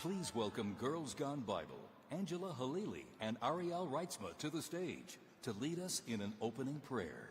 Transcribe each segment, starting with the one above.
Please welcome Girls Gone Bible, Angela Halili and Ariel Reitzma to the stage to lead us in an opening prayer.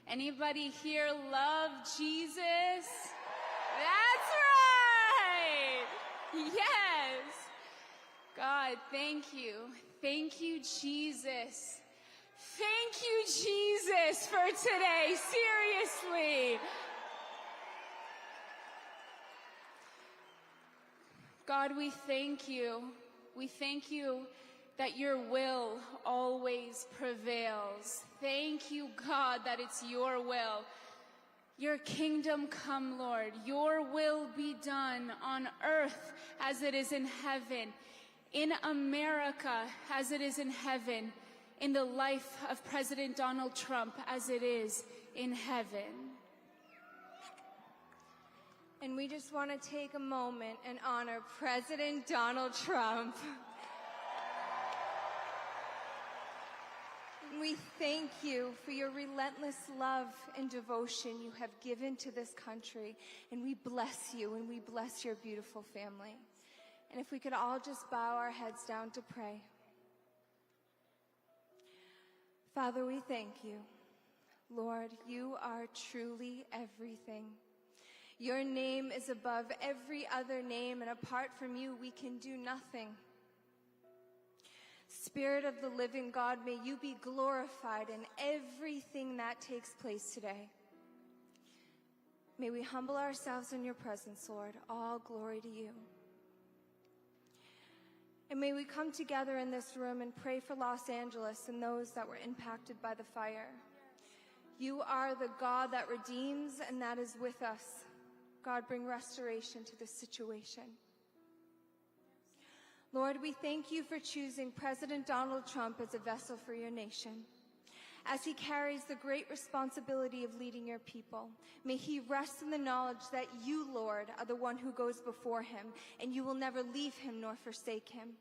Anybody here love Jesus? That's right! Yes! God, thank you. Thank you, Jesus. Thank you, Jesus, for today. Seriously. God, we thank you. We thank you that your will always prevails. Thank you, God, that it's your will. Your kingdom come, Lord. Your will be done on earth as it is in heaven, in America as it is in heaven, in the life of President Donald Trump as it is in heaven. And we just want to take a moment and honor President Donald Trump. We thank you for your relentless love and devotion you have given to this country. And we bless you and we bless your beautiful family. And if we could all just bow our heads down to pray. Father, we thank you. Lord, you are truly everything. Your name is above every other name, and apart from you, we can do nothing. Spirit of the living God, may you be glorified in everything that takes place today. May we humble ourselves in your presence, Lord. All glory to you. And may we come together in this room and pray for Los Angeles and those that were impacted by the fire. You are the God that redeems, and that is with us. God, bring restoration to this situation. Lord, we thank you for choosing President Donald Trump as a vessel for your nation. As he carries the great responsibility of leading your people, may he rest in the knowledge that you, Lord, are the one who goes before him, and you will never leave him nor forsake him.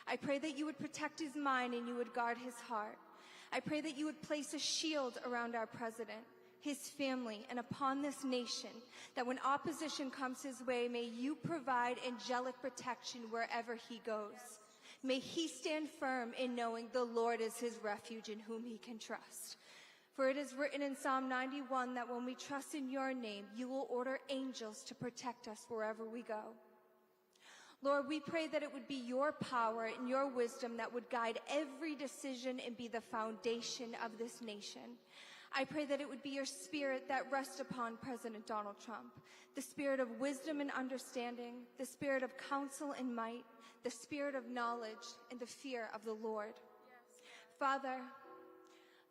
I pray that you would protect his mind and you would guard his heart. I pray that you would place a shield around our president, his family, and upon this nation, that when opposition comes his way, may you provide angelic protection wherever he goes. May he stand firm in knowing the Lord is his refuge in whom he can trust. For it is written in Psalm 91 that when we trust in your name, you will order angels to protect us wherever we go. Lord, we pray that it would be your power and your wisdom that would guide every decision and be the foundation of this nation. I pray that it would be your spirit that rests upon President Donald Trump, the spirit of wisdom and understanding, the spirit of counsel and might, the spirit of knowledge and the fear of the Lord. Yes. Father,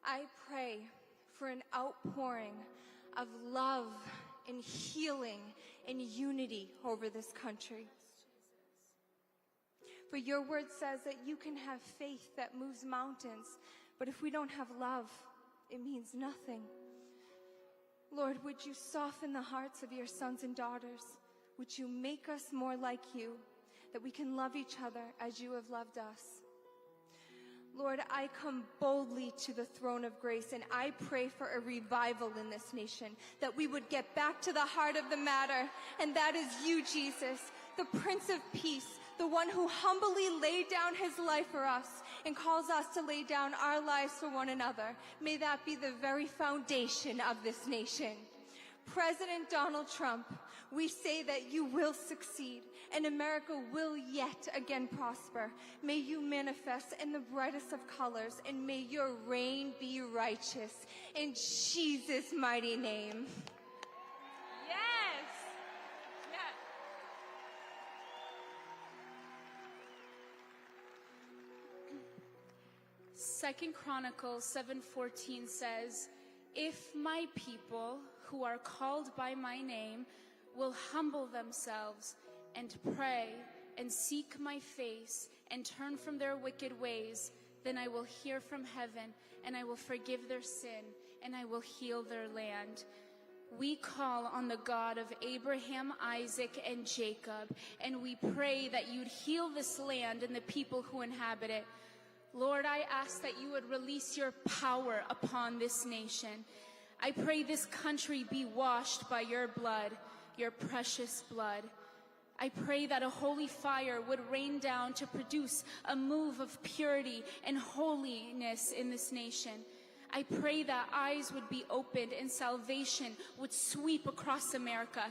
I pray for an outpouring of love and healing and unity over this country. For your word says that you can have faith that moves mountains, but if we don't have love, it means nothing. Lord, would you soften the hearts of your sons and daughters? Would you make us more like you, that we can love each other as you have loved us? Lord, I come boldly to the throne of grace, and I pray for a revival in this nation, that we would get back to the heart of the matter, and that is you, Jesus, the Prince of Peace, the one who humbly laid down his life for us and calls us to lay down our lives for one another. May that be the very foundation of this nation. President Donald Trump, we say that you will succeed and America will yet again prosper. May you manifest in the brightest of colors, and may your reign be righteous. In Jesus' mighty name. Yes! Yes. 2 Chronicles 7:14 says, "If my people who are called by my name will humble themselves and pray and seek my face and turn from their wicked ways, then I will hear from heaven and I will forgive their sin and I will heal their land. We call on the God of Abraham, Isaac, and Jacob, and we pray that you'd heal this land and the people who inhabit it. Lord, I ask that you would release your power upon this nation. I pray this country be washed by your blood, your precious blood. I pray that a holy fire would rain down to produce a move of purity and holiness in this nation. I pray that eyes would be opened and salvation would sweep across America.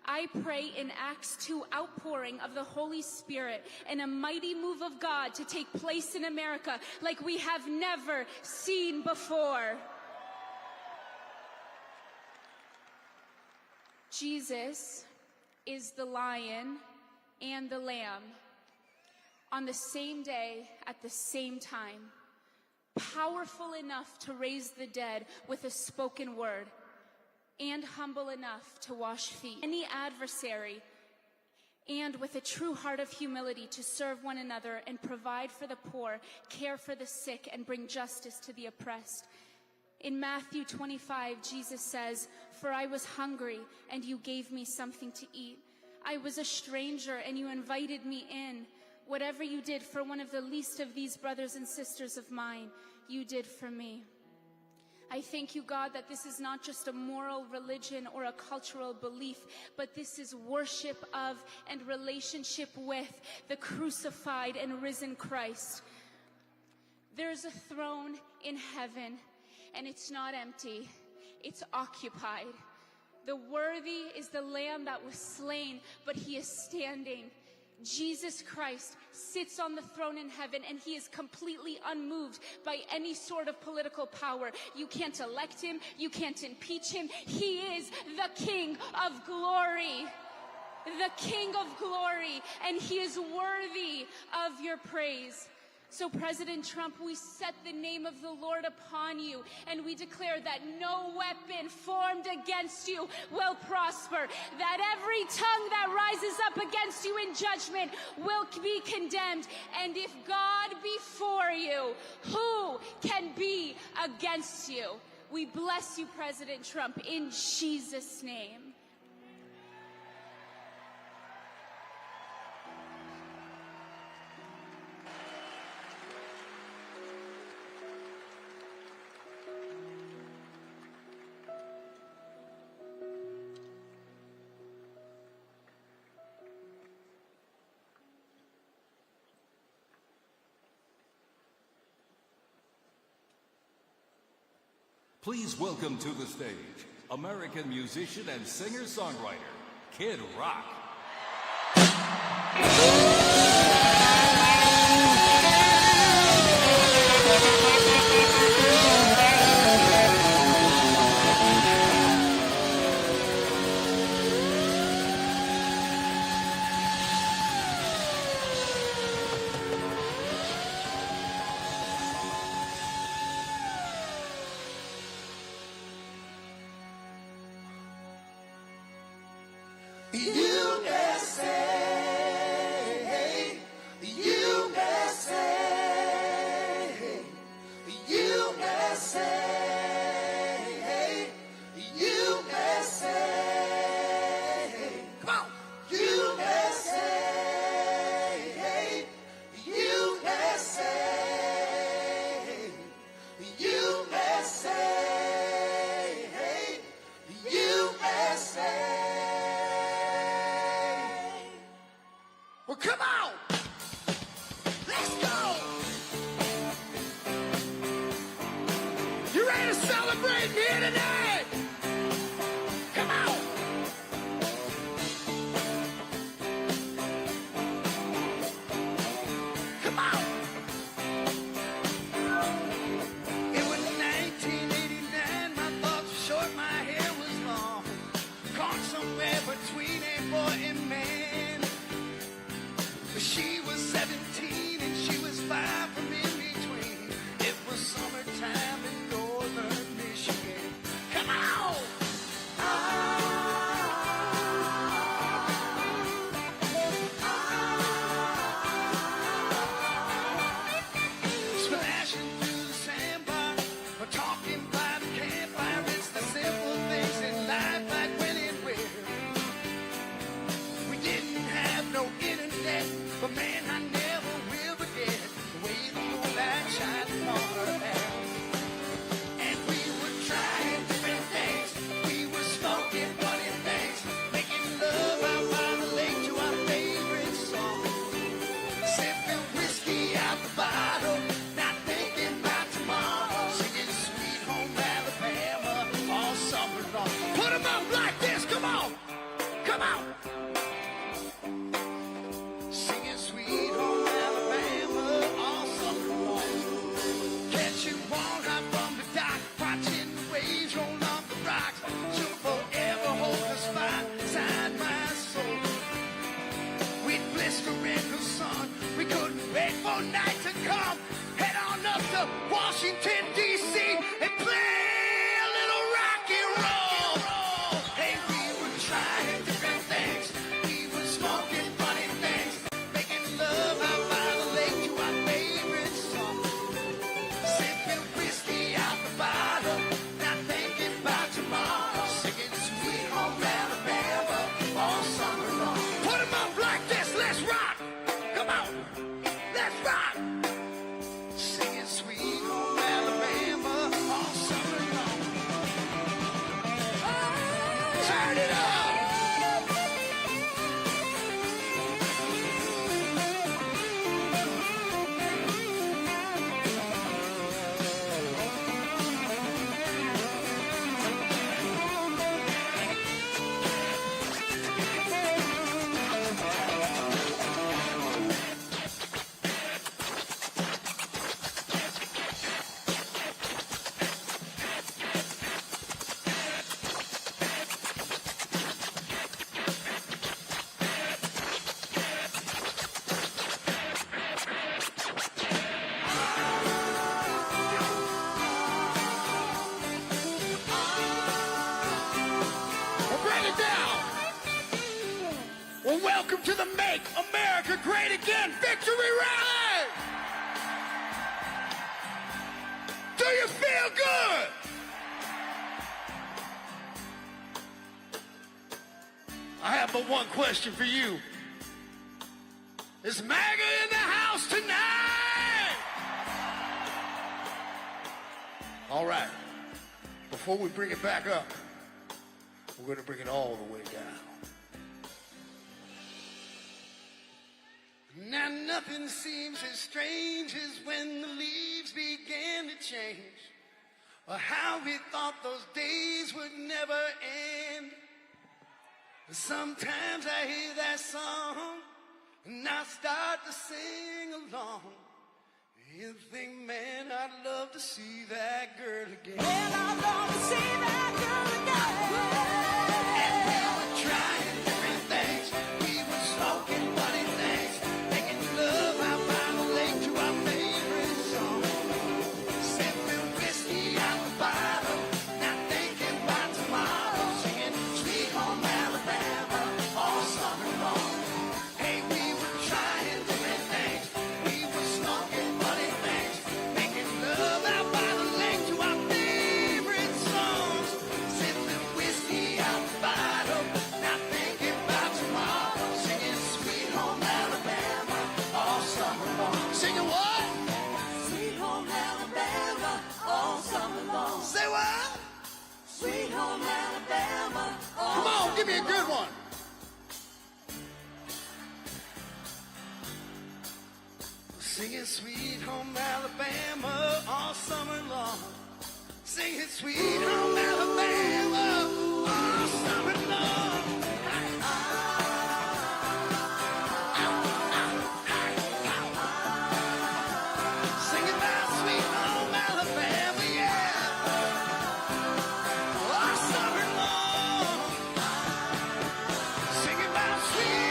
I pray in Acts 2 outpouring of the Holy Spirit and a mighty move of God to take place in America like we have never seen before. Jesus is the lion and the lamb on the same day at the same time, powerful enough to raise the dead with a spoken word, and humble enough to wash feet. Any adversary, and with a true heart of humility to serve one another and provide for the poor, care for the sick, and bring justice to the oppressed. In Matthew 25, Jesus says, "For I was hungry, and you gave me something to eat. I was a stranger, and you invited me in. Whatever you did for one of the least of these brothers and sisters of mine, you did for me." I thank you, God, that this is not just a moral religion or a cultural belief, but this is worship of and relationship with the crucified and risen Christ. There's a throne in heaven, and it's not empty, it's occupied. The worthy is the Lamb that was slain, but he is standing. Jesus Christ sits on the throne in heaven, and he is completely unmoved by any sort of political power. You can't elect him, you can't impeach him. He is the King of glory, the King of glory, and he is worthy of your praise. So President Trump, we set the name of the Lord upon you, and we declare that no weapon formed against you will prosper, that every tongue that rises up against you in judgment will be condemned. And if God be for you, who can be against you? We bless you, President Trump, in Jesus' name. Please welcome to the stage American musician and singer-songwriter, Kid Rock. Come Witkoff, head on up to Washington, D.C. and play a little rock and roll. Hey, we were trying different things. We were smoking funny things, making love out by the lake to our favorite song. Sipping whiskey out the bottle, not thinking about tomorrow. Singing Sweet Home Alabama all summer long. Put 'em up like this, let's rock. Come on, let's rock. Singing Sweet Home Alabama all summer long. Turn it up. Bring it down. Well, welcome to the Make America Great Again Victory Rally. Do you feel good? I have but one question for you. Is MAGA in the house tonight? All right. Before we bring it back up, we're going to bring it all the way down. Now nothing seems as strange as when the leaves began to change, or how we thought those days would never end. But sometimes I hear that song and I start to sing along. You think, man, I'd love to see that girl again. Well, I'd love to see that girl again. And we were trying different things. We were smoking funny things, making love out by the lake to our favorite song. Sipping whiskey out the bottle, not thinking about tomorrow. Singing Sweet Home Alabama all summer long. Hey, we were trying different things. We were smoking funny things, making love out by the lake to our favorite songs. Sipping whiskey out the bottle, not thinking about tomorrow. Singing Sweet Home Alabama all summer long. Singing what? Sweet Home Alabama all summer long. Say what? Sweet Home Alabama all Come on, give me a good one. Singing Sweet Home Alabama all summer long. Singing Sweet Home Alabama all summer long. Singing about Sweet Home Alabama, yeah. All summer long. Singing about sweet.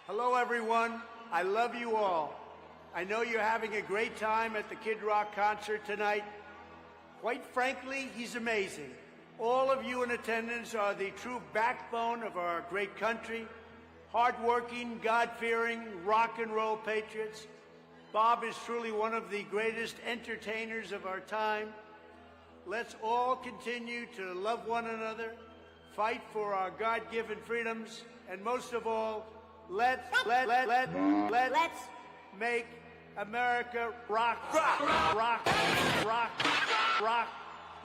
Hello, everyone. I love you all. I know you're having a great time at the Kid Rock concert tonight. Quite frankly, he's amazing. All of you in attendance are the true backbone of our great country, hardworking, God-fearing, rock and roll patriots. Bob is truly one of the greatest entertainers of our time. Let's all continue to love one another, fight for our God-given freedoms, and most of all, let's make America rock, rock, rock, rock, rock.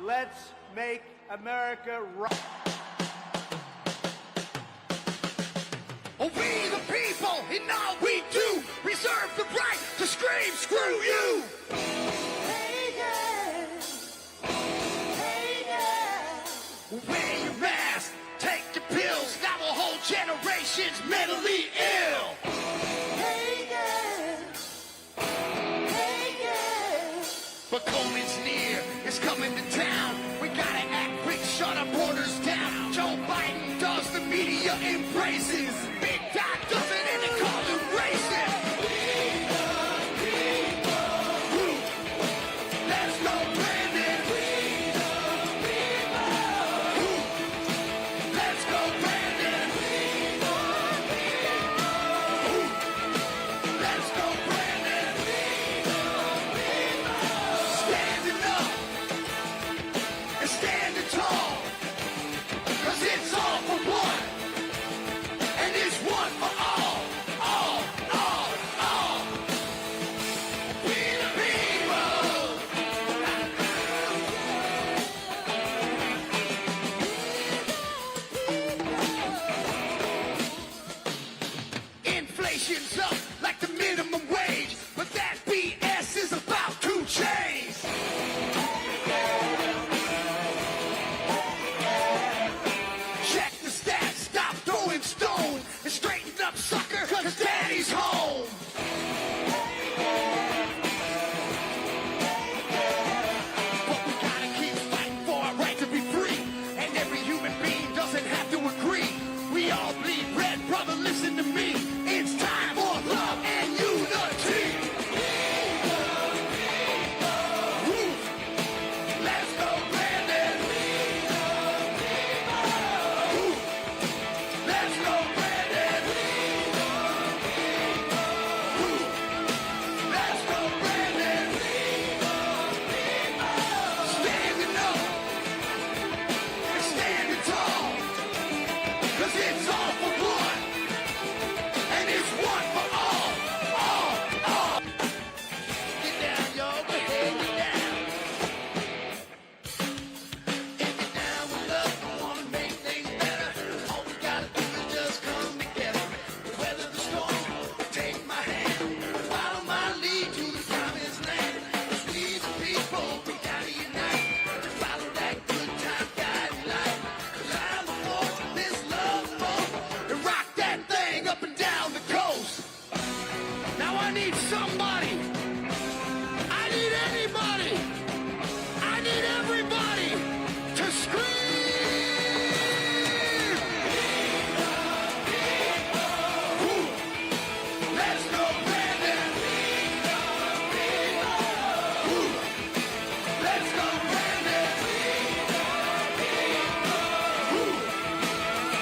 Let's make America rock. We the people, in all we do, reserve the right to scream, screw you! Hey, yeah. Hey, yeah. Wear your mask, take your pills, now a whole generation nation's mentally ill. Hey, yeah. Hey, yeah. But COVID's near, it's coming to town. We gotta act quick, shut our borders down. Joe Biden does, the media embraces. Big Doc does it, and they call it racist. Let's go, Brandon. Let's go, Brandon. Let's go, Brandon. Standing up and standing tall, 'cause it's all for one, and it's one for all, all. We the people. Inflation's up like the minimum wage, but that BS is about to change. Check the stats, stop throwing stones, and straighten up, sucker, 'cause daddy's home. But we gotta keep fighting for our right to be free, and every human being doesn't have to agree. We all bleed red, brother, listen to me. It's time for love and unity. Woo. Let's go, Brandon. Woo. Let's go, Brandon. Woo. Let's go, Brandon. Standing up and standing tall, 'cause it's all for one, and it's one for all. Get down, y'all, go ahead, get down. If you're down with love, you wanna make things better, all we gotta do is just come together. Weather the storm, take my hand, follow my lead to the promised land. 'Cause we the people, we gotta unite, follow that good time guiding light. 'Cause I'm the force of this love boat, and rock that thing up and down the coast. Now I need somebody, I need anybody, I need everybody to scream. Woo. Let's go, Brandon. Woo. Let's go, Brandon. Woo.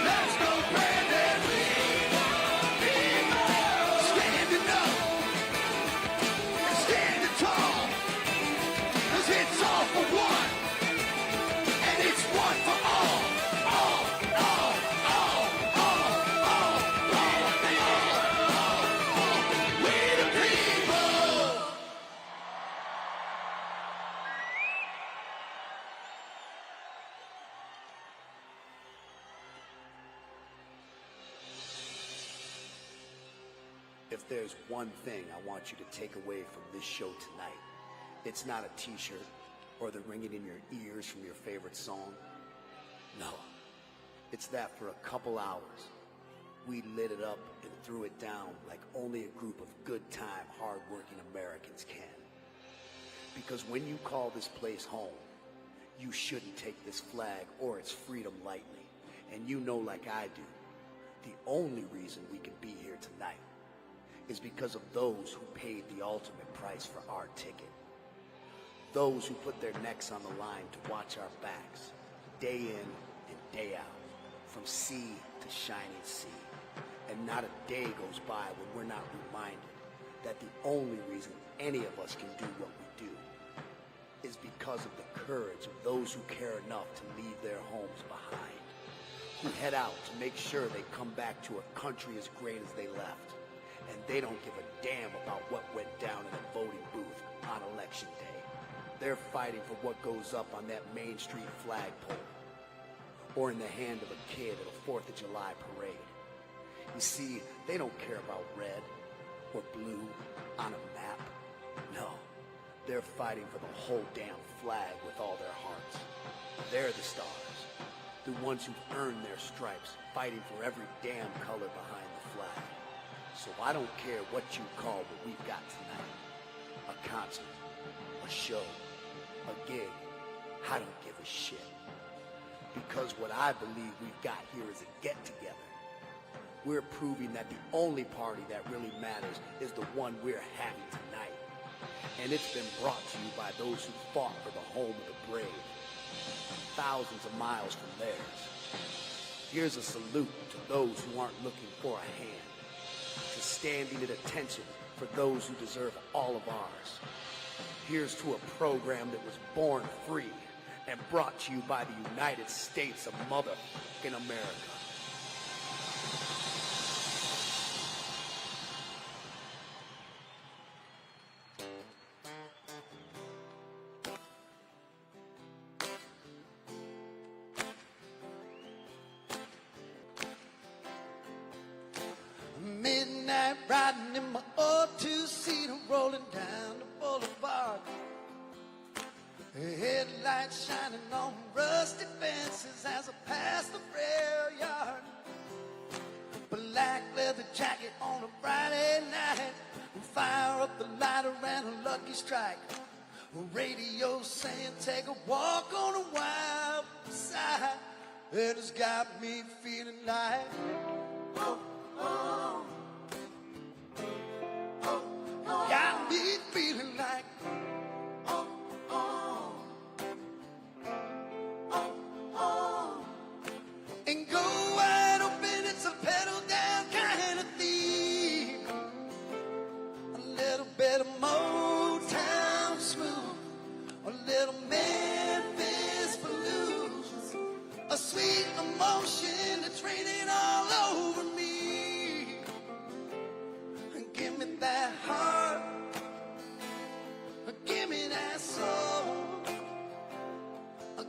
Let's go, Brandon. Standing up and standing tall, 'cause it's all for one, and it's one for all. We the people. If there's one thing I want you to take away from this show tonight, it's not a t-shirt or the ringing in your ears from your favorite song. No, it's that for a couple hours, we lit it up and threw it down like only a group of good-time, hard-working Americans can. Because when you call this place home, you shouldn't take this flag or its freedom lightly. And you know, like I do, the only reason we can be here tonight is because of those who paid the ultimate price for our ticket. Those who put their necks on the line to watch our backs, day in and day out, from sea to shining sea. And not a day goes by when we're not reminded that the only reason any of us can do what we do is because of the courage of those who care enough to leave their homes behind, who head out to make sure they come back to a country as great as they left. And they don't give a damn about what went down in a voting booth on election day. They're fighting for what goes up on that Main Street flagpole, or in the hand of a kid at a 4th of July parade. You see, they don't care about red or blue on a map. No, they're fighting for the whole damn flag with all their hearts. They're the stars. the ones who've earned their stripes, fighting for every damn color behind the flag. So I don't care what you call what we've got tonight. A concert, a show, a gig. I don't give a shit. Because what I believe we've got here is a get-together. We're proving that the only party that really matters is the one we're having tonight. And it's been brought to you by those who fought for the home of the brave, thousands of miles from theirs. Here's a salute to those who aren't looking for a hand, to standing at attention for those who deserve all of ours. Here's to a program that was born free and brought to you by the United States of motherfucking America. Midnight riding in my old two-seater, rolling down the boulevard. Headlights shining on rusty fences as I pass the rail yard. Black leather jacket on a Friday night, fire up the lighter and a lucky strike. Radio saying take a walk on a wild side. It has got me feeling like got me feeling like and go wide open, it's a pedal down kind of theme. A little bit of Motown smooth, a little Memphis blues, a sweet emotion that's raining all over me. Give me that heart, give me that soul,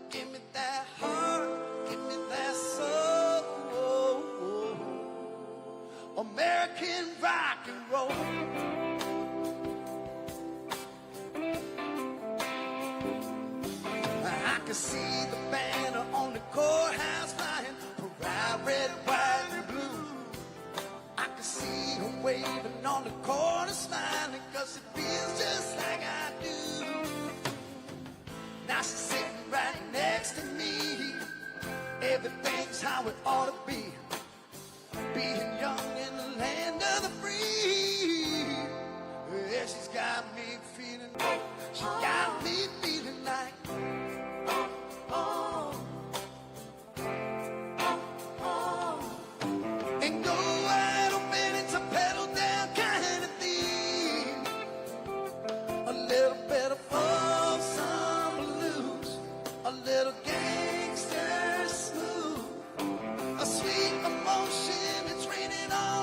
give me that heart, give me that soul. American rock and roll. I can see the banner on the courthouse flying, proud red, white, and blue. I can see her waving on the corner, smiling, cause it feels just like I do. Now she's sitting right next to me. Everything's how it ought to be, being young in the land of the free. Yeah, she's got me feeling, she got me feeling like and go wide open, it's a pedal down kind of theme. A little bit of folk song blues, a little gangster smooth, a sweet emotion, it's raining all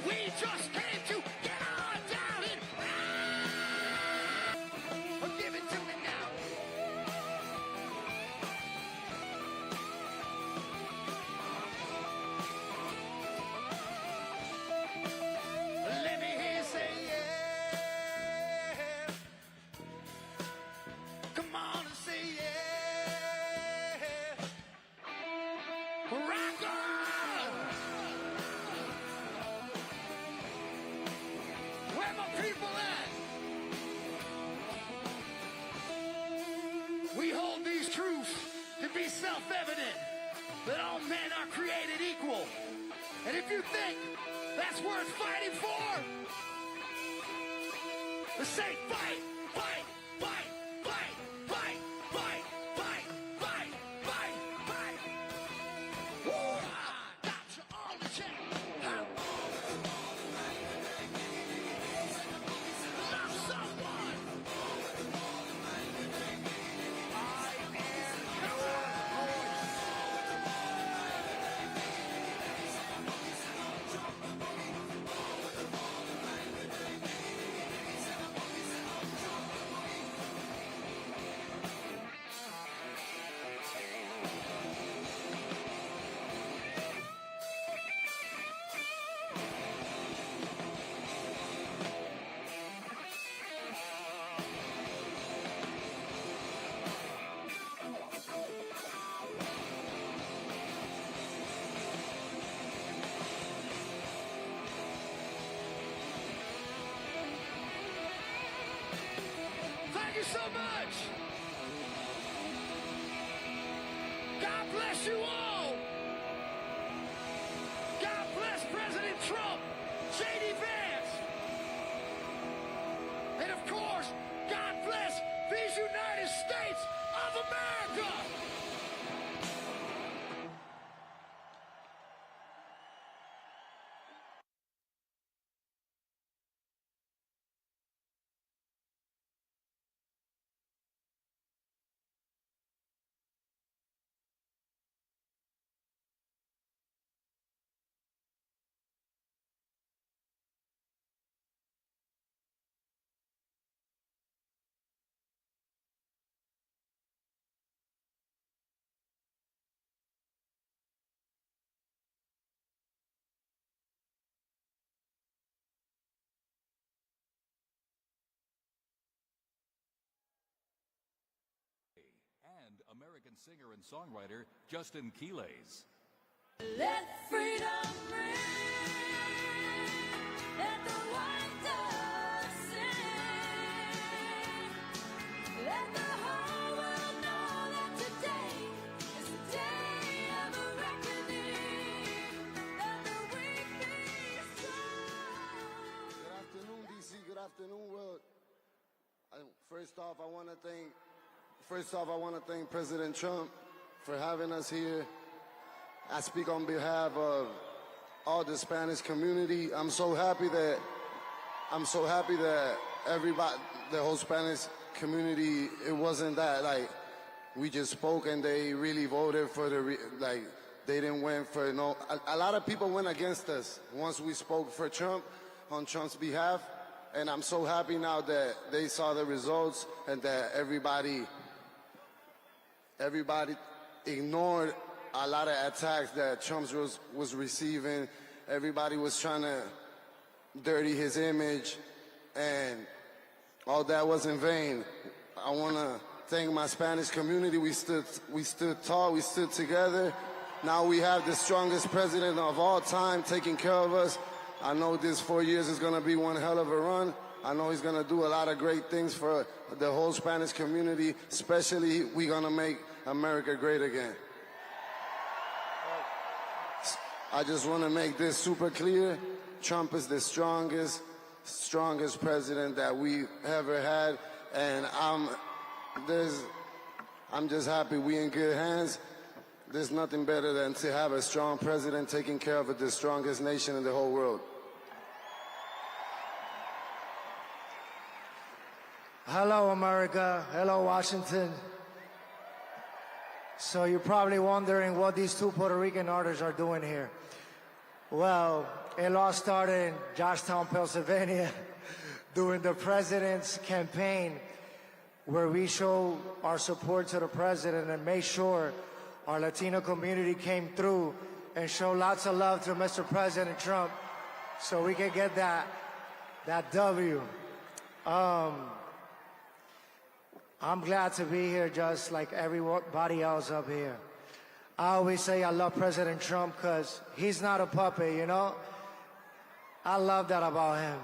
We just came to get on down and give it to me now. Let me hear you say yeah. Come on and say yeah. Rock on! Where my people at? We hold these truths to be self-evident, that all men are created equal. And if you think that's worth fighting for, then say fight, fight, fight, fight, fight, fight, fight, fight, fight, fight. Woo! Got you on the check. Love someone. I am your voice. Thank you so much. God bless you all. God bless President Trump, J.D. Vance. And of course, God bless these United States of America. And American singer and songwriter Justin Quiles. Let freedom ring. Let the white dove sing. Let the whole world know that today is the day of a reckoning. Let the weak be strong. Good afternoon, DC. Good afternoon, world. First off, I want to thank President Trump for having us here. I speak on behalf of all the Spanish community. I'm so happy that everybody, the whole Spanish community, it wasn't that like we just spoke and they really voted for they didn't win for no. A lot of people went against us once we spoke for Trump on Trump's behalf, and I'm so happy now that they saw the results and that everybody ignored a lot of attacks that Trump was receiving. Everybody was trying to dirty his image, and all that was in vain. I want to thank my Spanish community. We stood tall, we stood together. Now we have the strongest president of all time taking care of us. I know this 4 years is going to be one hell of a run. I know he's going to do a lot of great things for the whole Spanish community, especially we're going to make America great again. I just want to make this super clear. Trump is the strongest president that we ever had, and I'm just happy we in good hands. There's nothing better than to have a strong president taking care of the strongest nation in the whole world. Hello, America. Hello, Washington. So you're probably wondering what these two Puerto Rican artists are doing here. Well, it all started in Georgetown, Pennsylvania, during the president's campaign, where we show our support to the president and made sure our Latino community came through and showed lots of love to Mr. President Trump so we could get that W. I'm glad to be here just like everybody else up here. I always say I love President Trump because he's not a puppet, you know? I love that about him.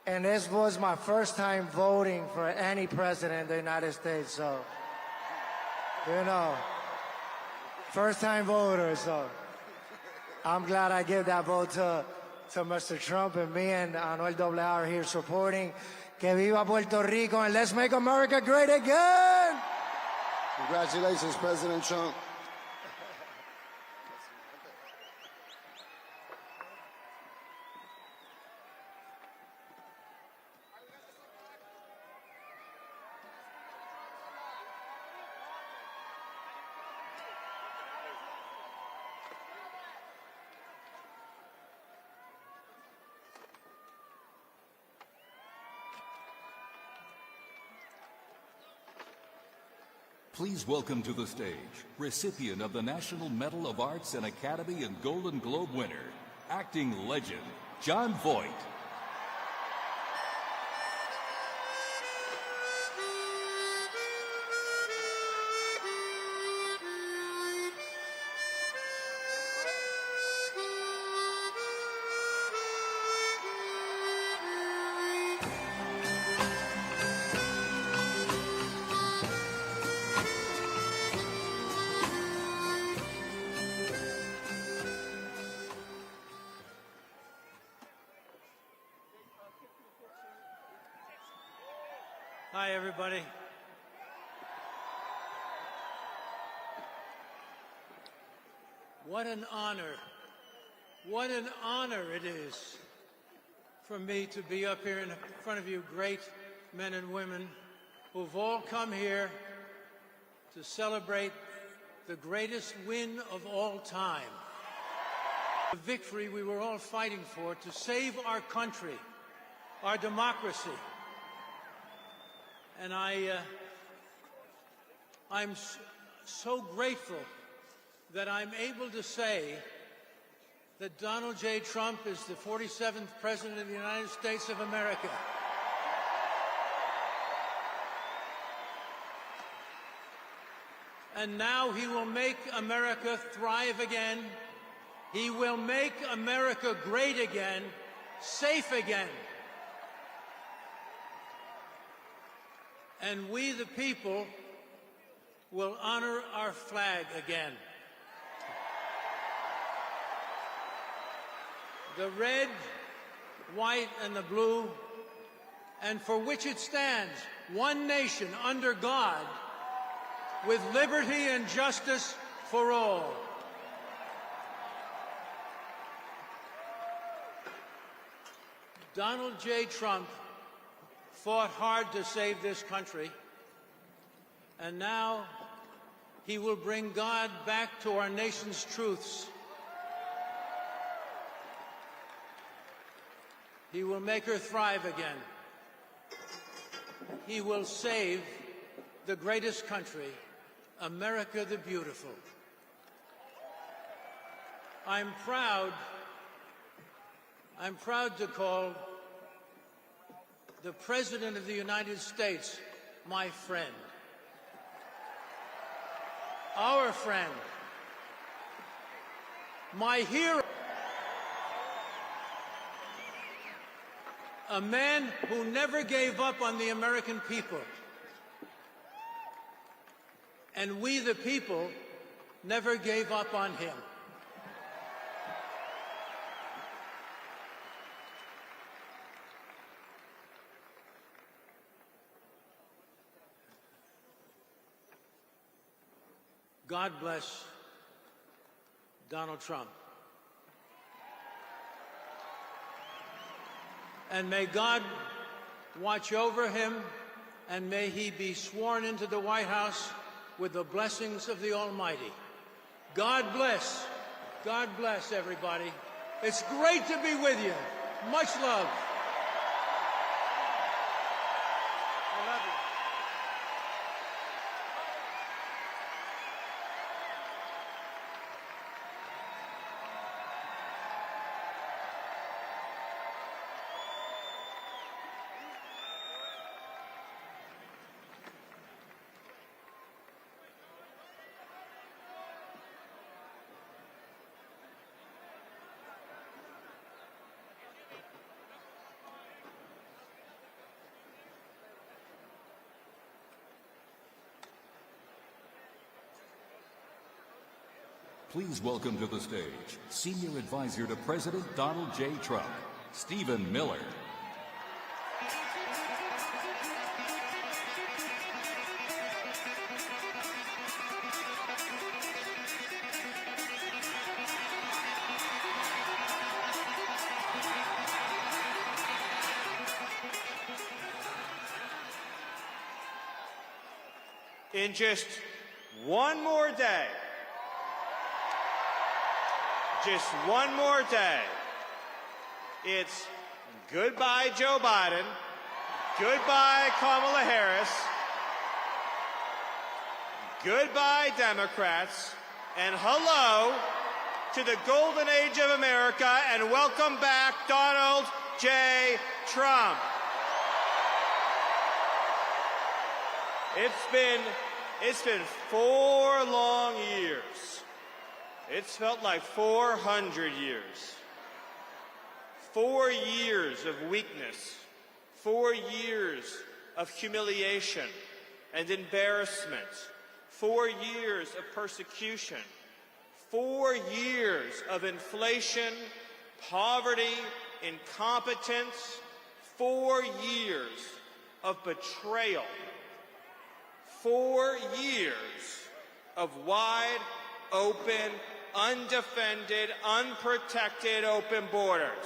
And this was my first time voting for any president in the United States, so, you know, first time voter, so I'm glad I gave that vote to Mr. Trump, and me and Anuel AA are here supporting. Que viva Puerto Rico, and let's make America great again! Congratulations, President Trump. Please welcome to the stage, recipient of the National Medal of Arts and Academy and Golden Globe winner, acting legend, Jon Voight. Hi, everybody. What an honor it is for me to be up here in front of you great men and women who've all come here to celebrate the greatest win of all time. The victory we were all fighting for to save our country, our democracy. And I'm so grateful that I'm able to say that Donald J. Trump is the 47th President of the United States of America. And now he will make America thrive again. He will make America great again, safe again. And we, the people, will honor our flag again. The red, white, and the blue, and for which it stands, one nation under God, with liberty and justice for all. Donald J. Trump fought hard to save this country, and now he will bring God back to our nation's truths. He will make her thrive again. He will save the greatest country, America the Beautiful. I'm proud to call the President of the United States my friend. Our friend. My hero. A man who never gave up on the American people. And we, the people, never gave up on him. God bless Donald Trump. And may God watch over him, and may he be sworn into the White House with the blessings of the Almighty. God bless God bless everybody. It's great to be with you. Much love. I love you. Please welcome to the stage Senior Advisor to President Donald J. Trump, Stephen Miller. In just one more day, just one more day, it's goodbye Joe Biden, goodbye Kamala Harris, goodbye Democrats, and hello to the golden age of America, and welcome back Donald J. Trump. It's been 4 long years. It's felt like 400 years. 4 years of weakness. 4 years of humiliation and embarrassment. 4 years of persecution. 4 years of inflation, poverty, incompetence. 4 years of betrayal. 4 years of wide open, undefended, unprotected open borders.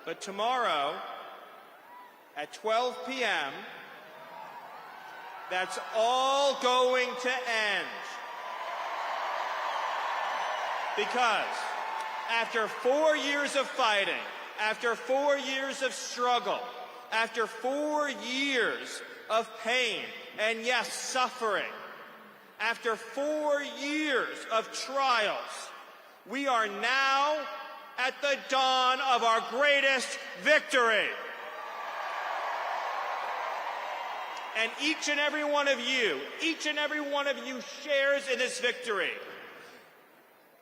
But tomorrow, at 12 p.m., that's all going to end. Because after 4 years of fighting, after 4 years of struggle, after 4 years of pain, and yes, suffering, after 4 years of trials, we are now at the dawn of our greatest victory. And each and every one of you shares in this victory.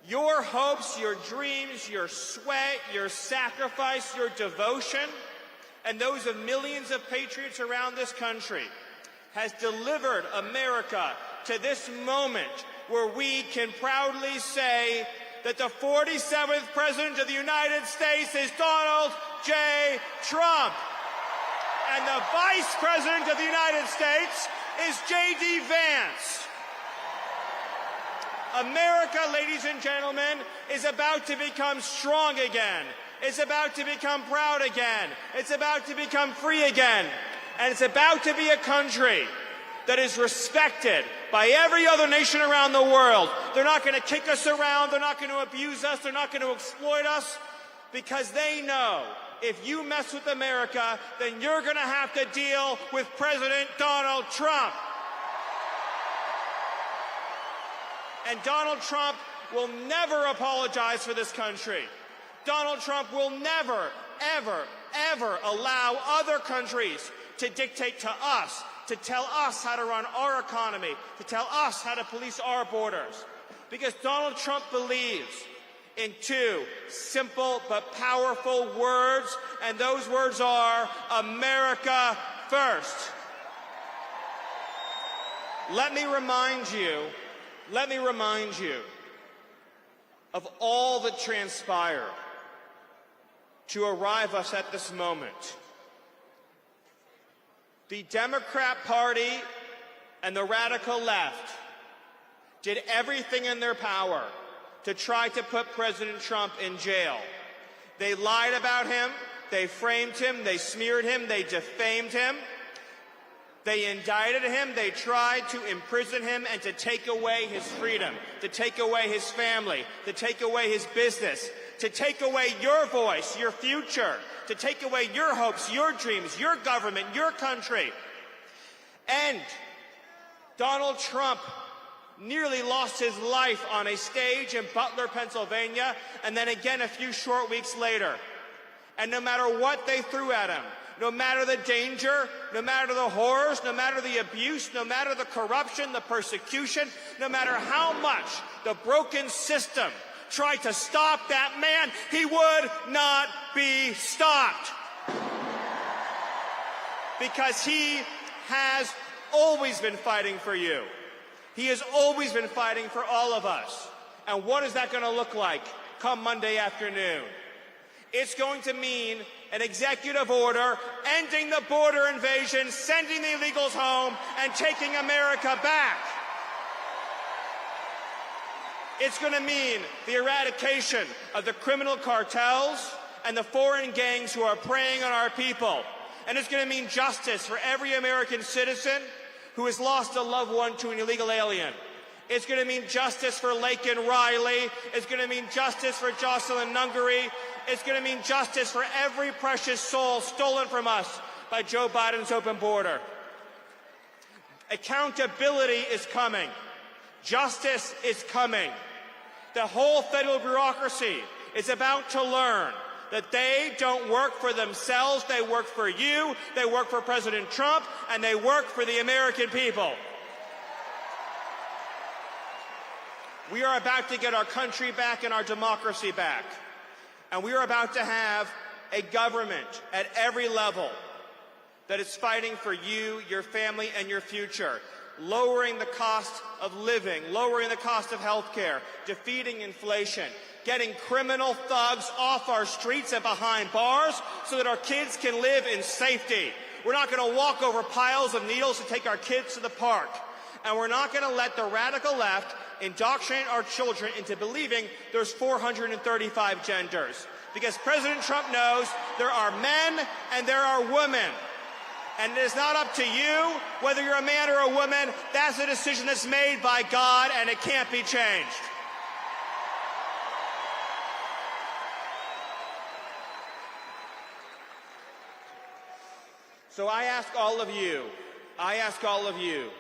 Your hopes, your dreams, your sweat, your sacrifice, your devotion, and those of millions of patriots around this country has delivered America to this moment where we can proudly say that the 47th President of the United States is Donald J. Trump. And the Vice President of the United States is J.D. Vance. America, ladies and gentlemen, is about to become strong again. It's about to become proud again. It's about to become free again. And it's about to be a country that is respected by every other nation around the world. They're not going to kick us around. They're not going to abuse us. They're not going to exploit us, because they know if you mess with America, then you're going to have to deal with President Donald Trump. And Donald Trump will never apologize for this country. Donald Trump will never, ever, ever allow other countries to dictate to us, to tell us how to run our economy, to tell us how to police our borders. Because Donald Trump believes in 2 simple but powerful words, and those words are America first. Let me remind you of all that transpired to arrive us at this moment. The Democrat Party and the radical left did everything in their power to try to put President Trump in jail. They lied about him, they framed him, they smeared him, they defamed him. They indicted him, they tried to imprison him and to take away his freedom, to take away his family, to take away his business, to take away your voice, your future, to take away your hopes, your dreams, your government, your country. And Donald Trump nearly lost his life on a stage in Butler, Pennsylvania, and then again a few short weeks later. And no matter what they threw at him, no matter the danger, no matter the horrors, no matter the abuse, no matter the corruption, the persecution, no matter how much the broken system tried to stop that man, he would not be stopped. Because he has always been fighting for you. He has always been fighting for all of us. And what is that going to look like come Monday afternoon? It's going to mean an executive order ending the border invasion, sending the illegals home, and taking America back. It's going to mean the eradication of the criminal cartels and the foreign gangs who are preying on our people. And it's going to mean justice for every American citizen who has lost a loved one to an illegal alien. It's going to mean justice for Laken Riley. It's going to mean justice for Jocelyn Nungary. It's going to mean justice for every precious soul stolen from us by Joe Biden's open border. Accountability is coming. Justice is coming. The whole federal bureaucracy is about to learn that they don't work for themselves, they work for you, they work for President Trump, and they work for the American people. We are about to get our country back and our democracy back. And we are about to have a government at every level that is fighting for you, your family, and your future, lowering the cost of living, lowering the cost of health care, defeating inflation, getting criminal thugs off our streets and behind bars so that our kids can live in safety. We're not going to walk over piles of needles to take our kids to the park. And we're not going to let the radical left indoctrinate our children into believing there's 435 genders. Because President Trump knows there are men and there are women. And it is not up to you whether you're a man or a woman. That's a decision that's made by God, and it can't be changed. So I ask all of you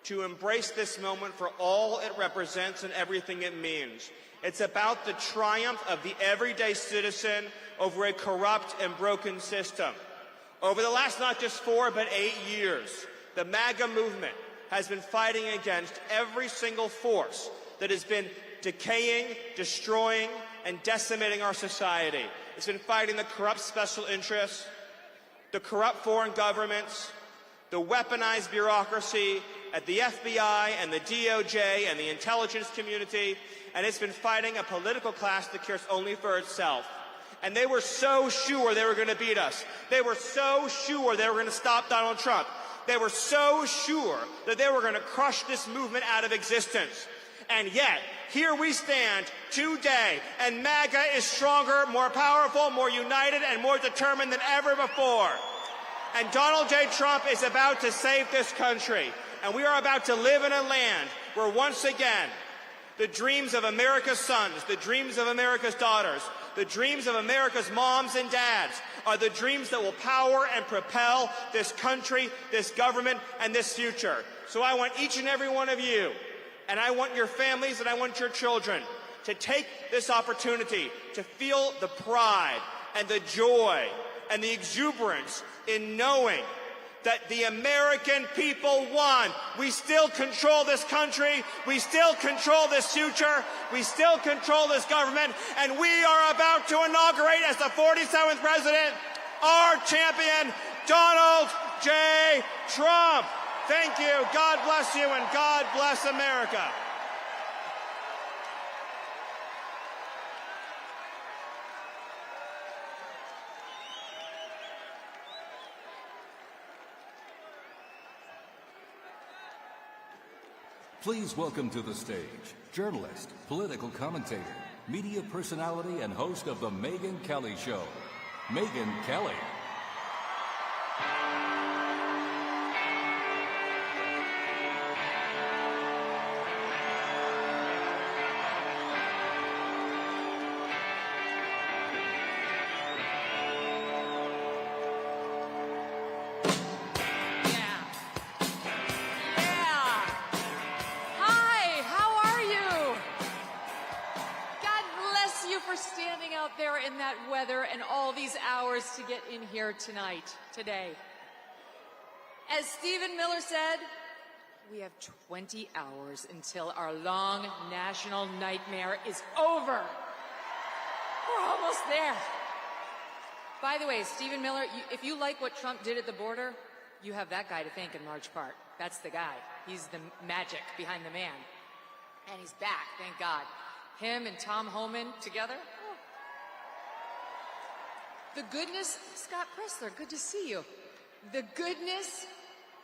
to embrace this moment for all it represents and everything it means. It's about the triumph of the everyday citizen over a corrupt and broken system. Over the last not just 4 but 8 years, the MAGA movement has been fighting against every single force that has been decaying, destroying, and decimating our society. It's been fighting the corrupt special interests, the corrupt foreign governments, the weaponized bureaucracy at the FBI and the DOJ and the intelligence community, and it's been fighting a political class that cares only for itself. And they were so sure they were going to beat us. They were so sure they were going to stop Donald Trump. They were so sure that they were going to crush this movement out of existence. And yet, here we stand today, and MAGA is stronger, more powerful, more united, and more determined than ever before. And Donald J. Trump is about to save this country. And we are about to live in a land where once again, the dreams of America's sons, the dreams of America's daughters, the dreams of America's moms and dads are the dreams that will power and propel this country, this government, and this future. So I want each and every one of you, and I want your families, and I want your children to take this opportunity to feel the pride and the joy and the exuberance in knowing that the American people won. We still control this country. We still control this future. We still control this government. And we are about to inaugurate as the 47th president our champion, Donald J. Trump. Thank you. God bless you, and God bless America. Please welcome to the stage journalist, political commentator, media personality, and host of The Megyn Kelly Show, Megyn Kelly. out there in that weather and all these hours to get in here today. As Stephen Miller said, we have 20 hours until our long national nightmare is over. We're almost there. By the way, Stephen Miller, if you like what Trump did at the border, you have that guy to thank in large part. That's the guy. He's the magic behind the man. And he's back, thank God. Him and Tom Homan together. Oh. The goodness, Scott Pressler, good to see you. The goodness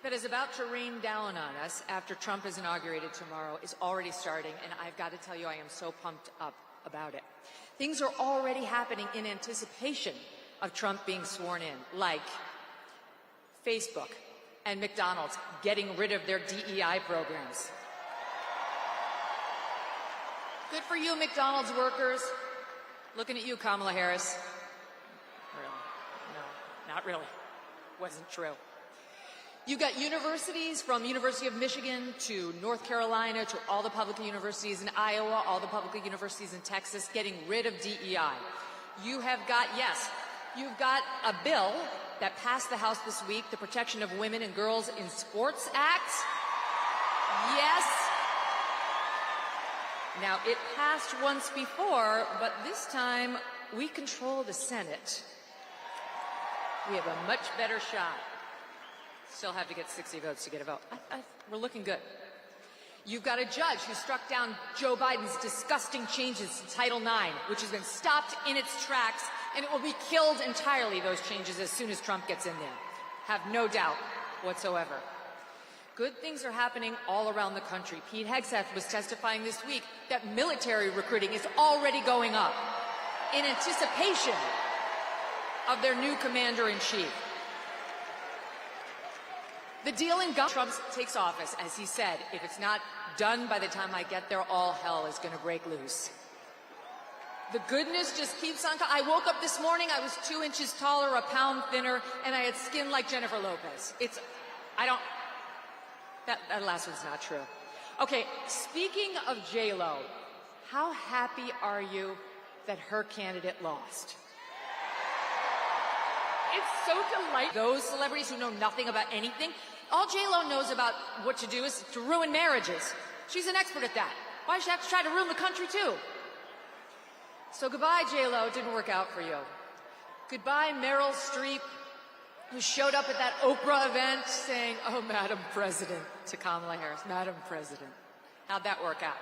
that is about to rain down on us after Trump is inaugurated tomorrow is already starting, and I've got to tell you, I am so pumped up about it. Things are already happening in anticipation of Trump being sworn in, like Facebook and McDonald's getting rid of their DEI programs. Good for you, McDonald's workers. Looking at you, Kamala Harris. Really? No, not really. Wasn't true. You got universities from University of Michigan to North Carolina to all the public universities in Iowa, all the public universities in Texas getting rid of DEI. You have got, yes, you've got a bill that passed the House this week, the Protection of Women and Girls in Sports Act. Yes. Now, it passed once before, but this time we control the Senate. We have a much better shot. Still have to get 60 votes to get a vote. We're looking good. You've got a judge who struck down Joe Biden's disgusting changes to Title IX, which has been stopped in its tracks, and it will be killed entirely, those changes, as soon as Trump gets in there. Have no doubt whatsoever. Good things are happening all around the country. Pete Hegseth was testifying this week that military recruiting is already going up in anticipation of their new commander-in-chief. The deal in gun, Trump takes office, as he said, if it's not done by the time I get there, all hell is going to break loose. The goodness just keeps on. I woke up this morning, I was 2 inches taller, a pound thinner, and I had skin like Jennifer Lopez. That last one's not true. Okay, speaking of J-Lo, how happy are you that her candidate lost? It's so delightful. Those celebrities who know nothing about anything, all J-Lo knows about what to do is to ruin marriages. She's an expert at that. Why does she have to try to ruin the country too? So goodbye, J-Lo. It didn't work out for you. Goodbye, Meryl Streep, who showed up at that Oprah event saying, "Oh, Madam President," to Kamala Harris. Madam President. How'd that work out?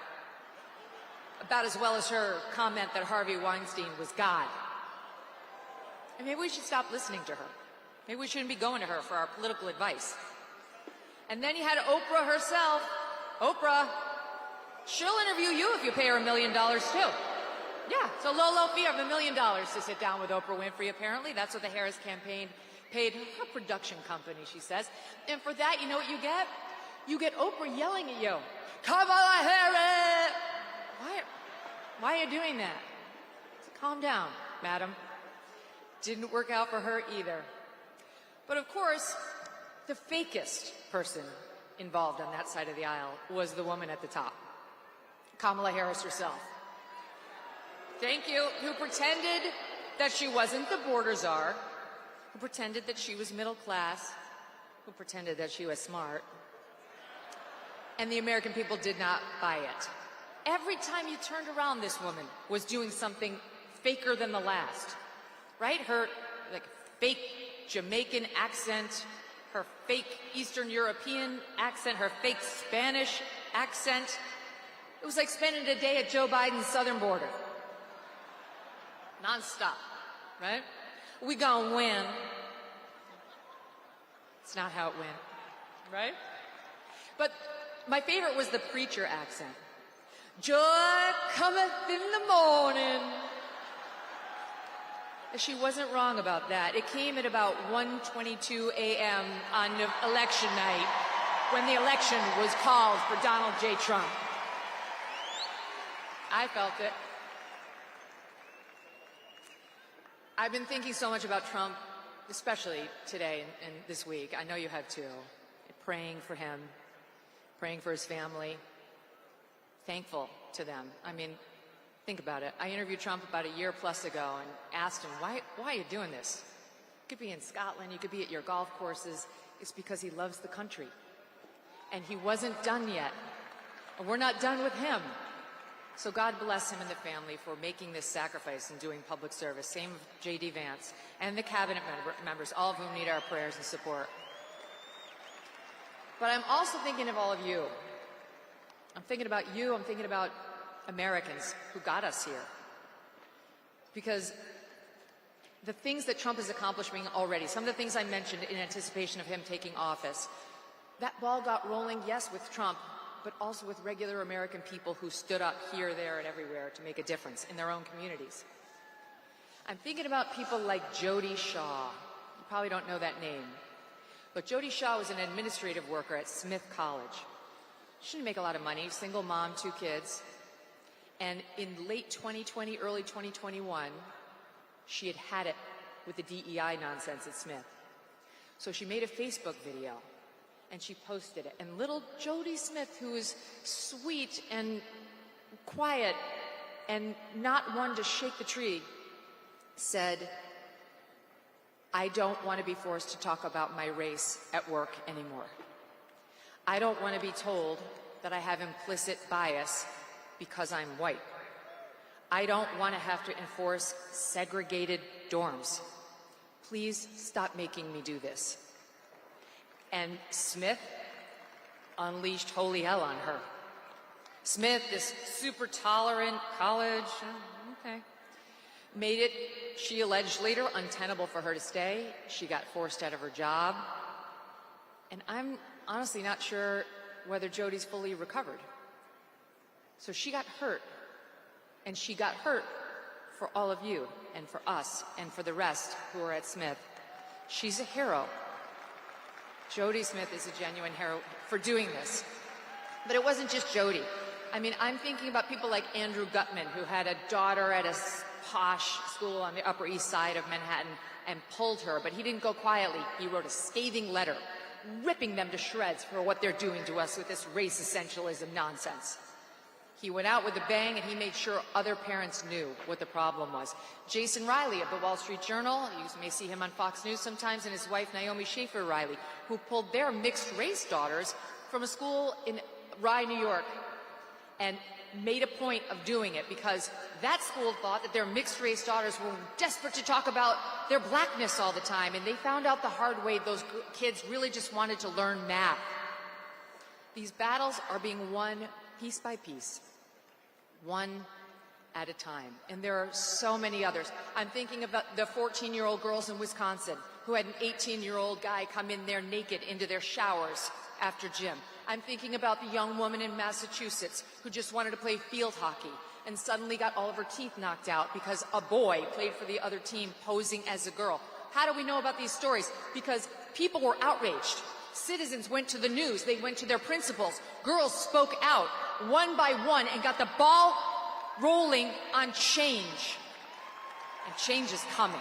About as well as her comment that Harvey Weinstein was God. And maybe we should stop listening to her. Maybe we shouldn't be going to her for our political advice. And then you had Oprah herself. Oprah, she'll interview you if you pay her $1 million too. Yeah, it's a low fee of $1 million to sit down with Oprah Winfrey, apparently. That's what the Harris campaign paid her production company, she says. And for that, you know what you get? You get Oprah yelling at you. Kamala Harris! Why are you doing that? So calm down, madam. Didn't work out for her either. But of course, the fakest person involved on that side of the aisle was the woman at the top, Kamala Harris herself. Thank you, who pretended that she wasn't the border czar, who pretended that she was middle class, who pretended that she was smart. And the American people did not buy it. Every time you turned around, this woman was doing something faker than the last. Right? Her fake Jamaican accent, her fake Eastern European accent, her fake Spanish accent. It was like spending a day at Joe Biden's southern border. Non-stop, right? We gonna win. It's not how it went, right? But my favorite was the preacher accent. Joy cometh in the morning. She wasn't wrong about that. It came at about 1:22 a.m. on election night when the election was called for Donald J. Trump. I felt it. I've been thinking so much about Trump, especially today and this week. I know you have too. Praying for him, praying for his family, thankful to them. I mean, Think about it. I interviewed Trump about a year plus ago and asked him, why are you doing this? You could be in Scotland, you could be at your golf courses. It's because he loves the country. And he wasn't done yet. And we're not done with him. So God bless him and the family for making this sacrifice and doing public service. Same with J.D. Vance and the cabinet members, all of whom need our prayers and support. But I'm also thinking of all of you. I'm thinking about you. I'm thinking about Americans who got us here. Because the things that Trump is accomplishing already, some of the things I mentioned in anticipation of him taking office, that ball got rolling, yes, with Trump, but also with regular American people who stood up here, there, and everywhere to make a difference in their own communities. I'm thinking about people like Jody Shaw. You probably don't know that name. But Jody Shaw was an administrative worker at Smith College. She didn't make a lot of money, single mom, 2 kids. And in late 2020, early 2021, she had had it with the DEI nonsense at Smith. So she made a Facebook video and she posted it. And little Jody Smith, who is sweet and quiet and not one to shake the tree, said, I don't want to be forced to talk about my race at work anymore. I don't want to be told that I have implicit bias because I'm white. I don't want to have to enforce segregated dorms. Please stop making me do this. And Smith unleashed holy hell on her. Smith, this super tolerant college, okay, made it, she alleged later, untenable for her to stay. She got forced out of her job. And I'm honestly not sure whether Jody's fully recovered. So she got hurt. And she got hurt for all of you and for us and for the rest who are at Smith. She's a hero. Jody Smith is a genuine hero for doing this. But it wasn't just Jody. I mean, I'm thinking about people like Andrew Gutman, who had a daughter at a posh school on the Upper East Side of Manhattan and pulled her, but he didn't go quietly. He wrote a scathing letter, ripping them to shreds for what they're doing to us with this race essentialism nonsense. He went out with a bang, and he made sure other parents knew what the problem was. Jason Riley of the Wall Street Journal, you may see him on Fox News sometimes, and his wife Naomi Schaefer Riley, who pulled their mixed-race daughters from a school in Rye, New York, and made a point of doing it because that school thought that their mixed-race daughters were desperate to talk about their blackness all the time, and they found out the hard way those kids really just wanted to learn math. These battles are being won piece by piece, one at a time. And there are so many others. I'm thinking about the 14-year-old girls in Wisconsin who had an 18-year-old guy come in there naked into their showers after gym. I'm thinking about the young woman in Massachusetts who just wanted to play field hockey and suddenly got all of her teeth knocked out because a boy played for the other team posing as a girl. How do we know about these stories? Because people were outraged. Citizens went to the news. They went to their principals. Girls spoke out one by one and got the ball rolling on change. And change is coming.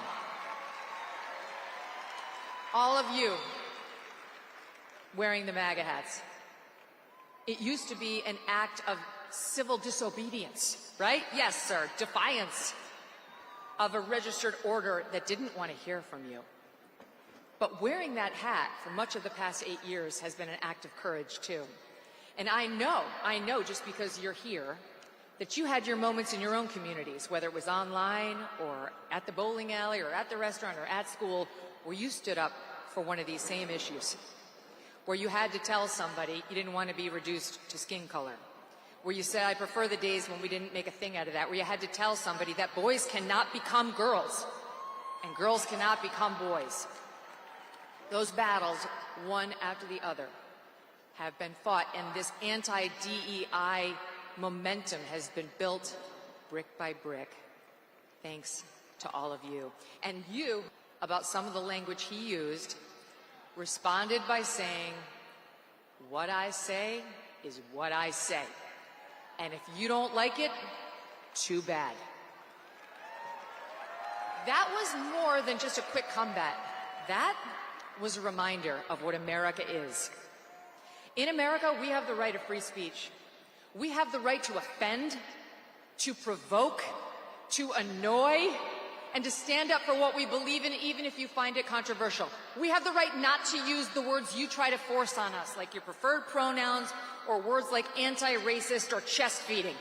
All of you wearing the MAGA hats. It used to be an act of civil disobedience, right? Yes, sir. Defiance of a registered order that didn't want to hear from you. But wearing that hat for much of the past 8 years has been an act of courage, too. And I know just because you're here, that you had your moments in your own communities, whether it was online or at the bowling alley or at the restaurant or at school, where you stood up for one of these same issues, where you had to tell somebody you didn't want to be reduced to skin color, where you said, I prefer the days when we didn't make a thing out of that, where you had to tell somebody that boys cannot become girls and girls cannot become boys. Those battles, one after the other, have been fought, and this anti-DEI momentum has been built brick by brick, thanks to all of you. And you, about some of the language he used, responded by saying, what I say is what I say. And if you don't like it, too bad. That was more than just a quick comeback. That was a reminder of what America is. In America, we have the right of free speech. We have the right to offend, to provoke, to annoy, and to stand up for what we believe in, even if you find it controversial. We have the right not to use the words you try to force on us, like your preferred pronouns or words like anti-racist or chest feeding.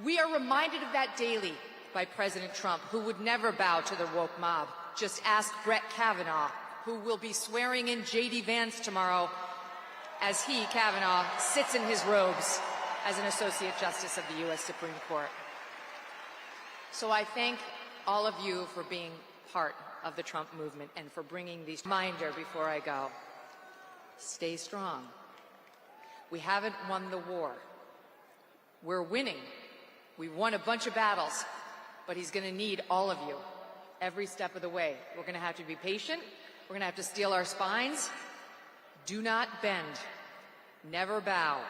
We are reminded of that daily by President Trump, who would never bow to the woke mob. Just ask Brett Kavanaugh, who will be swearing in J.D. Vance tomorrow as he, Kavanaugh, sits in his robes as an Associate Justice of the U.S. Supreme Court. So I thank all of you for being part of the Trump movement and for bringing these reminder before I go. Stay strong. We haven't won the war. We're winning. We've won a bunch of battles, but he's going to need all of you every step of the way. We're going to have to be patient. We're going to have to steel our spines. Do not bend. Never bow.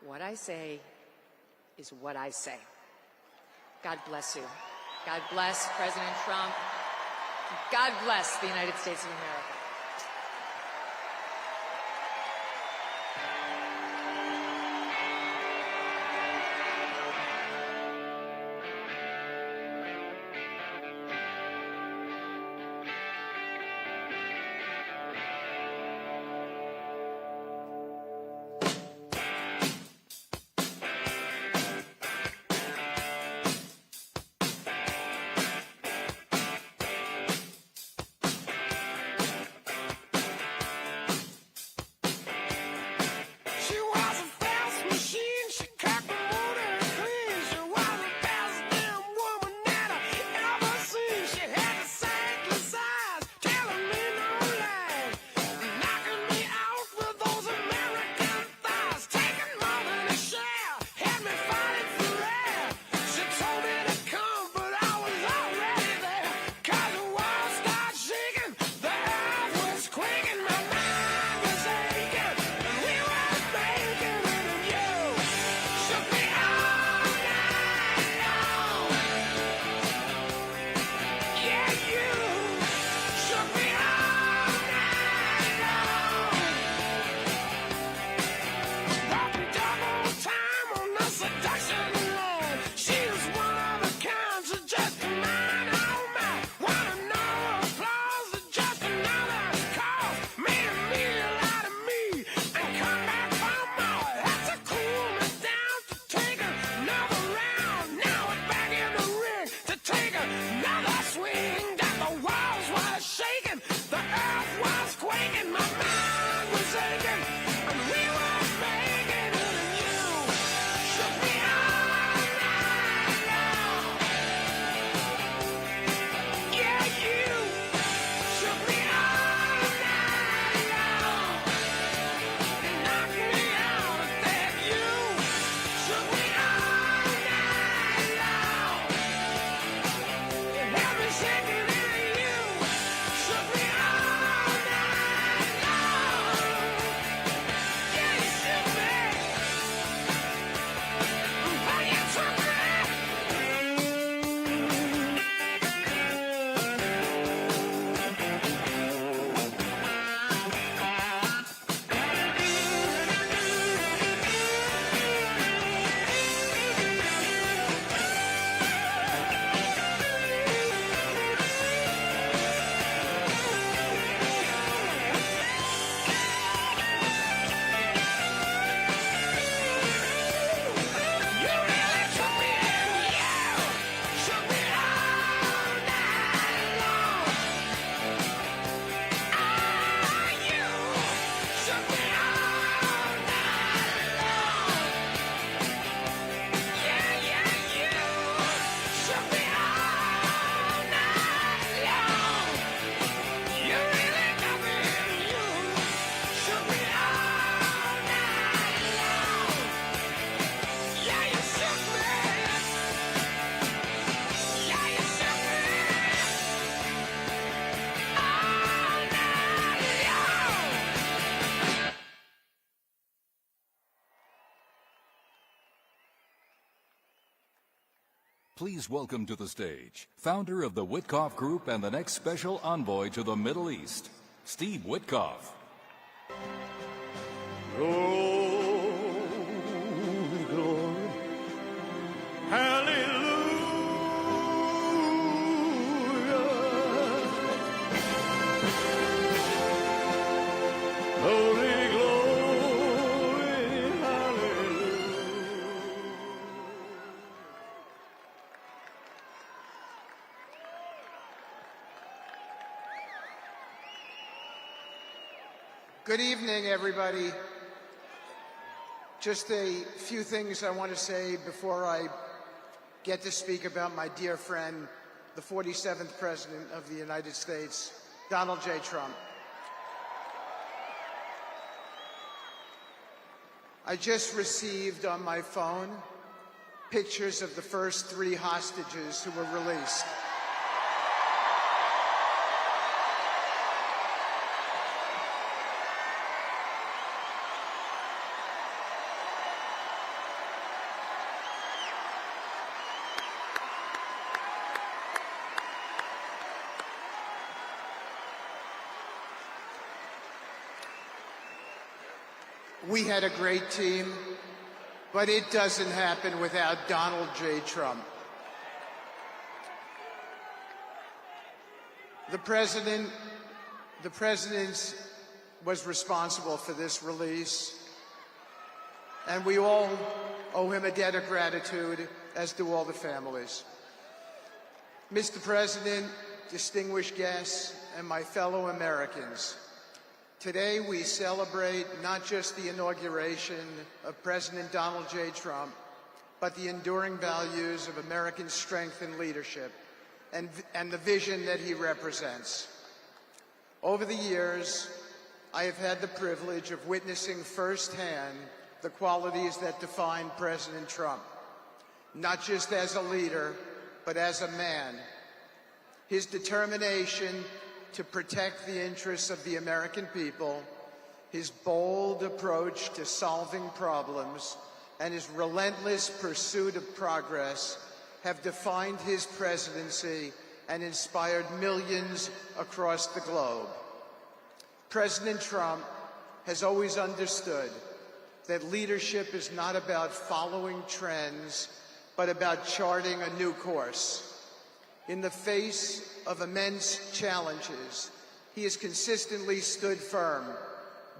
What I say is what I say. God bless you. God bless President Trump. God bless the United States of America. Please welcome to the stage, founder of the Witkoff Group and the next special envoy to the Middle East, Steve Witkoff. Glory, glory, Good evening, everybody. Just a few things I want to say before I get to speak about my dear friend, the 47th President of the United States, Donald J. Trump. I just received on my phone pictures of the first 3 hostages who were released. We had a great team, but it doesn't happen without Donald J. Trump. The President was responsible for this release, and we all owe him a debt of gratitude, as do all the families. Mr. President, distinguished guests, and my fellow Americans, today we celebrate not just the inauguration of President Donald J. Trump, but the enduring values of American strength and leadership and the vision that he represents. Over the years, I have had the privilege of witnessing firsthand the qualities that define President Trump, not just as a leader, but as a man. His determination to protect the interests of the American people, his bold approach to solving problems, and his relentless pursuit of progress have defined his presidency and inspired millions across the globe. President Trump has always understood that leadership is not about following trends, but about charting a new course. In the face of immense challenges, he has consistently stood firm,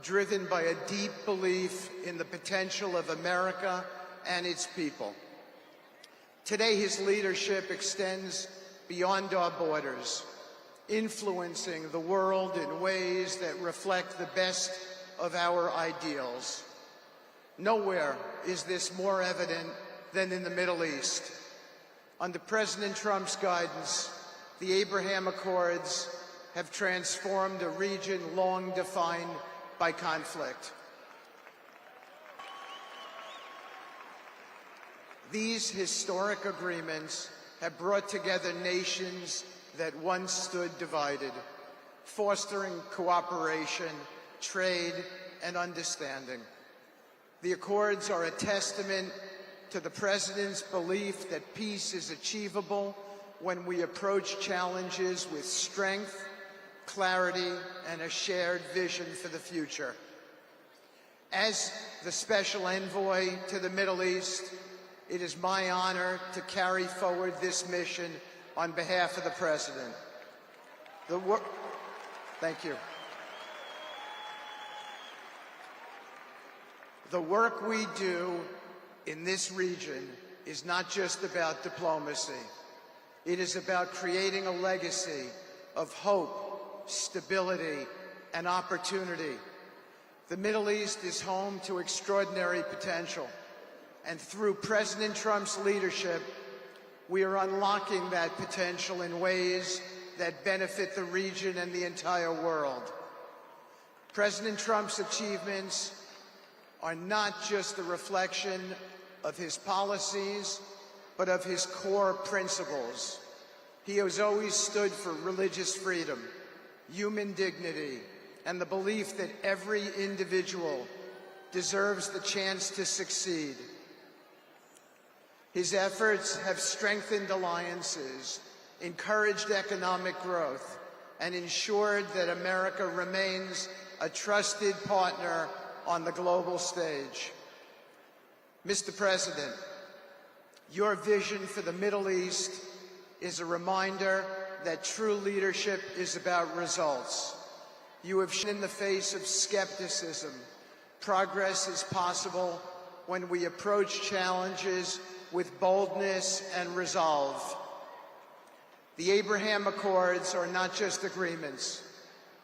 driven by a deep belief in the potential of America and its people. Today, his leadership extends beyond our borders, influencing the world in ways that reflect the best of our ideals. Nowhere is this more evident than in the Middle East. Under President Trump's guidance, the Abraham Accords have transformed a region long defined by conflict. These historic agreements have brought together nations that once stood divided, fostering cooperation, trade, and understanding. The Accords are a testament to the President's belief that peace is achievable when we approach challenges with strength, clarity, and a shared vision for the future. As the Special Envoy to the Middle East, it is my honor to carry forward this mission on behalf of the President. Thank you. The work we do in this region is not just about diplomacy. It is about creating a legacy of hope, stability, and opportunity. The Middle East is home to extraordinary potential, and through President Trump's leadership, we are unlocking that potential in ways that benefit the region and the entire world. President Trump's achievements are not just a reflection of his policies, but of his core principles. He has always stood for religious freedom, human dignity, and the belief that every individual deserves the chance to succeed. His efforts have strengthened alliances, encouraged economic growth, and ensured that America remains a trusted partner on the global stage. Mr. President, your vision for the Middle East is a reminder that true leadership is about results. You have shown in the face of skepticism, progress is possible when we approach challenges with boldness and resolve. The Abraham Accords are not just agreements.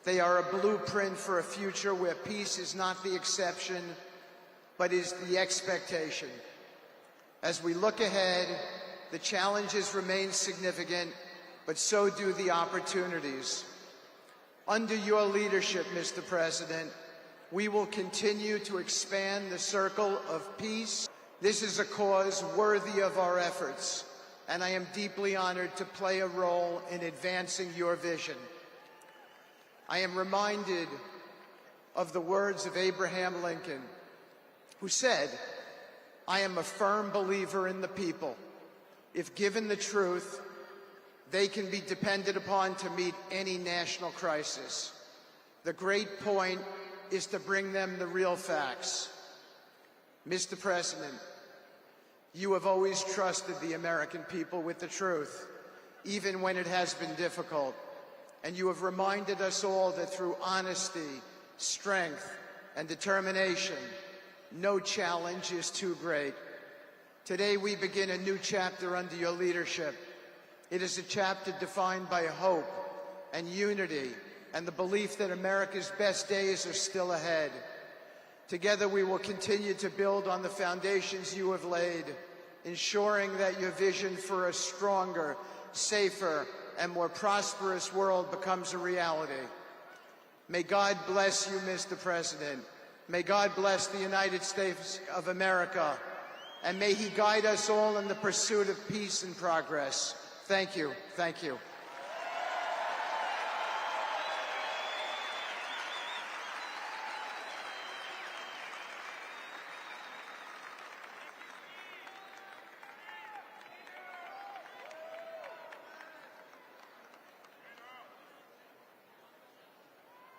They are a blueprint for a future where peace is not the exception, but is the expectation. As we look ahead, the challenges remain significant, but so do the opportunities. Under your leadership, Mr. President, we will continue to expand the circle of peace. This is a cause worthy of our efforts, and I am deeply honored to play a role in advancing your vision. I am reminded of the words of Abraham Lincoln, who said, "I am a firm believer in the people. If given the truth, they can be depended upon to meet any national crisis. The great point is to bring them the real facts." Mr. President, you have always trusted the American people with the truth, even when it has been difficult. And you have reminded us all that through honesty, strength, and determination, no challenge is too great. Today we begin a new chapter under your leadership. It is a chapter defined by hope and unity and the belief that America's best days are still ahead. Together we will continue to build on the foundations you have laid, ensuring that your vision for a stronger, safer, and more prosperous world becomes a reality. May God bless you, Mr. President. May God bless the United States of America. And may he guide us all in the pursuit of peace and progress. Thank you. Thank you.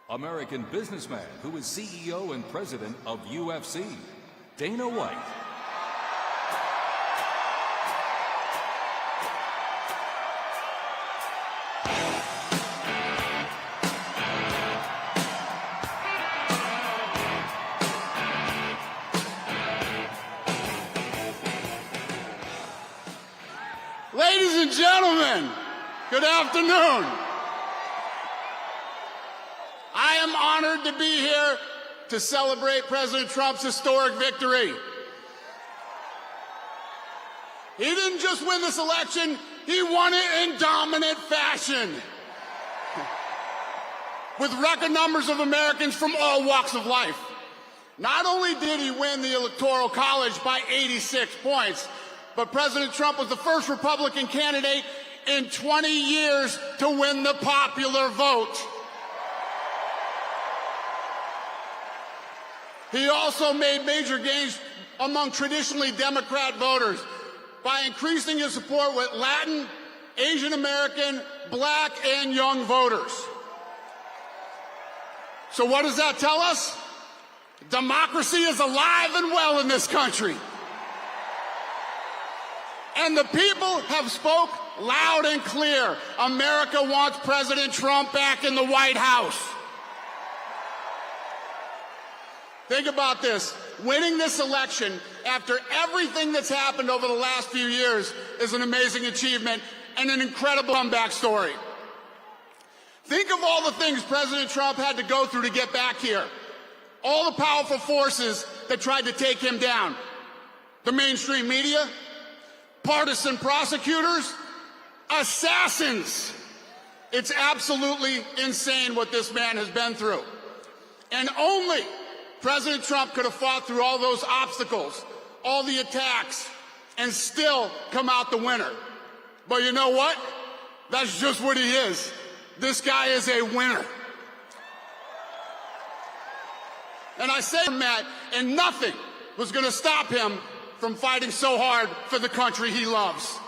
American businessman who is CEO and president of UFC, Dana White. Ladies and gentlemen, good afternoon. I am honored to be here to celebrate President Trump's historic victory. He didn't just win this election, he won it in dominant fashion. With record numbers of Americans from all walks of life. Not only did he win the Electoral College by 86 points, but President Trump was the first Republican candidate in 20 years to win the popular vote. He also made major gains among traditionally Democrat voters by increasing his support with Latin, Asian American, Black, and young voters. So what does that tell us? Democracy is alive and well in this country. And the people have spoke loud and clear. America wants President Trump back in the White House. Think about this. Winning this election after everything that's happened over the last few years is an amazing achievement and an incredible comeback story. Think of all the things President Trump had to go through to get back here. All the powerful forces that tried to take him down. The mainstream media, partisan prosecutors, assassins. It's absolutely insane what this man has been through. And only President Trump could have fought through all those obstacles, all the attacks, and still come out the winner. But you know what? That's just what he is. This guy is a winner. And I say that, and nothing was going to stop him from fighting so hard for the country he loves.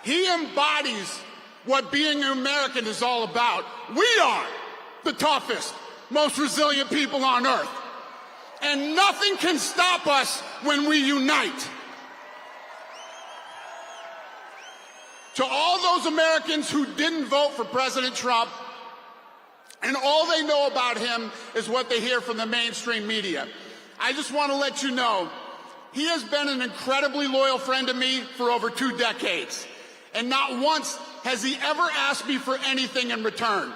He embodies what being an American is all about. We are the toughest, most resilient people on earth. And nothing can stop us when we unite. To all those Americans who didn't vote for President Trump, and all they know about him is what they hear from the mainstream media, I just want to let you know, he has been an incredibly loyal friend to me for over 2 decades. And not once has he ever asked me for anything in return.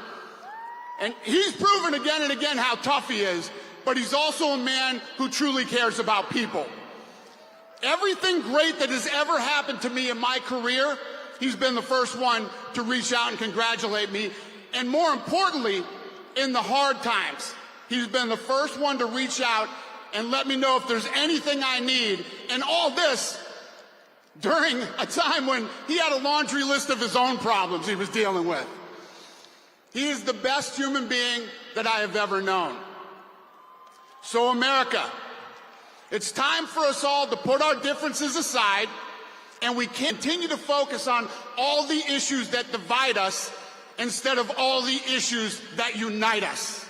And he's proven again and again how tough he is, but he's also a man who truly cares about people. Everything great that has ever happened to me in my career, he's been the first one to reach out and congratulate me. And more importantly, in the hard times, he's been the first one to reach out and let me know if there's anything I need. And all this during a time when he had a laundry list of his own problems he was dealing with. He is the best human being that I have ever known. So America, it's time for us all to put our differences aside, and we continue to focus on all the issues that divide us instead of all the issues that unite us.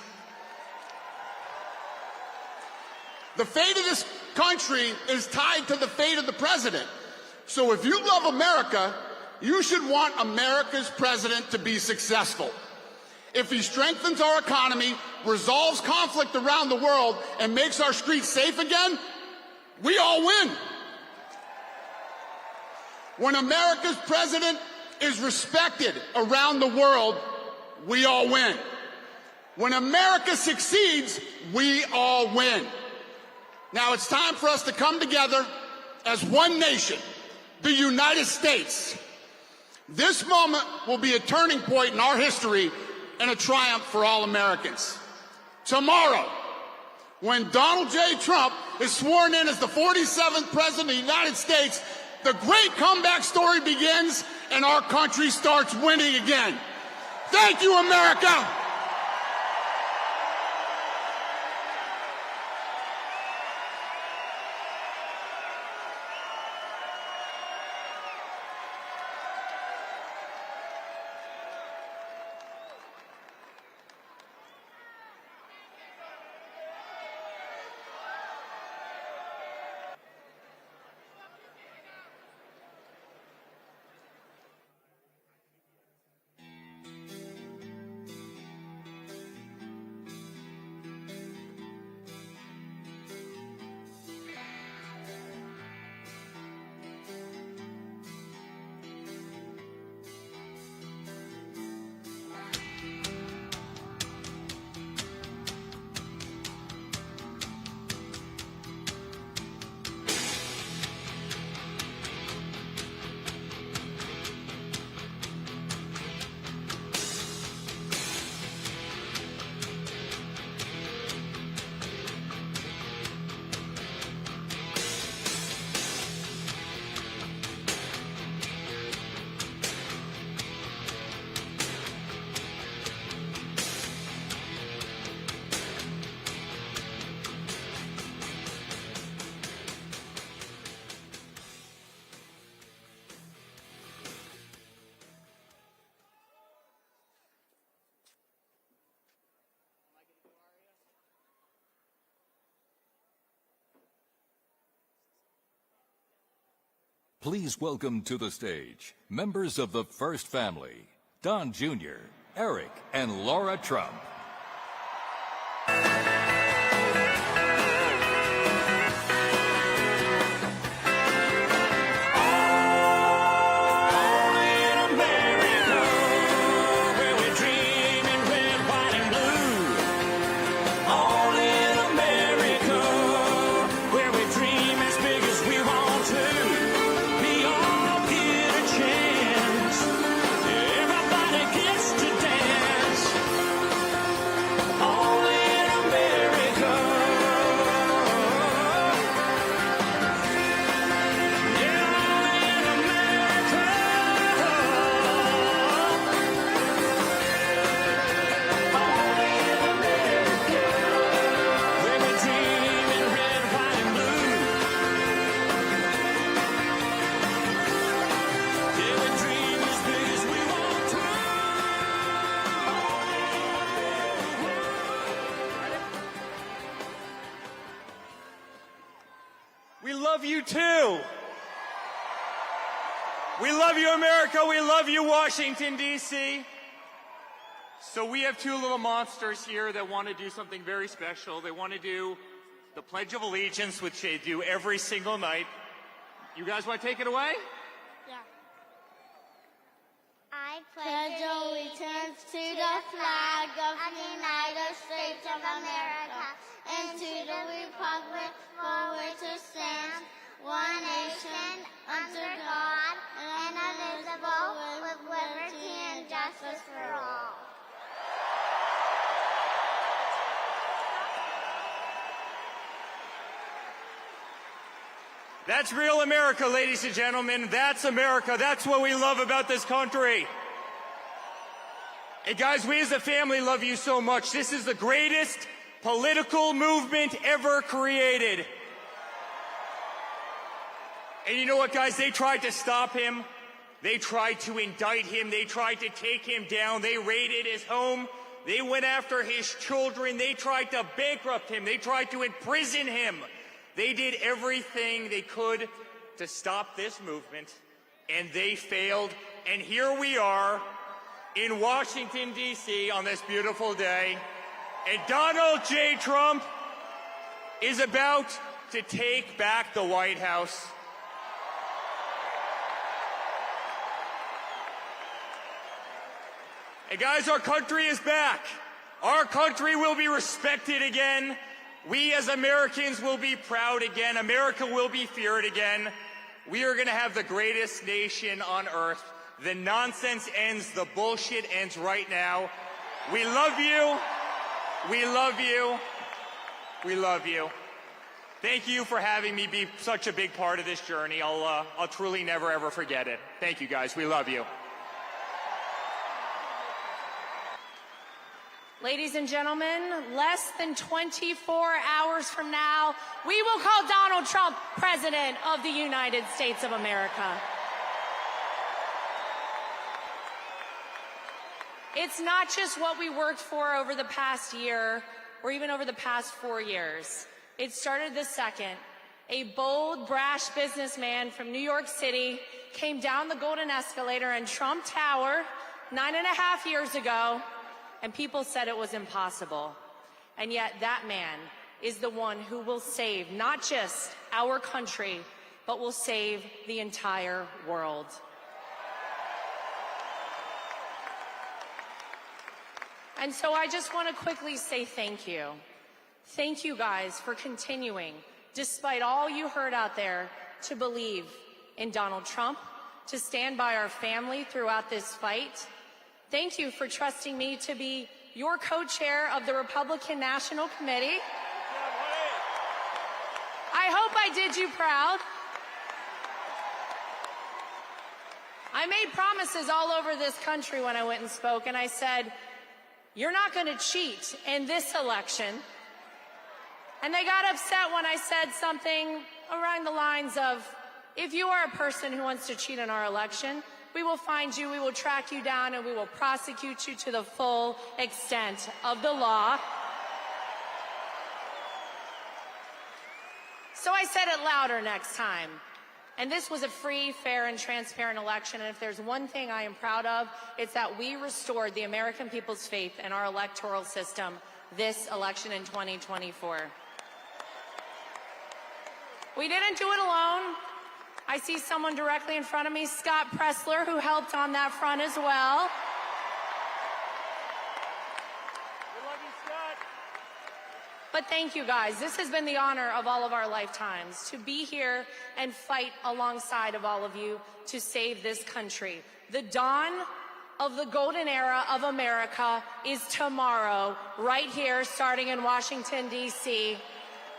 The fate of this country is tied to the fate of the president. So if you love America, you should want America's president to be successful. If he strengthens our economy, resolves conflict around the world, and makes our streets safe again, we all win. When America's president is respected around the world, we all win. When America succeeds, we all win. Now it's time for us to come together as one nation, the United States. This moment will be a turning point in our history and a triumph for all Americans. Tomorrow, when Donald J. Trump is sworn in as the 47th President of the United States, the great comeback story begins and our country starts winning again. Thank you, America! Please welcome to the stage members of the First Family, Don Jr., Eric, and Laura Trump. We love you, Washington, D.C. So we have two little monsters here that want to do something very special. They want to do the Pledge of Allegiance, which they do every single night. You guys want to take it away? Yeah. I pledge allegiance to the flag of the United States of America and to the republic for which it stands, one nation, under God, indivisible, with liberty and justice for all. That's real America, ladies and gentlemen. That's America. That's what we love about this country. Hey guys, we as a family love you so much. This is the greatest political movement ever created. And you know what, guys? They tried to stop him. They tried to indict him. They tried to take him down. They raided his home. They went after his children. They tried to bankrupt him. They tried to imprison him. They did everything they could to stop this movement, and they failed. And here we are in Washington, D.C. on this beautiful day, and Donald J. Trump is about to take back the White House. And guys, our country is back. Our country will be respected again. We as Americans will be proud again. America will be feared again. We are going to have the greatest nation on earth. The nonsense ends. The bullshit ends right now. We love you. We love you. We love you. Thank you for having me be such a big part of this journey. I'll truly never, ever forget it. Thank you, guys. We love you. Ladies and gentlemen, less than 24 hours from now, we will call Donald Trump President of the United States of America. It's not just what we worked for over the past year or even over the past 4 years. It started the second a bold, brash businessman from New York City came down the golden escalator in Trump Tower 9.5 years ago, and people said it was impossible. And yet that man is the one who will save not just our country, but will save the entire world. And so I just want to quickly say thank you. Thank you guys for continuing, despite all you heard out there, to believe in Donald Trump, to stand by our family throughout this fight. Thank you for trusting me to be your co-chair of the Republican National Committee. I hope I did you proud. I made promises all over this country when I went and spoke, and I said, you're not going to cheat in this election. And they got upset when I said something around the lines of, if you are a person who wants to cheat in our election, we will find you, we will track you down, and we will prosecute you to the full extent of the law. So I said it louder next time. And this was a free, fair, and transparent election. And if there's one thing I am proud of, it's that we restored the American people's faith in our electoral system this election in 2024. We didn't do it alone. I see someone directly in front of me, Scott Pressler, who helped on that front as well. We love you, Scott. But thank you, guys. This has been the honor of all of our lifetimes, to be here and fight alongside of all of you to save this country. The dawn of the golden era of America is tomorrow, right here, starting in Washington, D.C.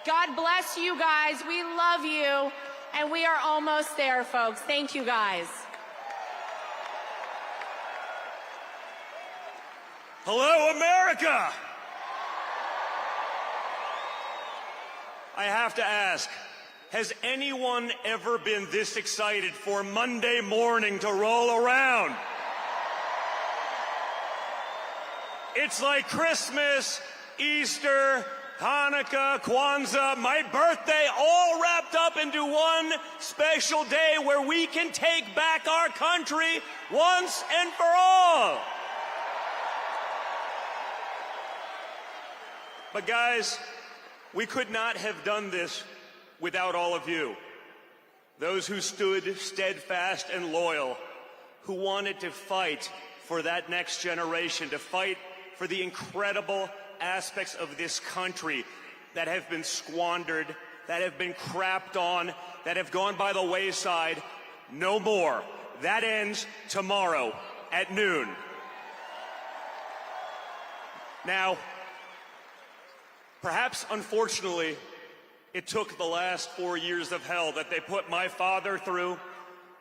God bless you guys. We love you. And we are almost there, folks. Thank you, guys. Hello, America! I have to ask, has anyone ever been this excited for Monday morning to roll around? It's like Christmas, Easter, Hanukkah, Kwanzaa, my birthday, all wrapped up into one special day where we can take back our country once and for all. But guys, we could not have done this without all of you. Those who stood steadfast and loyal, who wanted to fight for that next generation, to fight for the incredible aspects of this country that have been squandered, that have been crapped on, that have gone by the wayside. No more. That ends tomorrow at noon. Now, perhaps unfortunately, it took the last 4 years of hell that they put my father through,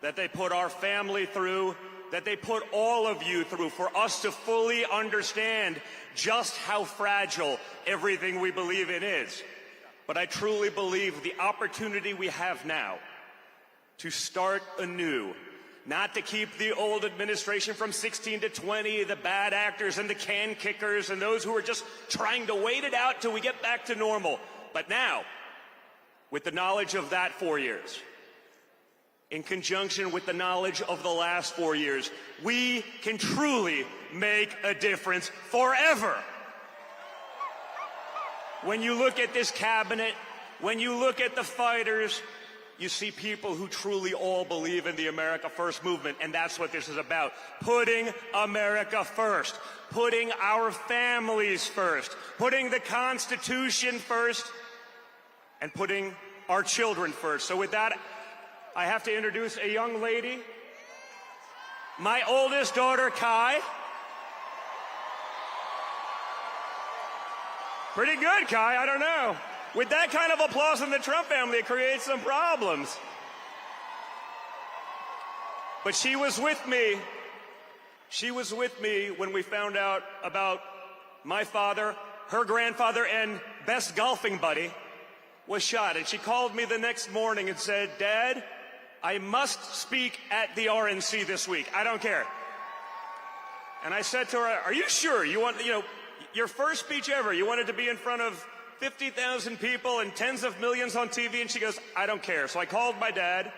that they put our family through, that they put all of you through for us to fully understand just how fragile everything we believe in is. But I truly believe the opportunity we have now to start anew, not to keep the old administration from 16 to 20, the bad actors and the can kickers and those who are just trying to wait it out till we get back to normal. But now, with the knowledge of that 4 years, in conjunction with the knowledge of the last 4 years, we can truly make a difference forever. When you look at this cabinet, when you look at the fighters, you see people who truly all believe in the America First movement, and that's what this is about. Putting America first, putting our families first, putting the Constitution first, and putting our children first. So with that, I have to introduce a young lady, my oldest daughter, Kai. Pretty good, Kai, I don't know. With that kind of applause in the Trump family, it creates some problems. But she was with me. She was with me when we found out about my father, her grandfather, and best golfing buddy was shot. And she called me the next morning and said, "Dad, I must speak at the RNC this week. I don't care." And I said to her, "Are you sure you want, your first speech ever, you wanted to be in front of 50,000 people and tens of millions on TV?" And she goes, "I don't care." So I called my dad.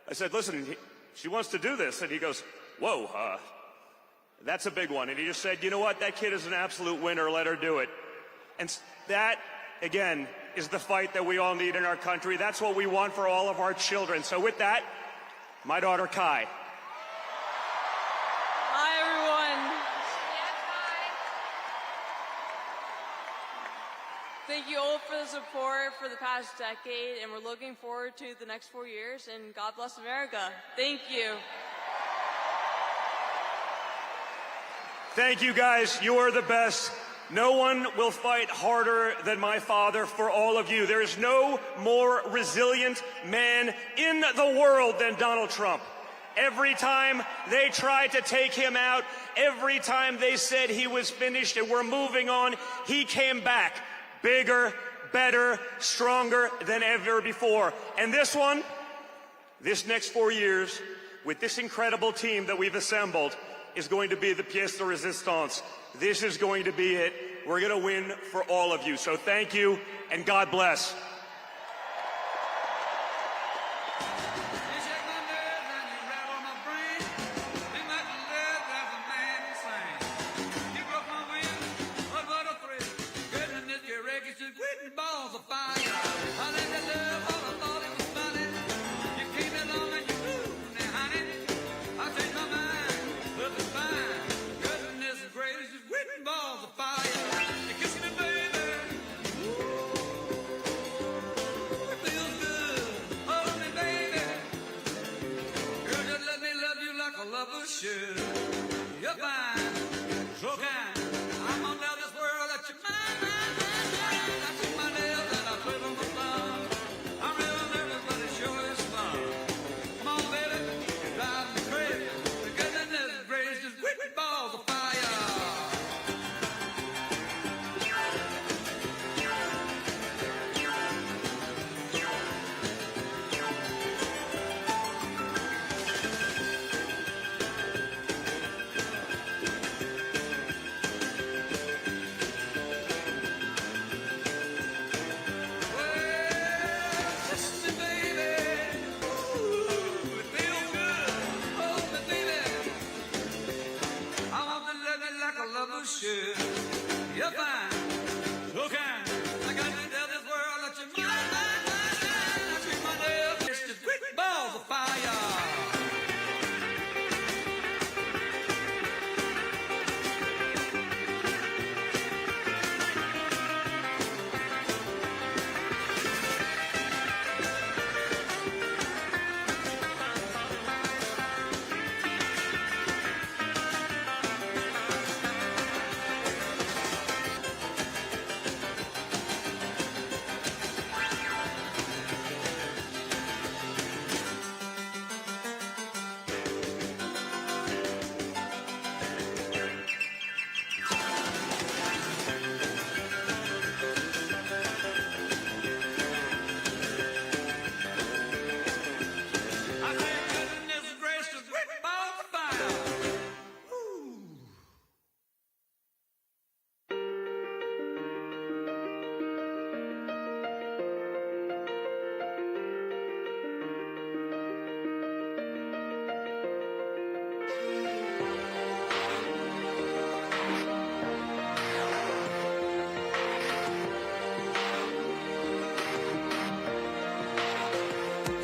I said, "Listen, she wants to do this." And he goes, "Whoa, that's a big one." And he just said, "You know what? That kid is an absolute winner. Let her do it." And that, again, is the fight that we all need in our country. That's what we want for all of our children. So with that, my daughter, Kai. Hi, everyone. Thank you all for the support for the past decade, and we're looking forward to the next 4 years, and God bless America. Thank you. Thank you, guys. You are the best. No one will fight harder than my father for all of you. There is no more resilient man in the world than Donald Trump. Every time they tried to take him out, every time they said he was finished and we're moving on, he came back bigger, better, stronger than ever before. And this next 4 years, with this incredible team that we've assembled, is going to be the pièce de résistance. This is going to be it. We're going to win for all of you. So thank you, and God bless.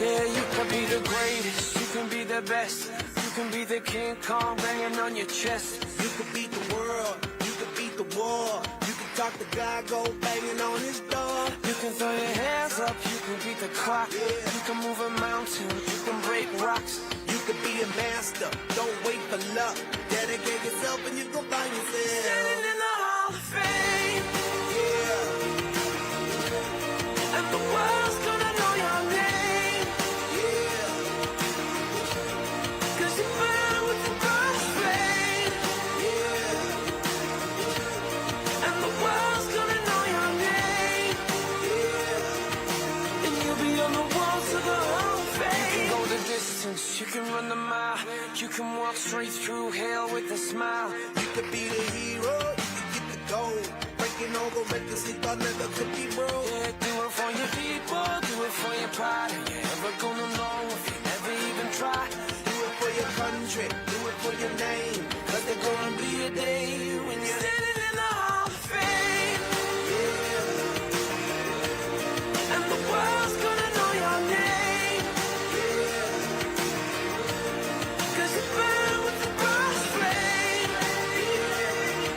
Yeah, you can be the greatest, you can be the best. You can be the King Kong banging on your chest. You can beat the world, you can beat the war. You can talk to God, go banging on his door. You can throw your hands up, you can beat the clock. Yeah. You can move a mountain, you can break rocks. You can be a master, don't wait for luck. Dedicate yourself and you go find yourself. Standing in the Hall of Fame. Yeah. And the world's gonna know your name. Yeah. Cause you burn with the burning flame. Yeah. And the world's gonna know your name. Yeah. And you'll be on the walls of the Hall of Fame. You can go the distance, you can run the mile. You can walk straight through hell with a smile. You could be the hero, you can get the gold. Breaking all the records they thought never could be broke. Yeah, do it for your people, do it for your pride. And you're never gonna know if you never even try. Do it for your country, do it for your name. Cause there's gonna be a day when you're standing in the Hall of Fame. Yeah. And the world's gonna know your name. Yeah. Cause you burn with the burning flame. Yeah.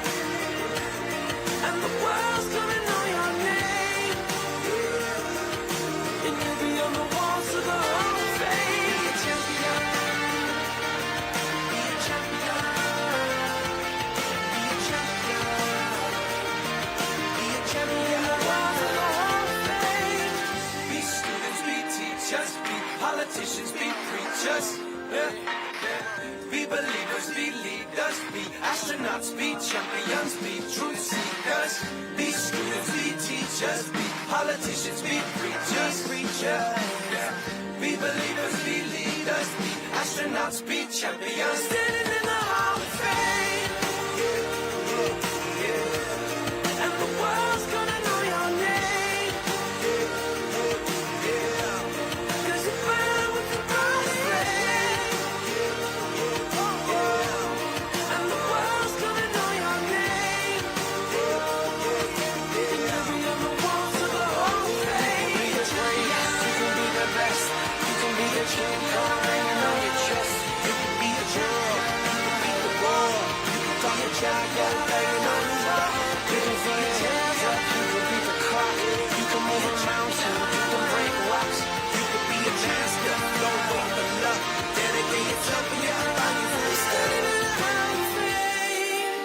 And the world's gonna know your name. Yeah. And you'll be on the walls of the Hall of Fame. Be a champion. Be a champion. Be a champion. Be a champion. In the walls of the Hall of Fame. Be students, be teachers, be politicians, be preachers. Yeah. Be believers, be leaders, be astronauts, be champions, be truth seekers. Be students, be teachers, be politicians, be preachers, yeah. Be believers, be leaders, be astronauts, be champions. Standing in the Hall of Fame. And the world's gonna know your name. Cause you burn with the burning flame. And the world's gonna know your name. And you'll be on the walls of the Hall of Fame. You can be the greatest, you can be the best. You can be the King Kong banging on your chest. You can be the world, you can beat the war. You can talk to God, go banging on his door. You can throw your hands up, you can beat the clock. You can move a mountain, you can break rocks. You can be a master, don't wait for luck. Dedicate yourself and you can find yourself. Standing in the Hall of Fame.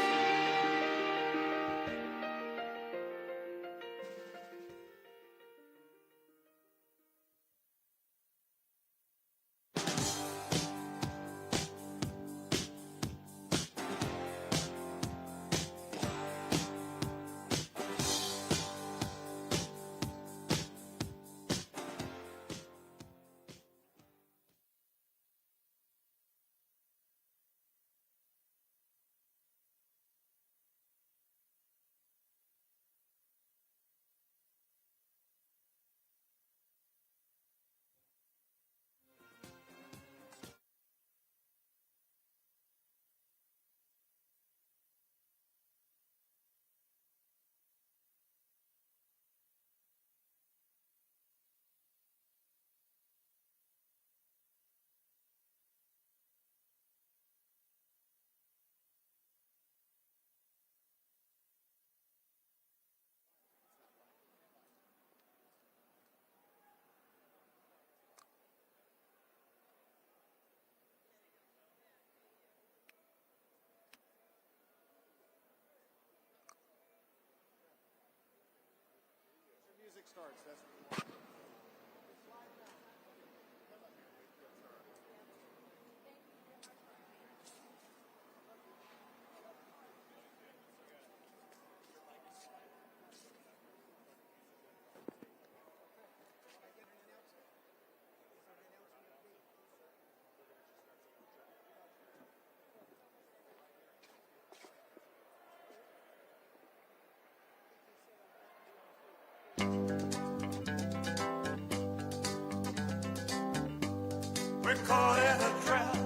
We're caught in a trap.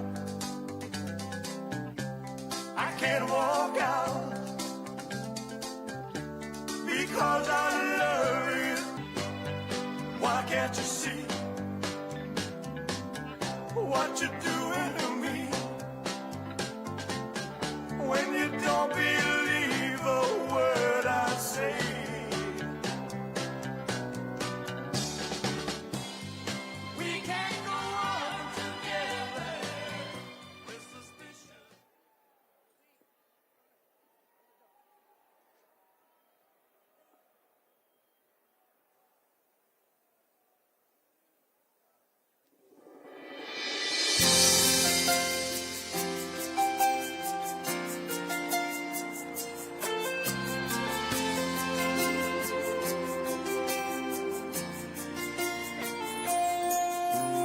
I can't walk out because I love you. Why can't you see what you're doing to me. When you don't believe a word I say. We can't go on together with suspicion.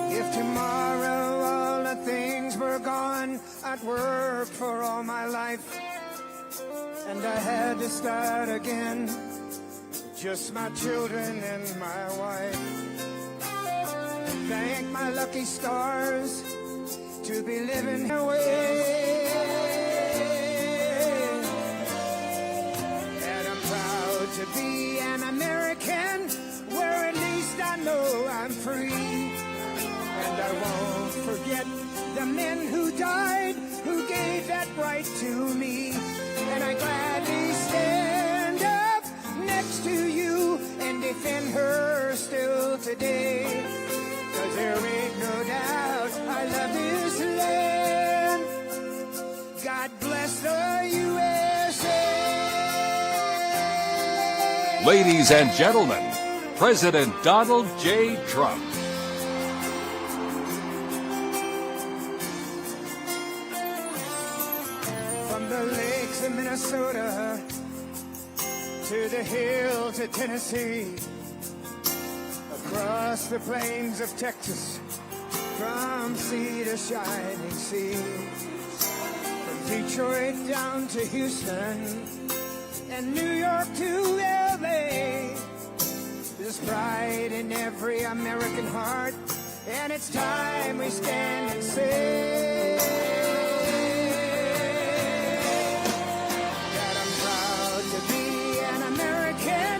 If tomorrow all the things were gone, I'd worked for all my life, and I had to start again, just my children and my wife. Thank my lucky stars to be living away, and I'm proud to be an American, where at least I know I'm free. And I won't forget the men who died, who gave that right to me. And I gladly stand up next to you and defend her still today. 'Cause there ain't no doubt I love this land. God bless the USA. Ladies and gentlemen, President Donald J. Trump. From the lakes of Minnesota to the hills of Tennessee, across the plains of Texas, from sea to shining sea, from Detroit down to Houston and New York to LA. There's pride in every American heart, and it's time we stand and say that I'm proud to be an American,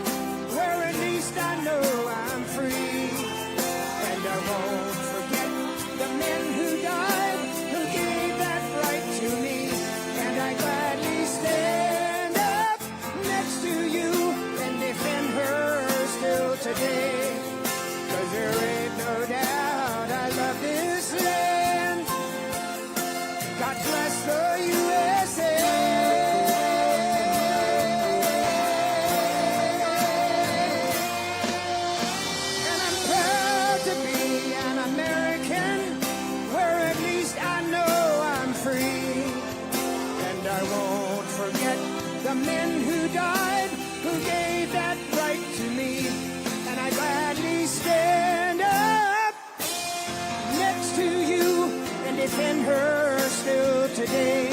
where at least I know I'm free. And I won't forget the men who died, who gave that right to me. And I gladly stand up next to you and defend her still today. 'Cause there ain't no doubt I love this land. God bless the USA. And I'm proud to be an American, where at least I know I'm free. And I won't forget the men who died, who gave that right to me. And I gladly stand up next to you and defend her still today.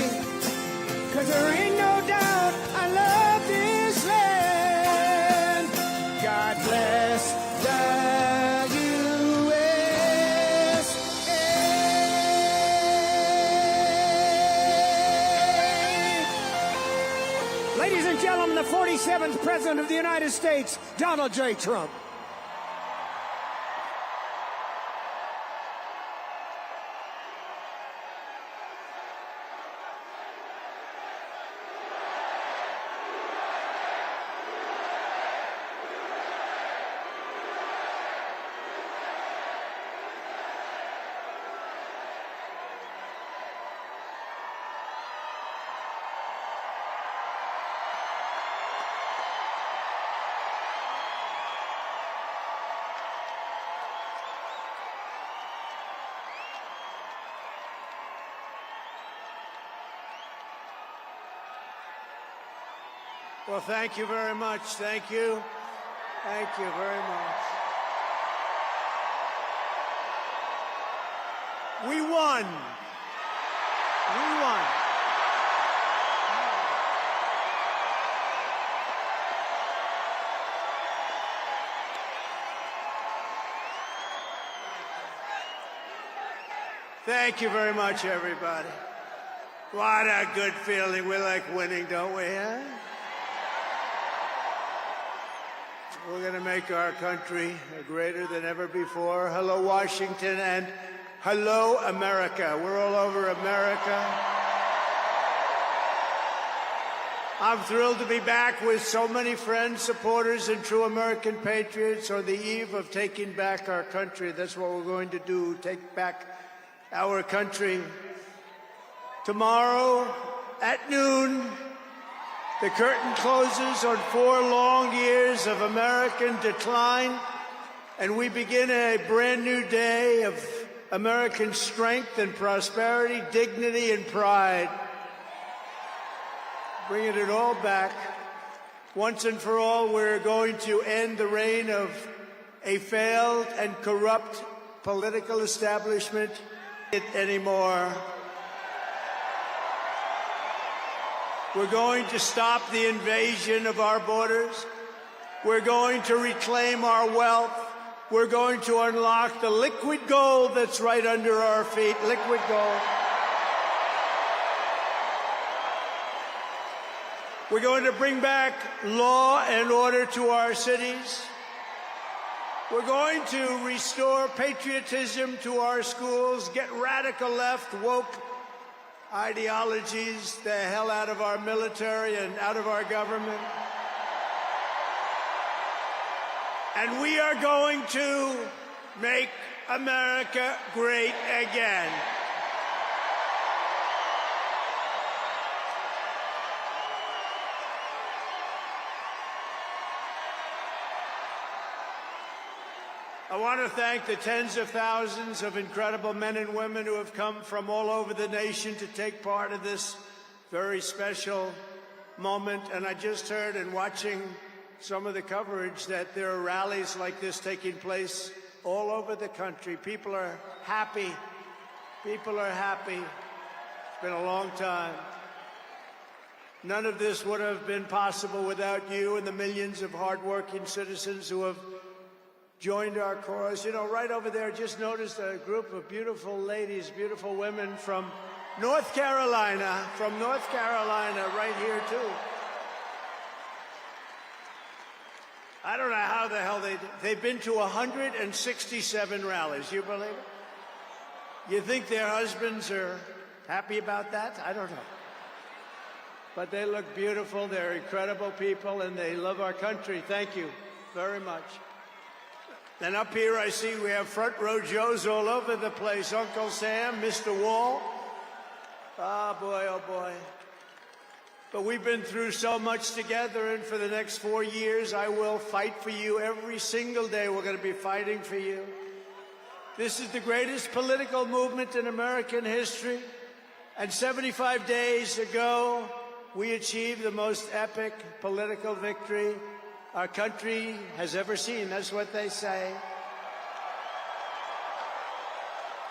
'Cause there ain't no doubt I love this land. God bless the USA. Ladies and gentlemen, the 47th President of the United States, Donald J. Trump. Well, thank you very much. Thank you. Thank you very much. We won. We won. Thank you very much, everybody. What a good feeling. We like winning, don't we, huh? We're going to make our country greater than ever before. Hello, Washington, and Hello, America. We're all over America. I'm thrilled to be back with so many friends, supporters, and true American patriots on the eve of taking back our country. That's what we're going to do, take back our country. Tomorrow at noon, the curtain closes on 4 long years of American decline, and we begin a brand new day of American strength and prosperity, dignity and pride. Bringing it all back. Once and for all, we're going to end the reign of a failed and corrupt political establishment anymore. We're going to stop the invasion of our borders. We're going to reclaim our wealth. We're going to unlock the liquid gold that's right under our feet, liquid gold. We're going to bring back law and order to our cities. We're going to restore patriotism to our schools, get radical left, woke ideologies the hell out of our military and out of our government. And we are going to make America great again. I want to thank the tens of thousands of incredible men and women who have come from all over the nation to take part in this very special moment. And I just heard in watching some of the coverage that there are rallies like this taking place all over the country. People are happy. People are happy. It's been a long time. None of this would have been possible without you and the millions of hardworking citizens who have joined our cause. You know, right over there, just noticed a group of beautiful ladies, beautiful women from North Carolina, right here, too. I don't know how the hell they've been to 167 rallies. You believe it? You think their husbands are happy about that? I don't know. But they look beautiful. They're incredible people, and they love our country. Thank you very much. And up here I see we have front row Joes all over the place. Uncle Sam, Mr. Wall. Ah, boy, oh boy. But we've been through so much together, and for the next 4 years, I will fight for you every single day. We're going to be fighting for you. This is the greatest political movement in American history. And 75 days ago, we achieved the most epic political victory our country has ever seen. That's what they say.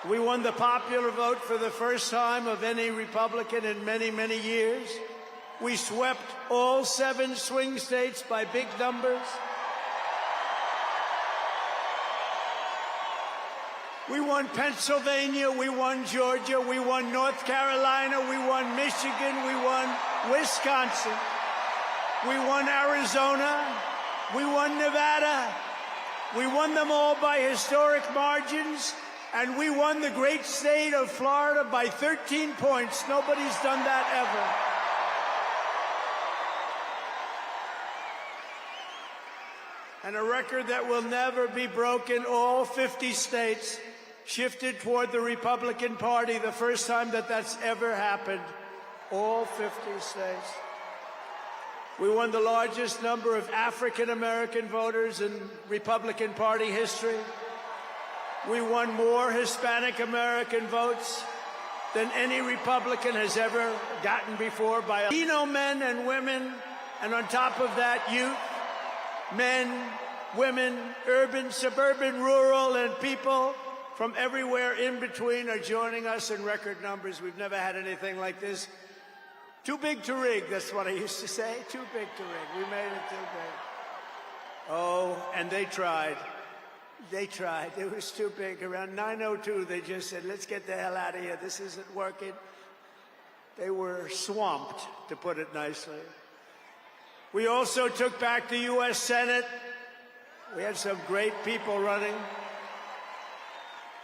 We won the popular vote for the first time of any Republican in many, many years. We swept all 7 swing states by big numbers. We won Pennsylvania, we won Georgia, we won North Carolina, we won Michigan, we won Wisconsin, we won Arizona, we won Nevada. We won them all by historic margins, and we won the great state of Florida by 13 points. Nobody's done that ever. And a record that will never be broken. All 50 states shifted toward the Republican Party, the first time that that's ever happened. All 50 states. We won the largest number of African-American voters in Republican Party history. We won more Hispanic-American votes than any Republican has ever gotten before by Latino men and women, and on top of that, youth, men, women, urban, suburban, rural, and people from everywhere in between are joining us in record numbers. We've never had anything like this. Too big to rig, that's what I used to say. Too big to rig. We made it too big. Oh, and they tried. They tried. It was too big. Around 9:02, they just said, let's get the hell out of here. This isn't working. They were swamped, to put it nicely. We also took back the U.S. Senate. We had some great people running.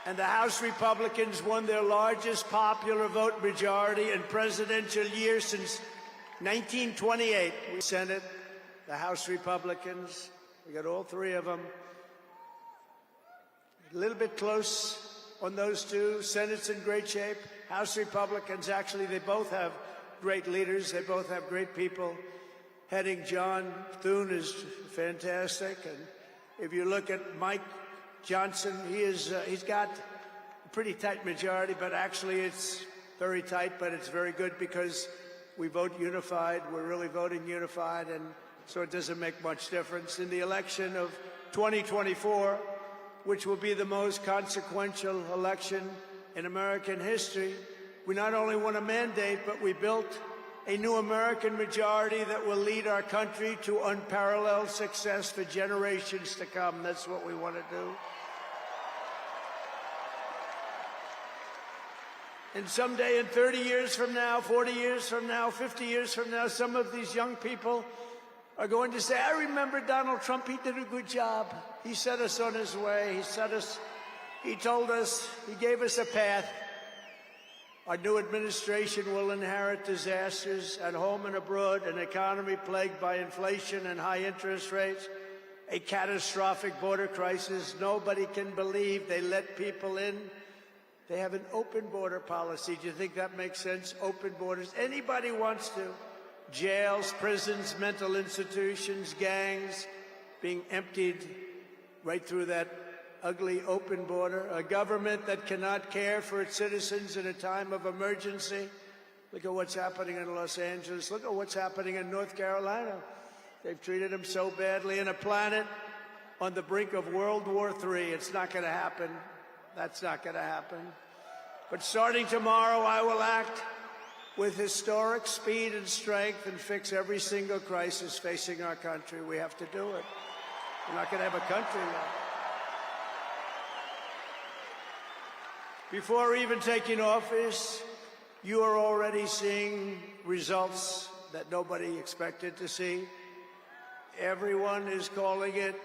and the House Republicans won their largest popular vote majority in presidential year since 1928. We Senate, the House Republicans, we got all three of them. A little bit close on those two. Senate's in great shape. House Republicans, actually, they both have great leaders. They both have great people heading. John Thune is fantastic. And if you look at Mike Johnson, he's got a pretty tight majority, but actually it's very tight, but it's very good because we vote unified. We're really voting unified, and so it doesn't make much difference. In the election of 2024, which will be the most consequential election in American history, we not only won a mandate, but we built a new American majority that will lead our country to unparalleled success for generations to come. That's what we want to do. And someday, in 30 years from now, 40 years from now, 50 years from now, some of these young people are going to say, I remember Donald Trump, he did a good job. He set us on his way. He told us, he gave us a path. Our new administration will inherit disasters at home and abroad, an economy plagued by inflation and high interest rates, a catastrophic border crisis. Nobody can believe they let people in. They have an open border policy. Do you think that makes sense? Open borders. Anybody wants to. Jails, prisons, mental institutions, gangs being emptied right through that ugly open border. A government that cannot care for its citizens in a time of emergency. Look at what's happening in Los Angeles. Look at what's happening in North Carolina. They've treated them so badly. In a planet on the brink of World War III. It's not going to happen. That's not going to happen. But starting tomorrow, I will act with historic speed and strength and fix every single crisis facing our country. We have to do it. We're not going to have a country left. Before even taking office, you are already seeing results that nobody expected to see. Everyone is calling it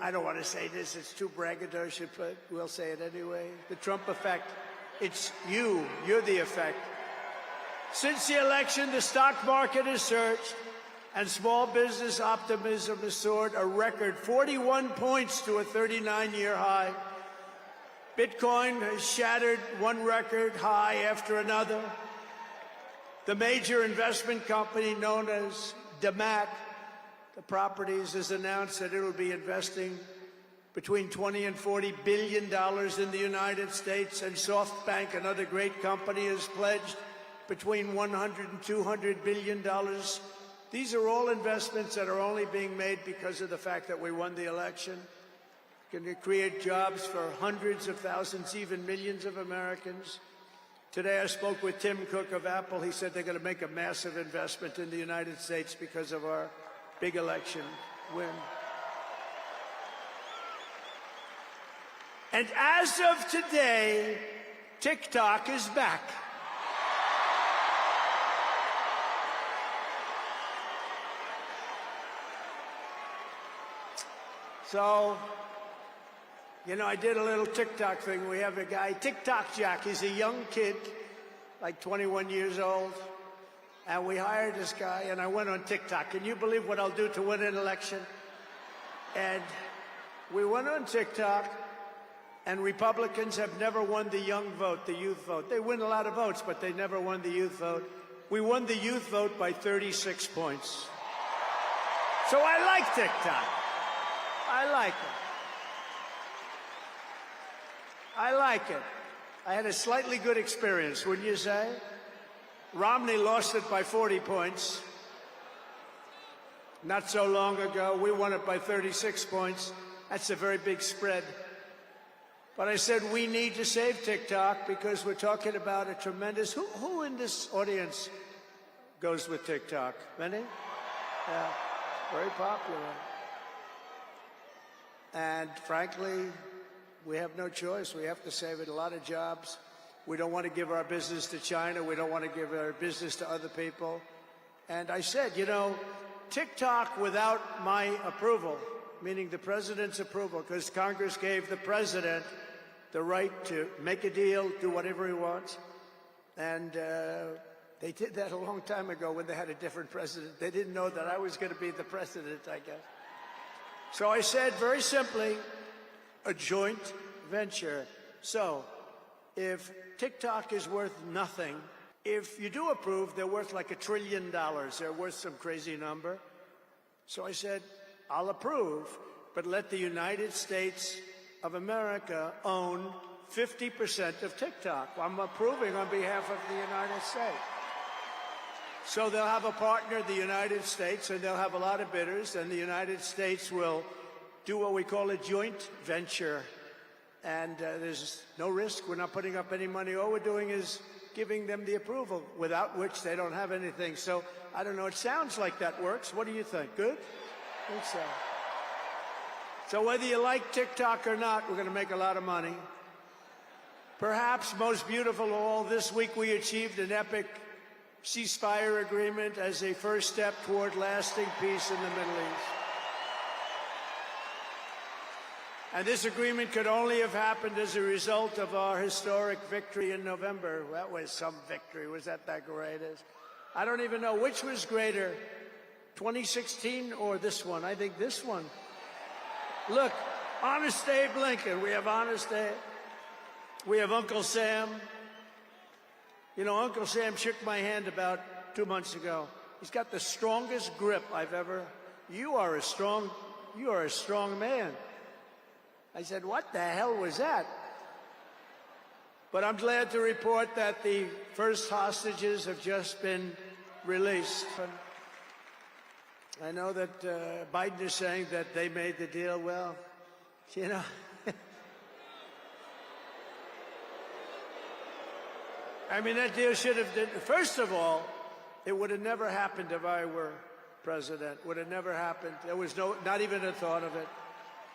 I don't want to say this, it's too braggadocious, but we'll say it anyway. The Trump effect. It's you. You're the effect. Since the election, the stock market has surged and small business optimism has soared a record 41 points to a 39-year high. Bitcoin has shattered one record high after another. The major investment company known as DMAC, the properties, has announced that it will be investing between $20 and $40 billion in the United States, and SoftBank, another great company, has pledged between $100 and $200 billion. These are all investments that are only being made because of the fact that we won the election. Can create jobs for hundreds of thousands, even millions of Americans. Today I spoke with Tim Cook of Apple. He said they're going to make a massive investment in the United States because of our big election win. And as of today, TikTok is back. So, you know, I did a little TikTok thing. We have a guy, TikTok Jack. He's a young kid, like 21 years old. And we hired this guy, and I went on TikTok. Can you believe what I'll do to win an election? And we went on TikTok, and Republicans have never won the young vote, the youth vote. They win a lot of votes, but they never won the youth vote. We won the youth vote by 36 points. So I like TikTok. I like it. I like it. I had a slightly good experience, wouldn't you say? Romney lost it by 40 points. Not so long ago, we won it by 36 points. That's a very big spread. But I said we need to save TikTok because we're talking about a tremendous... Who in this audience goes with TikTok? Many? Yeah, very popular. And frankly, we have no choice. We have to save it. A lot of jobs. We don't want to give our business to China. We don't want to give our business to other people. And I said, you know, TikTok without my approval, meaning the president's approval, because Congress gave the president the right to make a deal, do whatever he wants. And they did that a long time ago when they had a different president. They didn't know that I was going to be the president, I guess. So I said, very simply, a joint venture. So if TikTok is worth nothing, if you do approve, they're worth like $1 trillion. They're worth some crazy number. So I said, I'll approve, but let the United States of America own 50% of TikTok. I'm approving on behalf of the United States. So they'll have a partner, the United States, and they'll have a lot of bidders, and the United States will do what we call a joint venture. And there's no risk. We're not putting up any money. All we're doing is giving them the approval, without which they don't have anything. So I don't know. It sounds like that works. What do you think? Good? I think so. So whether you like TikTok or not, we're going to make a lot of money. Perhaps most beautiful of all, this week we achieved an epic ceasefire agreement as a first step toward lasting peace in the Middle East. And this agreement could only have happened as a result of our historic victory in November. That was some victory. Was that great? I don't even know which was greater, 2016 or this one. I think this one. Look, Honest Abe Lincoln. We have Honest Abe. We have Uncle Sam. You know, Uncle Sam shook my hand about 2 months ago. He's got the strongest grip I've ever. You are a strong man. I said, what the hell was that? But I'm glad to report that the first hostages have just been released. I know that Biden is saying that they made the deal. Well, you know, I mean, that deal should have, first of all, it would have never happened if I were president. Would have never happened. There was not even a thought of it.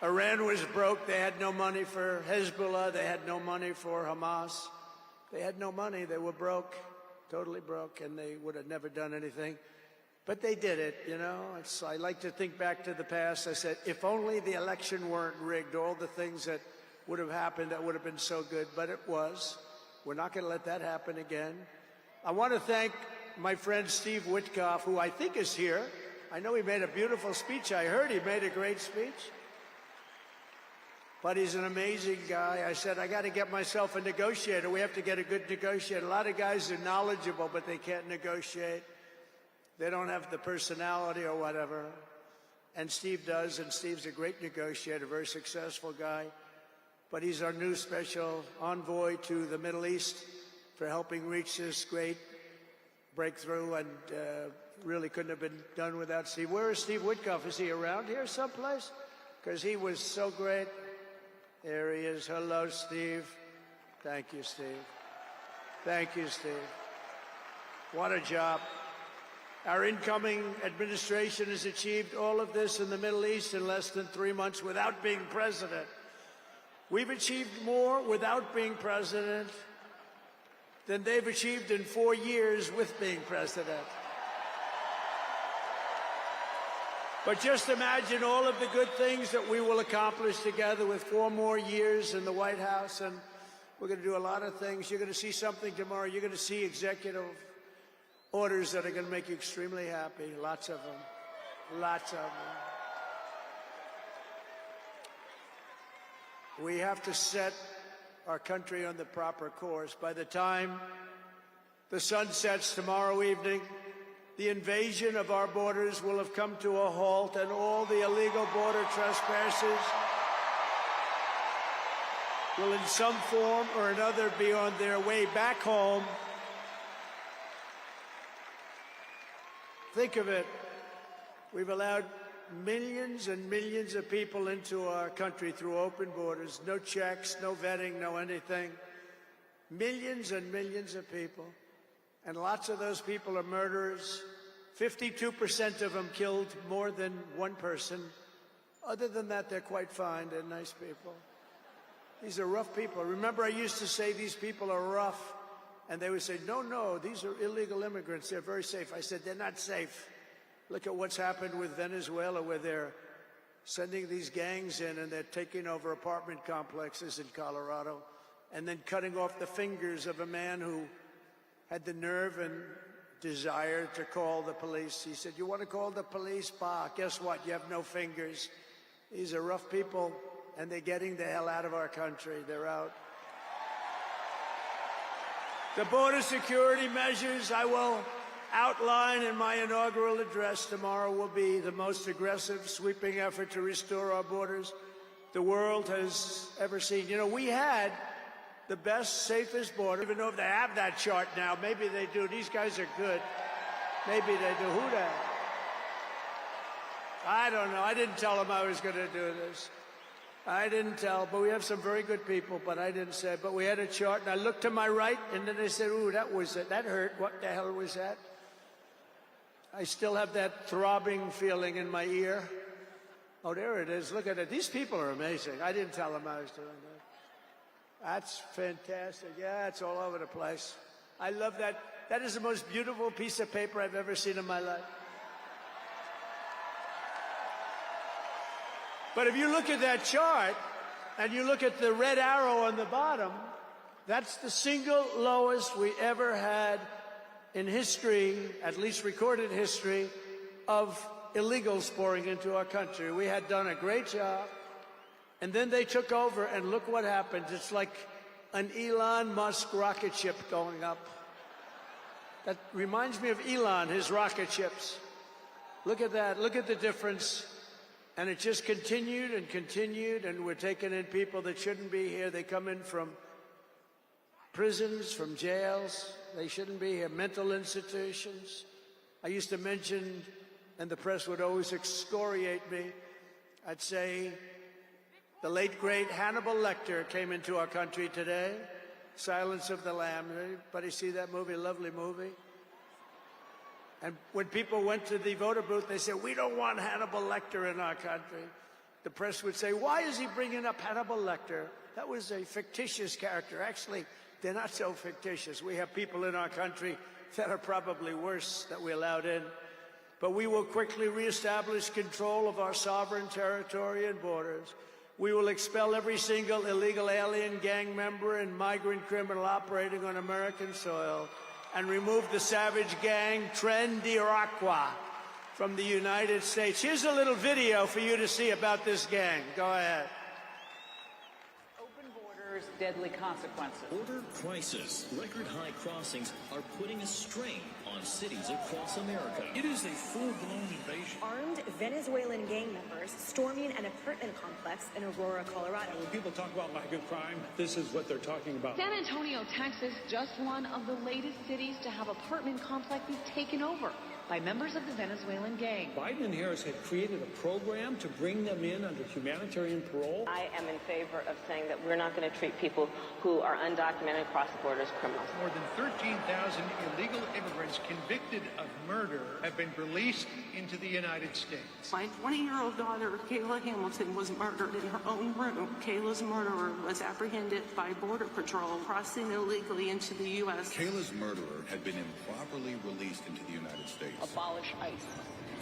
Iran was broke. They had no money for Hezbollah. They had no money for Hamas. They had no money. They were broke, totally broke, and they would have never done anything. But they did it, you know. I like to think back to the past. I said, if only the election weren't rigged, all the things that would have happened, that would have been so good. But it was. We're not going to let that happen again. I want to thank my friend Steve Witkoff, who I think is here. I know he made a beautiful speech. I heard he made a great speech. But he's an amazing guy. I said, I got to get myself a negotiator. We have to get a good negotiator. A lot of guys are knowledgeable, but they can't negotiate. They don't have the personality or whatever. And Steve does, and Steve's a great negotiator, very successful guy. But he's our new special envoy to the Middle East for helping reach this great breakthrough, and really couldn't have been done without Steve. Where is Steve Witkoff? Is he around here someplace? Because he was so great. There he is. Hello, Steve. Thank you, Steve. Thank you, Steve. What a job. Our incoming administration has achieved all of this in the Middle East in less than 3 months without being president. We've achieved more without being president than they've achieved in 4 years with being president. But just imagine all of the good things that we will accomplish together with 4 more years in the White House, and we're going to do a lot of things. You're going to see something tomorrow. You're going to see executive orders that are going to make you extremely happy. Lots of them. Lots of them. We have to set our country on the proper course. By the time the sun sets tomorrow evening, the invasion of our borders will have come to a halt, and all the illegal border trespassers will in some form or another be on their way back home. Think of it. We've allowed millions and millions of people into our country through open borders, no checks, no vetting, no anything. Millions and millions of people. And lots of those people are murderers. 52% of them killed more than one person. Other than that, they're quite fine. They're nice people. These are rough people. Remember, I used to say these people are rough. And they would say, no, no, these are illegal immigrants. They're very safe. I said, they're not safe. Look at what's happened with Venezuela, where they're sending these gangs in, and they're taking over apartment complexes in Colorado, and then cutting off the fingers of a man who had the nerve and desire to call the police. He said, "You want to call the police? Bah, guess what? You have no fingers." These are rough people, and they're getting the hell out of our country. They're out. The border security measures I will outline in my inaugural address tomorrow will be the most aggressive, sweeping effort to restore our borders the world has ever seen. You know, we had the best, safest border. I don't even know if they have that chart now. Maybe they do. These guys are good. Maybe they do. Who that? I don't know. I didn't tell them I was going to do this. I didn't tell, but we have some very good people, but I didn't say. But we had a chart, and I looked to my right, and then they said, "Ooh, that was it. That hurt. What the hell was that?" I still have that throbbing feeling in my ear. Oh, there it is. Look at it. These people are amazing. I didn't tell them I was doing that. That's fantastic. Yeah, it's all over the place. I love that. That is the most beautiful piece of paper I've ever seen in my life. But if you look at that chart, and you look at the red arrow on the bottom, that's the single lowest we ever had in history, at least recorded history, of illegals pouring into our country. We had done a great job, and then they took over, and look what happened. It's like an Elon Musk rocket ship going up. That reminds me of Elon, his rocket ships. Look at that. Look at the difference. And it just continued and continued, and we're taking in people that shouldn't be here. They come in from prisons, from jails. They shouldn't be here. Mental institutions. I used to mention, and the press would always excoriate me, I'd say the late, great Hannibal Lecter came into our country today. Silence of the Lambs. Anybody see that movie? Lovely movie. And when people went to the voter booth, they said, "We don't want Hannibal Lecter in our country." The press would say, "Why is he bringing up Hannibal Lecter? That was a fictitious character." Actually, they're not so fictitious. We have people in our country that are probably worse that we allowed in. But we will quickly reestablish control of our sovereign territory and borders. We will expel every single illegal alien, gang member, and migrant criminal operating on American soil, and remove the savage gang Tren de Aragua from the United States. Here's a little video for you to see about this gang. Go ahead. Open borders, deadly consequences. Border crisis. Record high crossings are putting a strain on cities across America. It is a full-blown invasion. Armed Venezuelan gang members storming an apartment complex in Aurora, Colorado. When people talk about lack of crime, this is what they're talking about. San Antonio, Texas, just one of the latest cities to have apartment complexes taken over by members of the Venezuelan gang. Biden and Harris had created a program to bring them in under humanitarian parole. I am in favor of saying that we're not going to treat people who are undocumented across the border as criminals. More than 13,000 illegal immigrants convicted of murder have been released into the United States. My 20-year-old daughter, Kayla Hamilton, was murdered in her own room. Kayla's murderer was apprehended by Border Patrol crossing illegally into the U.S. Kayla's murderer had been improperly released into the United States. Abolish ICE.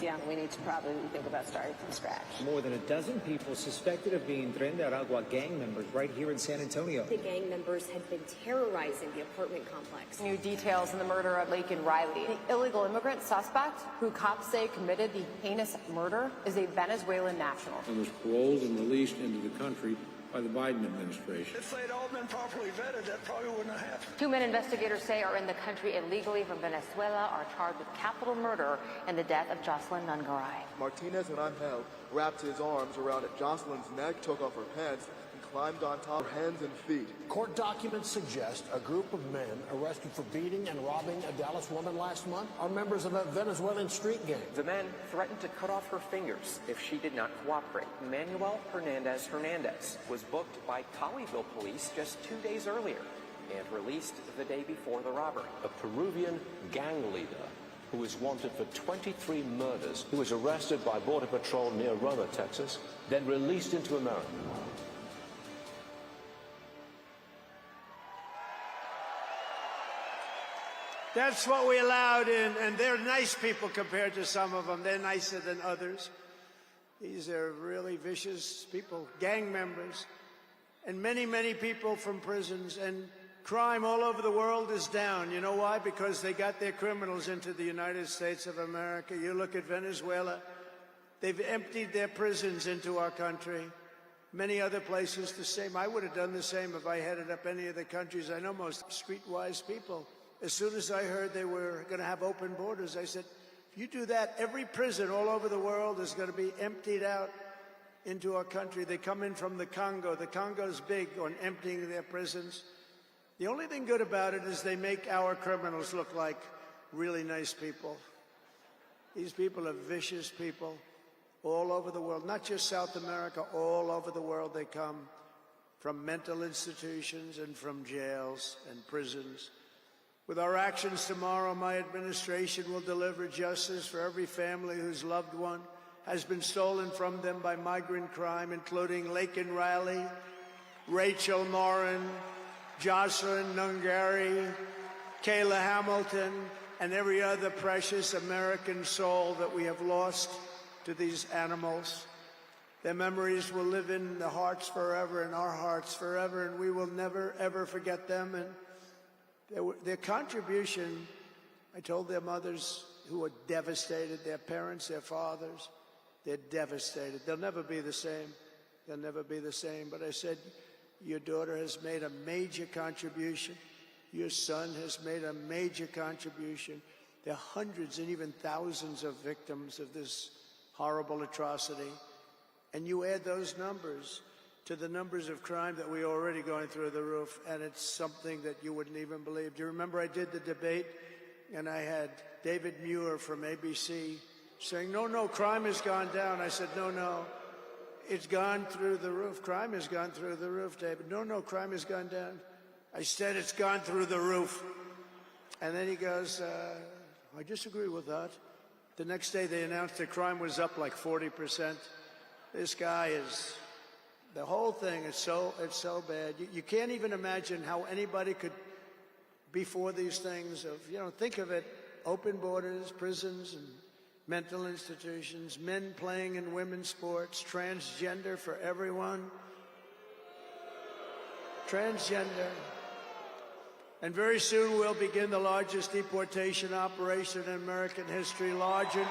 Yeah, we need to probably think about starting from scratch. More than a dozen people suspected of being Tren de Aragua gang members right here in San Antonio. The gang members had been terrorizing the apartment complex. New details in the murder of Laken Riley. The illegal immigrant suspect, who cops say committed the heinous murder, is a Venezuelan national. And was paroled and released into the country by the Biden administration. If they'd all been properly vetted, that probably wouldn't have happened. Two men investigators say are in the country illegally from Venezuela are charged with capital murder and the death of Jocelyn Nungaray. Martinez and Angel wrapped his arms around Jocelyn's neck, took off her pants, and climbed on top of her hands and feet. Court documents suggest a group of men arrested for beating and robbing a Dallas woman last month are members of a Venezuelan street gang. The men threatened to cut off her fingers if she did not cooperate. Manuel Hernandez was booked by Colleyville police just 2 days earlier and released the day before the robbery. A Peruvian gang leader who is wanted for 23 murders, who was arrested by Border Patrol near Roma, Texas, then released into America. That's what we allowed in, and they're nice people compared to some of them. They're nicer than others. These are really vicious people, gang members, and many, many people from prisons. And crime all over the world is down. You know why? Because they got their criminals into the United States of America. You look at Venezuela, they've emptied their prisons into our country. Many other places the same. I would have done the same if I headed up any of the countries. I know most streetwise people. As soon as I heard they were going to have open borders, I said, if you do that, every prison all over the world is going to be emptied out into our country. They come in from the Congo. The Congo's big on emptying their prisons. The only thing good about it is they make our criminals look like really nice people. These people are vicious people. All over the world, not just South America, all over the world they come, from mental institutions and from jails and prisons. With our actions tomorrow, my administration will deliver justice for every family whose loved one has been stolen from them by migrant crime, including Laken Riley, Rachel Morin, Jocelyn Nungari, Kayla Hamilton, and every other precious American soul that we have lost to these animals. Their memories will live in the hearts forever, in our hearts forever, and we will never, ever forget them. And their contribution, I told their mothers who were devastated, their parents, their fathers, they're devastated. They'll never be the same. They'll never be the same. But I said, your daughter has made a major contribution. Your son has made a major contribution. There are hundreds and even thousands of victims of this horrible atrocity. And you add those numbers to the numbers of crime that we're already going through the roof, and it's something that you wouldn't even believe. Do you remember I did the debate, and I had David Muir from ABC saying, no, crime has gone down. I said, no, it's gone through the roof. Crime has gone through the roof, David. No, crime has gone down. I said, it's gone through the roof. And then he goes, I disagree with that. The next day they announced that crime was up like 40%. This guy is, the whole thing is so bad. You can't even imagine how anybody could be for these things of, think of it, open borders, prisons and mental institutions, men playing in women's sports, transgender for everyone. Transgender. And very soon we'll begin the largest deportation operation in American history, larger and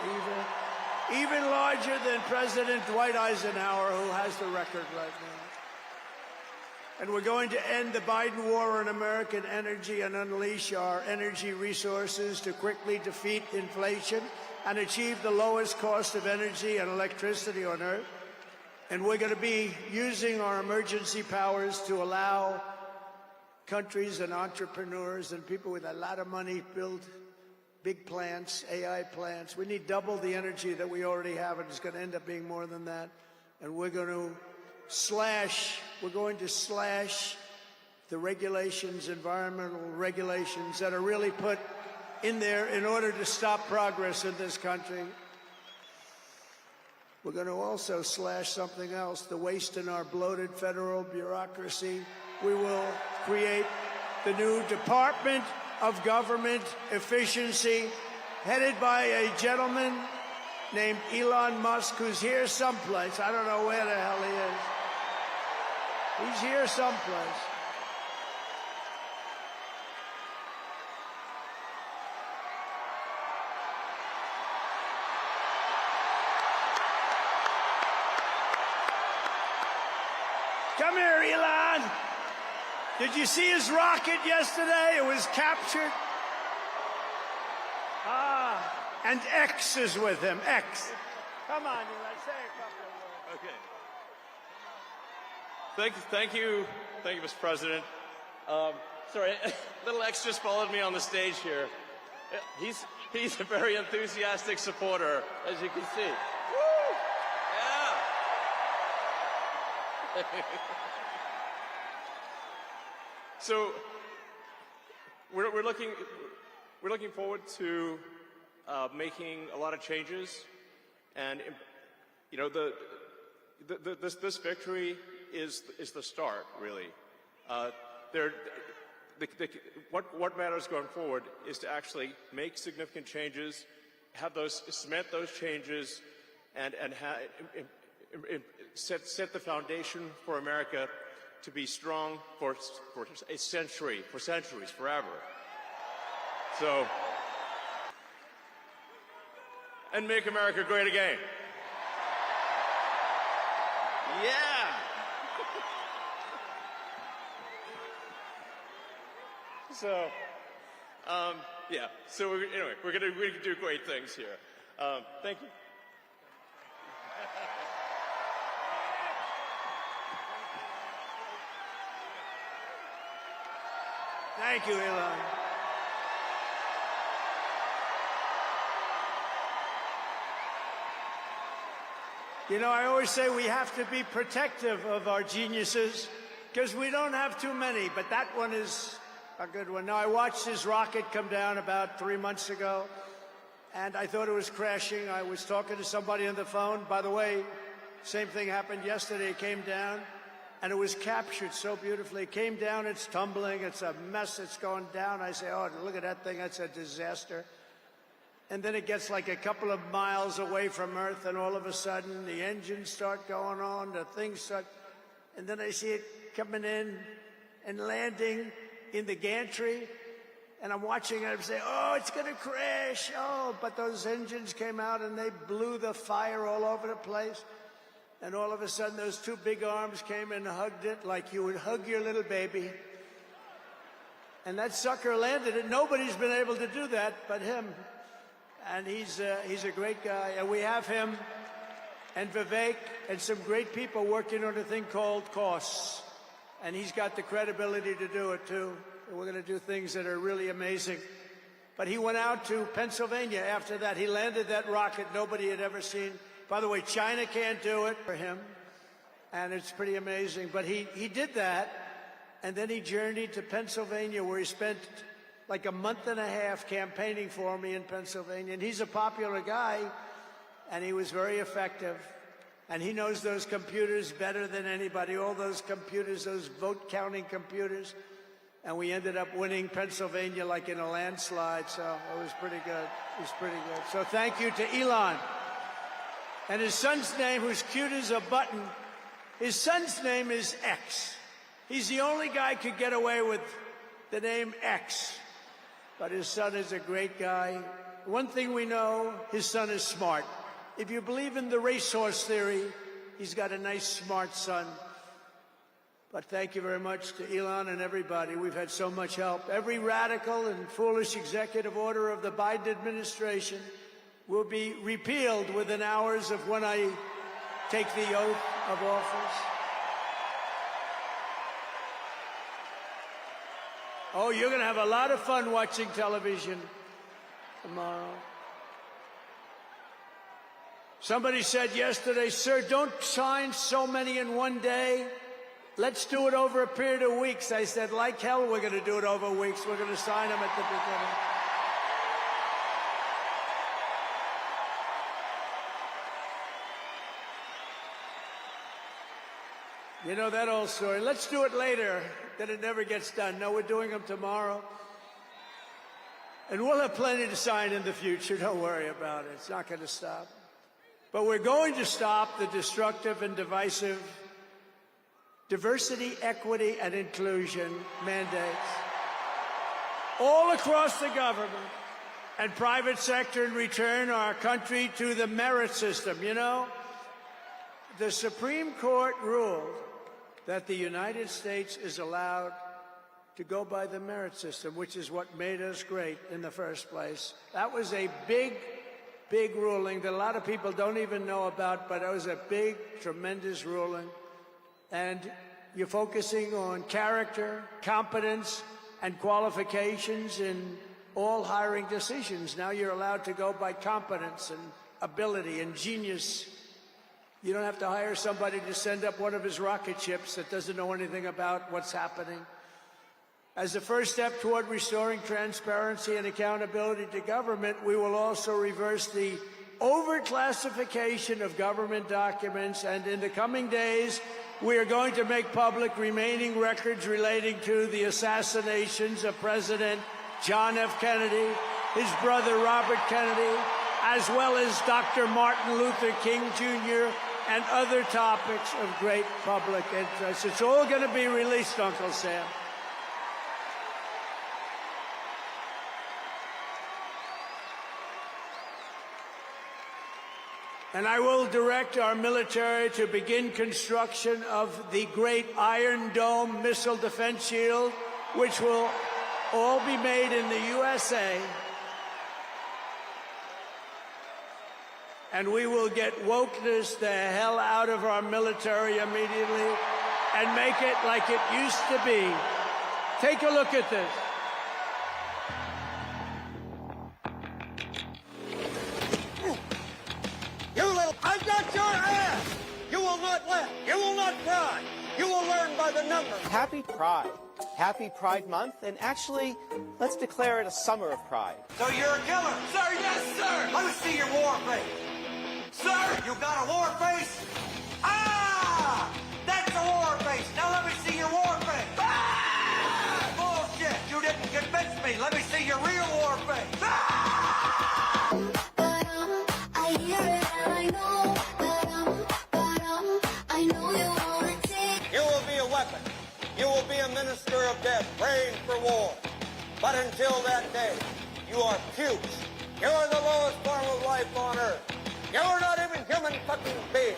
even larger than President Dwight Eisenhower, who has the record right now. And we're going to end the Biden war on American energy and unleash our energy resources to quickly defeat inflation and achieve the lowest cost of energy and electricity on earth. And we're going to be using our emergency powers to allow countries and entrepreneurs and people with a lot of money build big plants, AI plants. We need double the energy that we already have, and it's going to end up being more than that. And we're going to slash the regulations, environmental regulations that are really put in there in order to stop progress in this country. We're going to also slash something else, the waste in our bloated federal bureaucracy. We will create the new Department of Government Efficiency, headed by a gentleman named Elon Musk, who's here someplace. I don't know where the hell he is. He's here someplace. Come here, Elon. Did you see his rocket yesterday? It was captured. And X is with him. X. Come on, Elon, say a couple of words. Okay. Thank you, Mr. President. Sorry, little X just followed me on the stage here. He's a very enthusiastic supporter, as you can see. Woo! Yeah. So we're looking forward to making a lot of changes, and this victory is the start, really. What matters going forward is to actually make significant changes, cement those changes, and set the foundation for America to be strong for a century, for centuries, forever. So, and make America great again. Yeah. So, yeah. So anyway, we're gonna do great things here. Thank you. Thank you, Elon. You know, I always say we have to be protective of our geniuses because we don't have too many, but that one is a good one. Now, I watched his rocket come down about 3 months ago, and I thought it was crashing. I was talking to somebody on the phone. By the way, same thing happened yesterday. It came down, and it was captured so beautifully. It came down, it's tumbling, it's a mess, it's going down. I say, oh, look at that thing, that's a disaster. And then it gets like a couple of miles away from Earth, and all of a sudden, the engines start going on, the things start, and then I see it coming in and landing in the gantry, and I'm watching it, I'm saying, oh, it's gonna crash, oh, but those engines came out and they blew the fire all over the place. And all of a sudden, those two big arms came and hugged it like you would hug your little baby. And that sucker landed it. Nobody's been able to do that but him. And he's a great guy. And we have him and Vivek and some great people working on a thing called costs. And he's got the credibility to do it, too. And we're going to do things that are really amazing. But he went out to Pennsylvania after that. He landed that rocket nobody had ever seen. By the way, China can't do it for him, and it's pretty amazing. But he did that, and then he journeyed to Pennsylvania, where he spent like a month and a half campaigning for me in Pennsylvania. And he's a popular guy, and he was very effective. And he knows those computers better than anybody, all those computers, those vote-counting computers. And we ended up winning Pennsylvania like in a landslide, so it was pretty good. It was pretty good. So thank you to Elon. And his son's name, who's cute as a button, his son's name is X. He's the only guy who could get away with the name X. But his son is a great guy. One thing we know, his son is smart. If you believe in the racehorse theory, he's got a nice, smart son. But thank you very much to Elon and everybody. We've had so much help. Every radical and foolish executive order of the Biden administration will be repealed within hours of when I take the oath of office. Oh, you're going to have a lot of fun watching television tomorrow. Somebody said yesterday, sir, don't sign so many in one day. Let's do it over a period of weeks. I said, like hell, we're going to do it over weeks. We're going to sign them at the beginning. You know that old story. Let's do it later, then it never gets done. No, we're doing them tomorrow. And we'll have plenty to sign in the future. Don't worry about it. It's not going to stop. But we're going to stop the destructive and divisive diversity, equity, and inclusion mandates all across the government and private sector and return our country to the merit system. You know, the Supreme Court ruled that the United States is allowed to go by the merit system, which is what made us great in the first place. That was a big, big ruling that a lot of people don't even know about, but it was a big, tremendous ruling. And you're focusing on character, competence, and qualifications in all hiring decisions. Now you're allowed to go by competence and ability and genius. You don't have to hire somebody to send up one of his rocket ships that doesn't know anything about what's happening. As a first step toward restoring transparency and accountability to government, we will also reverse the overclassification of government documents, and in the coming days, we are going to make public remaining records relating to the assassinations of President John F. Kennedy, his brother Robert Kennedy, as well as Dr. Martin Luther King Jr., and other topics of great public interest. It's all going to be released, Uncle Sam. And I will direct our military to begin construction of the great Iron Dome missile defense shield, which will all be made in the USA. And we will get wokeness the hell out of our military immediately and make it like it used to be. Take a look at this. You little, I've got your ass! You will not laugh. You will not cry. You will learn by the numbers. Happy Pride. Happy Pride Month, and actually, let's declare it a summer of pride. So you're a killer? Sir, yes, sir! Let me see your war face. Sir, you got a war face? Ah! That's a war face. Now let me see your war face. Ah! Bullshit. You didn't convince me. Let me see your real war face. Ah! I hear it and I know, I know you want to take. You will be a weapon. You will be a minister of death, praying for war. But until that day, you are pukes. You are the lowest form of life on earth. You are not even human fucking beings.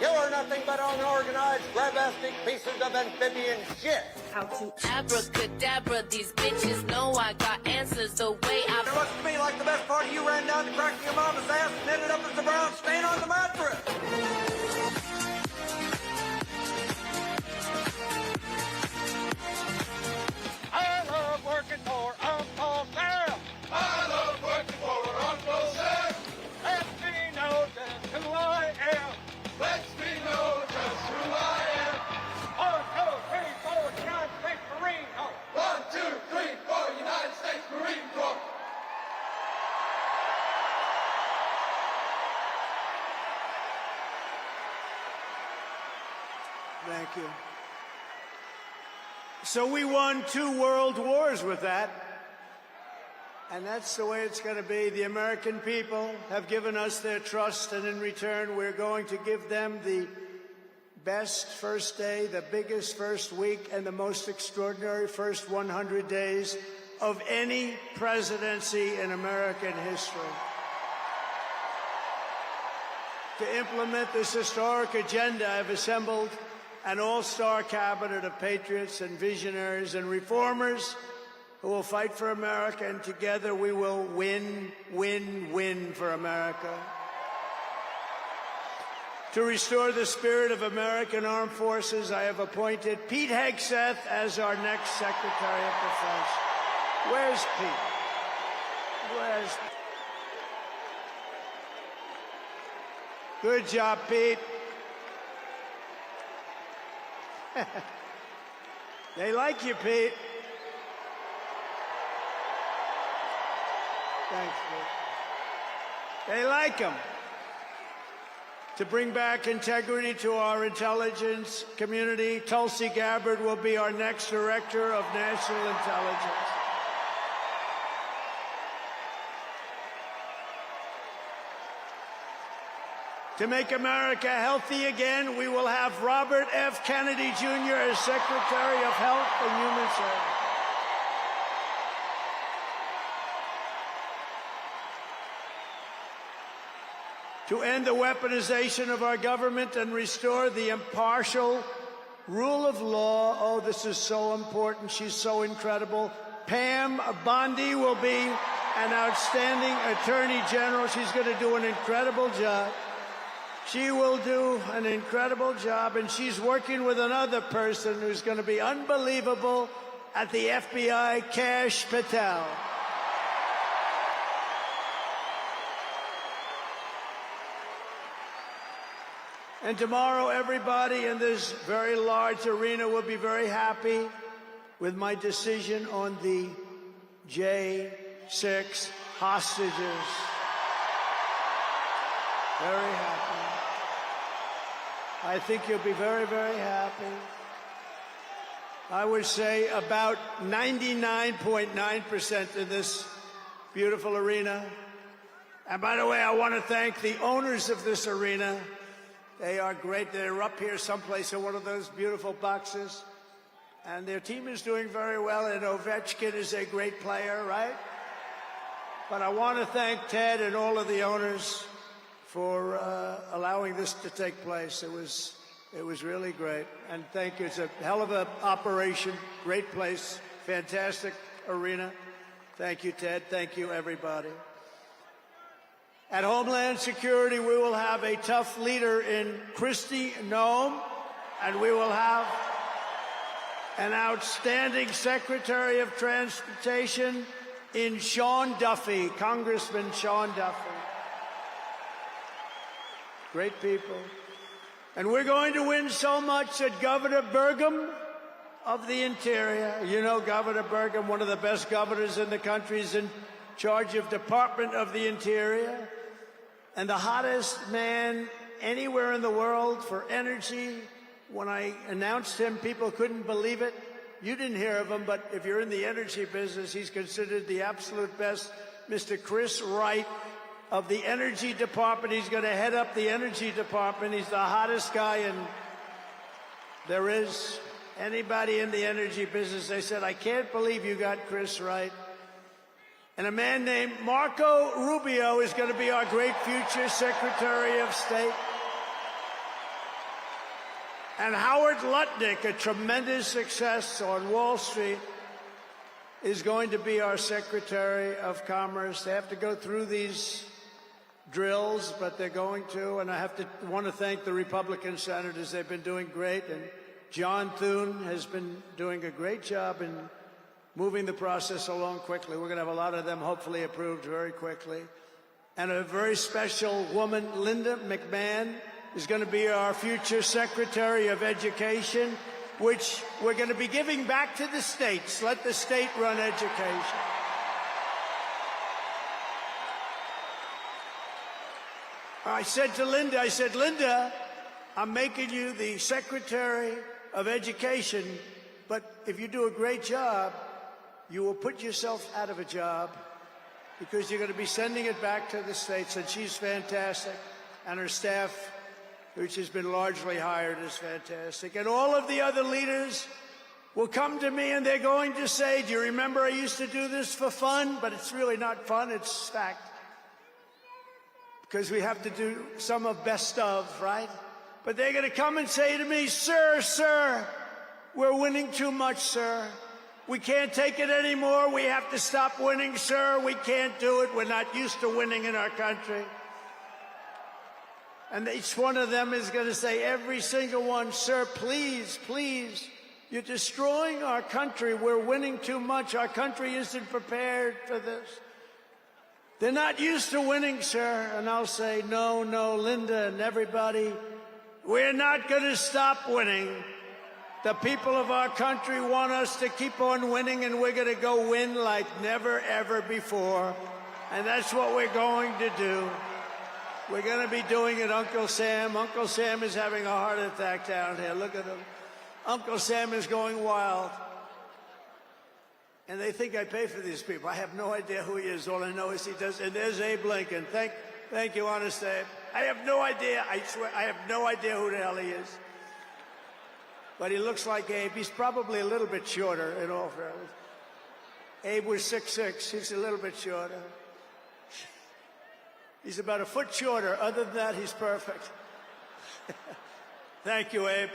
You are nothing but unorganized, grabastic pieces of amphibian shit. How to abracadabra, these bitches know I got answers the way I... It looks to me like the best part of you ran down the crack of your mama's ass and ended up as a brown stain on the mattress. I love working for Uncle Sam. I love working for Uncle Sam. Let me know just who I am. Let me know just who I am. 1, 2, 3, 4, United States Marine Corps. 1, 2, 3, 4, United States Marine Corps. Thank you. So we won 2 world wars with that. And that's the way it's going to be. The American people have given us their trust, and in return, we're going to give them the best first day, the biggest first week, and the most extraordinary first 100 days of any presidency in American history. To implement this historic agenda, I've assembled an all-star cabinet of patriots and visionaries and reformers who will fight for America, and together we will win, win, win for America. To restore the spirit of American armed forces, I have appointed Pete Hegseth as our next Secretary of Defense. Where's Pete? Where's Pete? Good job, Pete. They like you, Pete. Thanks, Pete. They like him. To bring back integrity to our intelligence community, Tulsi Gabbard will be our next Director of National Intelligence. To make America healthy again, we will have Robert F. Kennedy Jr. as Secretary of Health and Human Services. To end the weaponization of our government and restore the impartial rule of law. Oh, this is so important. She's so incredible. Pam Bondi will be an outstanding Attorney General. She's going to do an incredible job. She will do an incredible job, and she's working with another person who's going to be unbelievable at the FBI, Kash Patel. And tomorrow, everybody in this very large arena will be very happy with my decision on the J6 hostages. Very happy. I think you'll be very, very happy. I would say about 99.9% in this beautiful arena. And by the way, I want to thank the owners of this arena, They are great. They're up here someplace in one of those beautiful boxes. And their team is doing very well, and Ovechkin is a great player, right? But I want to thank Ted and all of the owners for allowing this to take place. It was really great. And thank you. It's a hell of an operation. Great place. Fantastic arena. Thank you, Ted. Thank you, everybody. At Homeland Security, we will have a tough leader in Kristi Noem, and we will have an outstanding Secretary of Transportation in Sean Duffy, Congressman Sean Duffy. Great people. And we're going to win so much that Governor Burgum of the Interior, you know Governor Burgum, one of the best governors in the country, is in charge of Department of the Interior, and the hottest man anywhere in the world for energy. When I announced him, people couldn't believe it. You didn't hear of him, but if you're in the energy business, he's considered the absolute best. Mr. Chris Wright of the Energy Department. He's going to head up the Energy Department. He's the hottest guy, and there is anybody in the energy business. They said, I can't believe you got Chris Wright. And a man named Marco Rubio is going to be our great future Secretary of State. And Howard Lutnick, a tremendous success on Wall Street, is going to be our Secretary of Commerce. They have to go through these drills, but they're going to. And I want to thank the Republican senators. They've been doing great. And John Thune has been doing a great job in moving the process along quickly. We're going to have a lot of them hopefully approved very quickly. And a very special woman, Linda McMahon, is going to be our future Secretary of Education, which we're going to be giving back to the states. Let the state run education. I said to Linda, Linda, I'm making you the Secretary of Education, but if you do a great job, you will put yourself out of a job because you're going to be sending it back to the states. And she's fantastic, and her staff, which has been largely hired, is fantastic. And all of the other leaders will come to me and they're going to say, do you remember I used to do this for fun? But it's really not fun, it's fact. Because we have to do some of best of, right? But they're going to come and say to me, sir, we're winning too much, sir. We can't take it anymore. We have to stop winning, sir. We can't do it. We're not used to winning in our country. And each one of them is going to say, every single one, sir, please, you're destroying our country. We're winning too much. Our country isn't prepared for this. They're not used to winning, sir. And I'll say, no, Linda and everybody, we're not going to stop winning. The people of our country want us to keep on winning, and we're going to go win like never, ever before. And that's what we're going to do. We're going to be doing it, Uncle Sam. Uncle Sam is having a heart attack down here. Look at him. Uncle Sam is going wild. And they think I pay for these people. I have no idea who he is. All I know is he does. And there's Abe Lincoln. Thank you, honest Abe. I have no idea. I swear, I have no idea who the hell he is. But he looks like Abe. He's probably a little bit shorter, in all fairness. Abe was 6'6". He's a little bit shorter. He's about a foot shorter. Other than that, he's perfect. Thank you, Abe.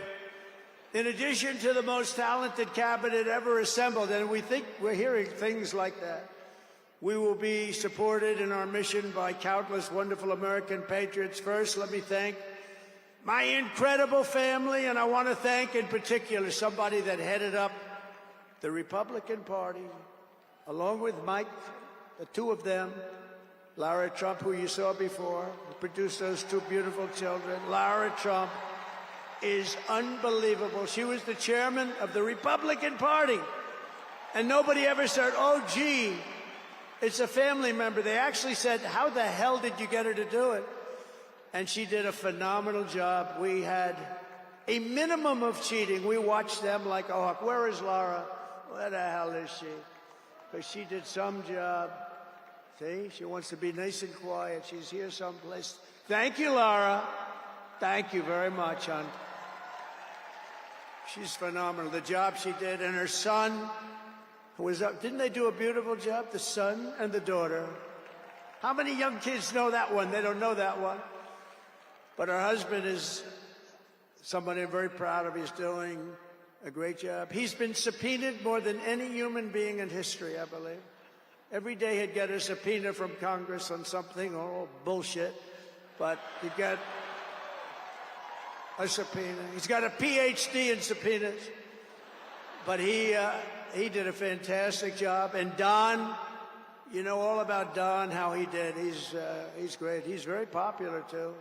In addition to the most talented cabinet ever assembled, and we're hearing things like that, we will be supported in our mission by countless wonderful American patriots. First, let me thank my incredible family, and I want to thank in particular somebody that headed up the Republican Party, along with Mike, the two of them, Lara Trump, who you saw before, who produced those two beautiful children. Lara Trump is unbelievable. She was the chairman of the Republican Party, and nobody ever said, oh, gee, it's a family member. They actually said, how the hell did you get her to do it? And she did a phenomenal job. We had a minimum of cheating. We watched them like a hawk. Where is Laura? Where the hell is she? Because she did some job. See, she wants to be nice and quiet. She's here someplace. Thank you, Laura. Thank you very much, hon. She's phenomenal. The job she did, and her son, who was up. Didn't they do a beautiful job? The son and the daughter. How many young kids know that one? They don't know that one. But her husband is somebody I'm very proud of. He's doing a great job. He's been subpoenaed more than any human being in history, I believe. Every day he'd get a subpoena from Congress on something, oh, bullshit. But he'd get a subpoena. He's got a PhD in subpoenas. But he did a fantastic job. And Don, you know all about Don, how he did. He's great. He's very popular, too.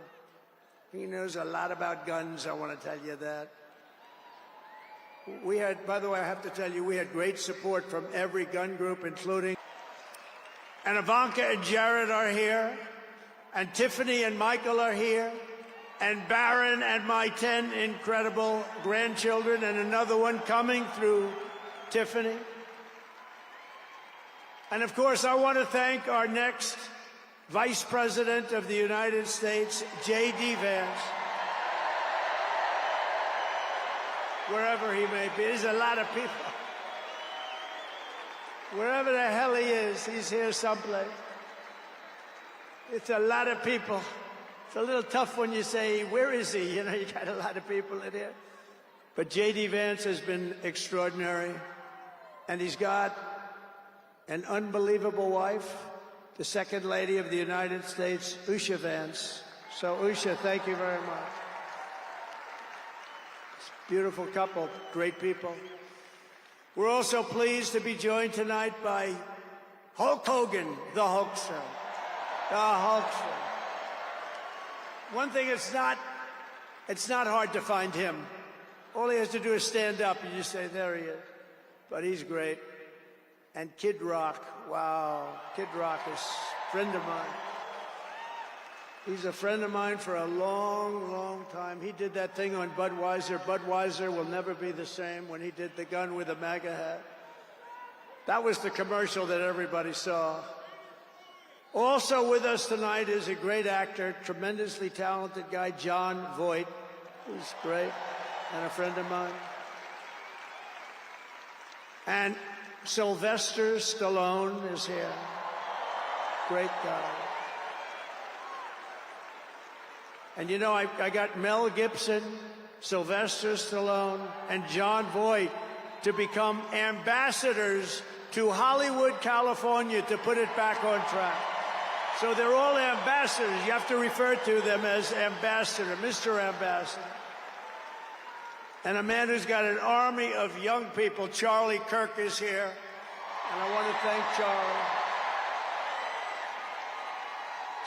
He knows a lot about guns, I want to tell you that. We had, by the way, I have to tell you, we had great support from every gun group, including... And Ivanka and Jared are here, and Tiffany and Michael are here, and Barron and my 10 incredible grandchildren, and another one coming through Tiffany. And of course, I want to thank our next Vice President of the United States, J.D. Vance. Wherever he may be, there's a lot of people. Wherever the hell he is, he's here someplace. It's a lot of people. It's a little tough when you say, where is he? You know, you got a lot of people in here. But J.D. Vance has been extraordinary. And he's got an unbelievable wife, the Second Lady of the United States, Usha Vance. So, Usha, thank you very much. Beautiful couple, great people. We're also pleased to be joined tonight by Hulk Hogan, the Hulkster. The Hulkster. One thing, it's not hard to find him. All he has to do is stand up and you say, there he is. But he's great. And Kid Rock, wow. Kid Rock is a friend of mine. He's a friend of mine for a long, long time. He did that thing on Budweiser. Budweiser will never be the same when he did the gun with the MAGA hat. That was the commercial that everybody saw. Also with us tonight is a great actor, tremendously talented guy, Jon Voight, who's great, and a friend of mine. And Sylvester Stallone is here. Great guy. And you know, I got Mel Gibson, Sylvester Stallone, and Jon Voight to become ambassadors to Hollywood, California, to put it back on track. So they're all ambassadors. You have to refer to them as ambassador, Mr. Ambassador. And a man who's got an army of young people, Charlie Kirk, is here. And I want to thank Charlie.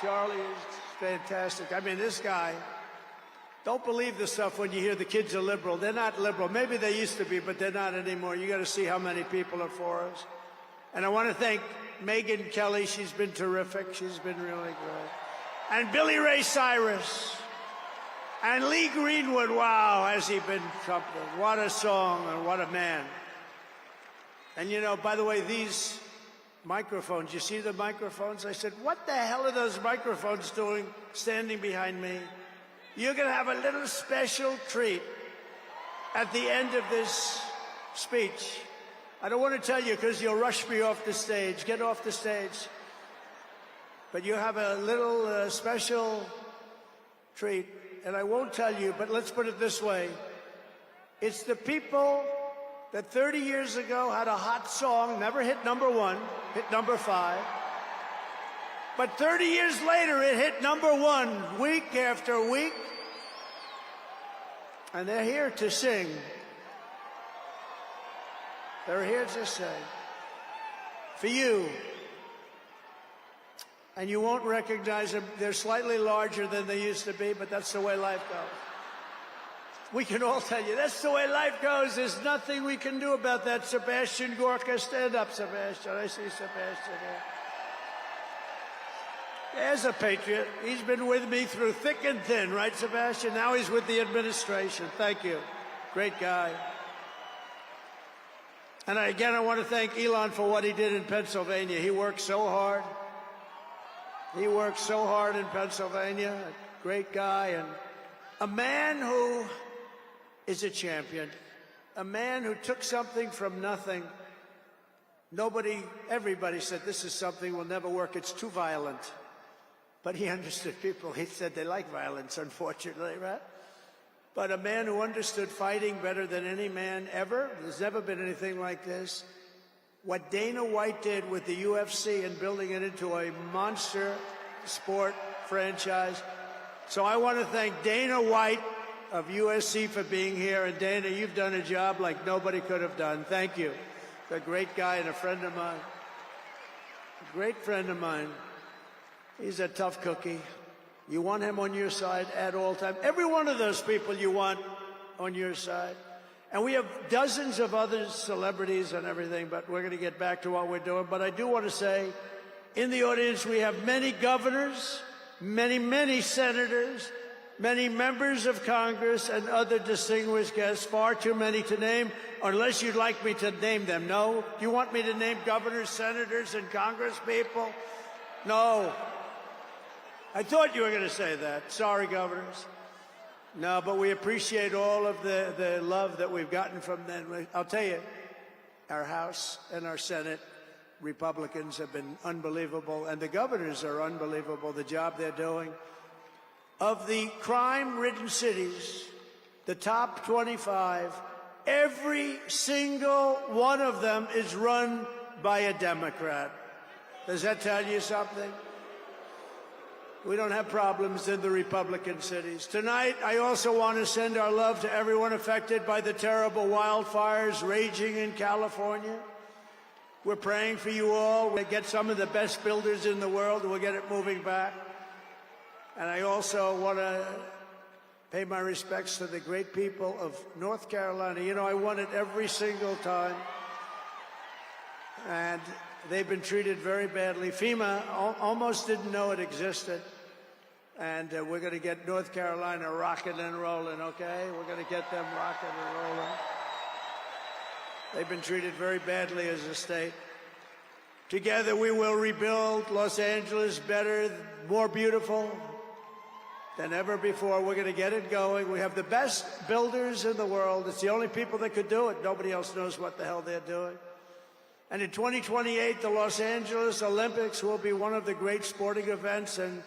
Charlie is fantastic. I mean, this guy, don't believe the stuff when you hear the kids are liberal. They're not liberal. Maybe they used to be, but they're not anymore. You got to see how many people are for us. And I want to thank Megyn Kelly. She's been terrific. She's been really great. And Billy Ray Cyrus. And Lee Greenwood. Wow, has he been trumpeted. What a song and what a man. And you know, by the way, these microphones, you see the microphones? I said, what the hell are those microphones doing standing behind me? You're going to have a little special treat at the end of this speech. I don't want to tell you because you'll rush me off the stage. Get off the stage. But you have a little special treat. And I won't tell you, but let's put it this way. It's the people that 30 years ago had a hot song, never hit #1, hit #5. But 30 years later, it hit #1 week after week. And they're here to sing. They're here to sing. For you. And you won't recognize them. They're slightly larger than they used to be, but that's the way life goes. We can all tell you, that's the way life goes. There's nothing we can do about that. Sebastian Gorka, stand up, Sebastian. I see Sebastian here. There's a patriot. He's been with me through thick and thin, right, Sebastian? Now he's with the administration. Thank you. Great guy. And again, I want to thank Elon for what he did in Pennsylvania. He worked so hard. He worked so hard in Pennsylvania. Great guy. And A man who is a champion, a man who took something from nothing. Everybody said, this is something will never work, it's too violent. But he understood people. He said they like violence, unfortunately, right? But a man who understood fighting better than any man ever. There's never been anything like this. What Dana White did with the UFC and building it into a monster sport franchise. So I want to thank Dana White of USC for being here. And Dana, you've done a job like nobody could have done. Thank you. A great guy and a friend of mine. A great friend of mine. He's a tough cookie. You want him on your side at all times. Every one of those people you want on your side. And we have dozens of other celebrities and everything, but we're going to get back to what we're doing. But I do want to say, in the audience, we have many governors, many senators, many members of Congress, and other distinguished guests, far too many to name, unless you'd like me to name them. No? Do you want me to name governors, senators, and Congress people? No. I thought you were going to say that. Sorry, governors. No, but we appreciate all of the love that we've gotten from them. I'll tell you, our House and our Senate Republicans have been unbelievable, and the governors are unbelievable, the job they're doing. Of the crime-ridden cities, the top 25, every single one of them is run by a Democrat. Does that tell you something? We don't have problems in the Republican cities. Tonight, I also want to send our love to everyone affected by the terrible wildfires raging in California. We're praying for you all. We'll get some of the best builders in the world. We'll get it moving back. And I also want to pay my respects to the great people of North Carolina. You know, I won it every single time. And they've been treated very badly. FEMA almost didn't know it existed. And we're going to get North Carolina rocking and rolling, okay? We're going to get them rocking and rolling. They've been treated very badly as a state. Together we will rebuild Los Angeles better, more beautiful than ever before. We're going to get it going. We have the best builders in the world. It's the only people that could do it. Nobody else knows what the hell they're doing. And in 2028, the Los Angeles Olympics will be one of the great sporting events and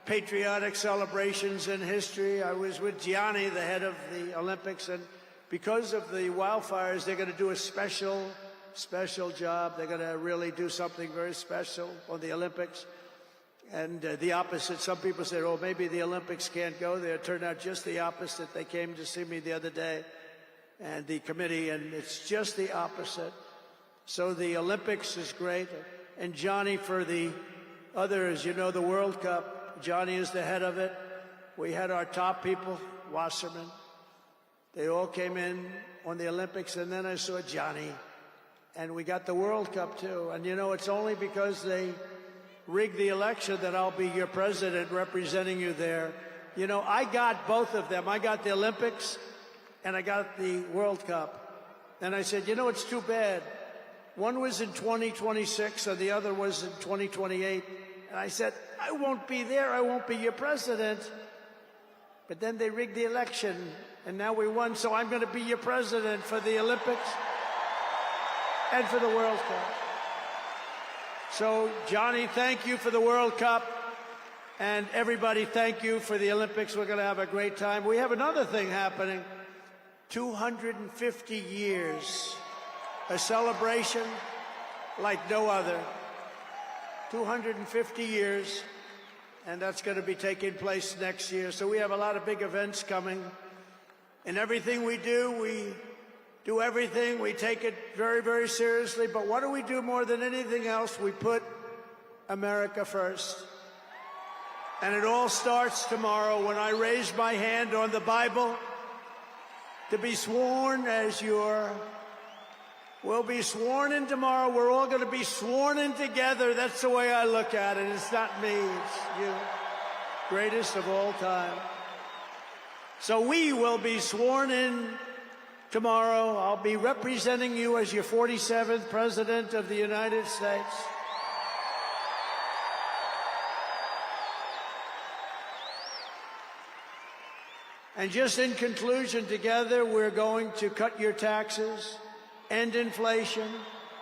patriotic celebrations in history. I was with Gianni, the head of the Olympics, and because of the wildfires, they're going to do a special job. They're going to really do something very special on the Olympics. And the opposite, some people say, oh, maybe the Olympics can't go there. It turned out just the opposite. They came to see me the other day, and the committee, and it's just the opposite. So the Olympics is great. And Johnny, for the others, you know, the World Cup, Johnny is the head of it. We had our top people, Wasserman. They all came in on the Olympics, and then I saw Johnny. And we got the World Cup, too. And, you know, it's only because they rigged the election that I'll be your president representing you there. You know, I got both of them. I got the Olympics, and I got the World Cup. And I said, you know, it's too bad. One was in 2026, and the other was in 2028. And I said, I won't be there. I won't be your president. But then they rigged the election, and now we won, so I'm going to be your president for the Olympics and for the World Cup. So, Johnny, thank you for the World Cup. And everybody, thank you for the Olympics. We're going to have a great time. We have another thing happening. 250 years. A celebration like no other. 250 years. And that's going to be taking place next year. So we have a lot of big events coming. And everything we do everything. We take it very, very seriously. But what do we do more than anything else? We put America first. And it all starts tomorrow when I raise my hand on the Bible to be sworn as we'll be sworn in tomorrow. We're all going to be sworn in together. That's the way I look at it. It's not me. It's you. Greatest of all time. So we will be sworn in tomorrow. I'll be representing you as your 47th President of the United States. And just in conclusion, together we're going to cut your taxes, end inflation,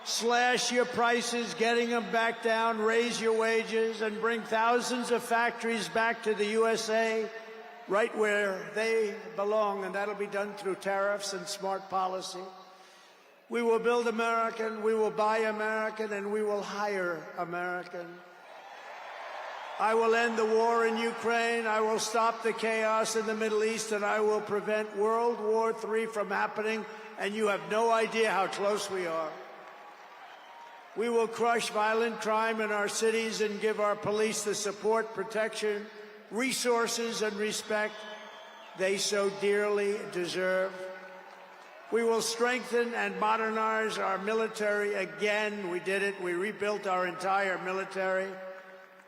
slash your prices, getting them back down, raise your wages, and bring thousands of factories back to the USA, right where they belong, and that'll be done through tariffs and smart policy. We will build American, we will buy American, and we will hire American. I will end the war in Ukraine, I will stop the chaos in the Middle East, and I will prevent World War III from happening, and you have no idea how close we are. We will crush violent crime in our cities and give our police the support, protection, resources, and respect they so dearly deserve. We will strengthen and modernize our military again. We did it. We rebuilt our entire military.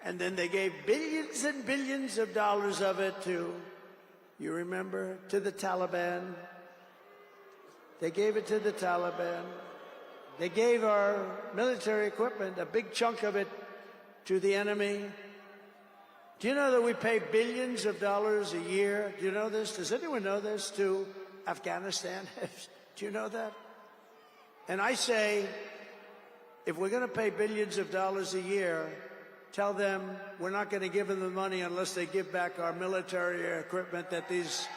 And then they gave billions and billions of dollars of it to, you remember, to the Taliban. They gave it to the Taliban. They gave our military equipment, a big chunk of it, to the enemy. Do you know that we pay billions of dollars a year? Do you know this? Does anyone know this? To Afghanistan? Do you know that? And I say, if we're going to pay billions of dollars a year, tell them we're not going to give them the money unless they give back our military equipment that these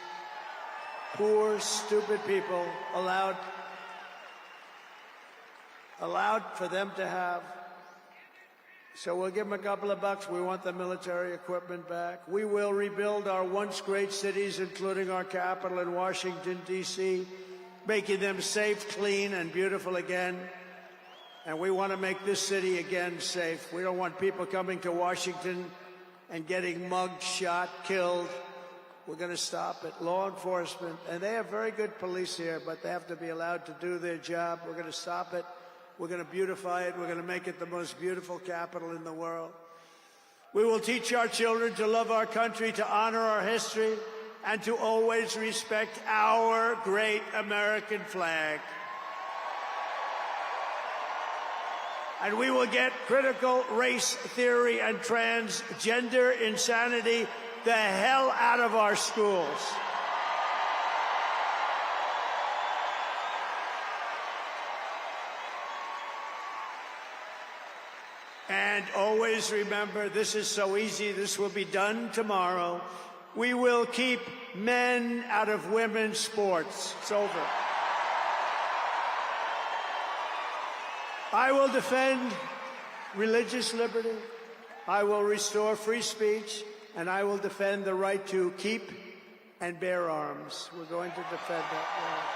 poor, stupid people allowed for them to have. So we'll give them a couple of bucks. We want the military equipment back. We will rebuild our once great cities, including our capital in Washington, D.C., making them safe, clean, and beautiful again. And we want to make this city again safe. We don't want people coming to Washington and getting mugged, shot, killed. We're going to stop it. Law enforcement, and they have very good police here, but they have to be allowed to do their job. We're going to stop it. We're going to beautify it. We're going to make it the most beautiful capital in the world. We will teach our children to love our country, to honor our history, and to always respect our great American flag. And we will get critical race theory and transgender insanity the hell out of our schools. And always remember, this is so easy, this will be done tomorrow. We will keep men out of women's sports. It's over. I will defend religious liberty. I will restore free speech. And I will defend the right to keep and bear arms. We're going to defend that.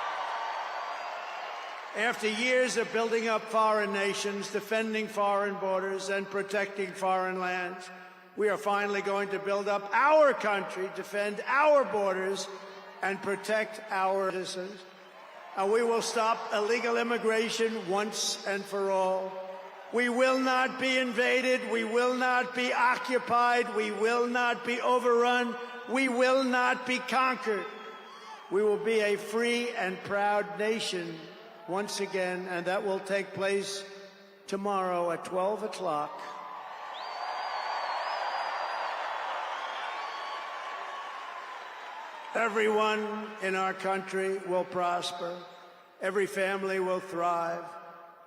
After years of building up foreign nations, defending foreign borders, and protecting foreign lands, we are finally going to build up our country, defend our borders, and protect our citizens. And we will stop illegal immigration once and for all. We will not be invaded. We will not be occupied. We will not be overrun. We will not be conquered. We will be a free and proud nation once again, and that will take place tomorrow at 12 o'clock. Everyone in our country will prosper. Every family will thrive.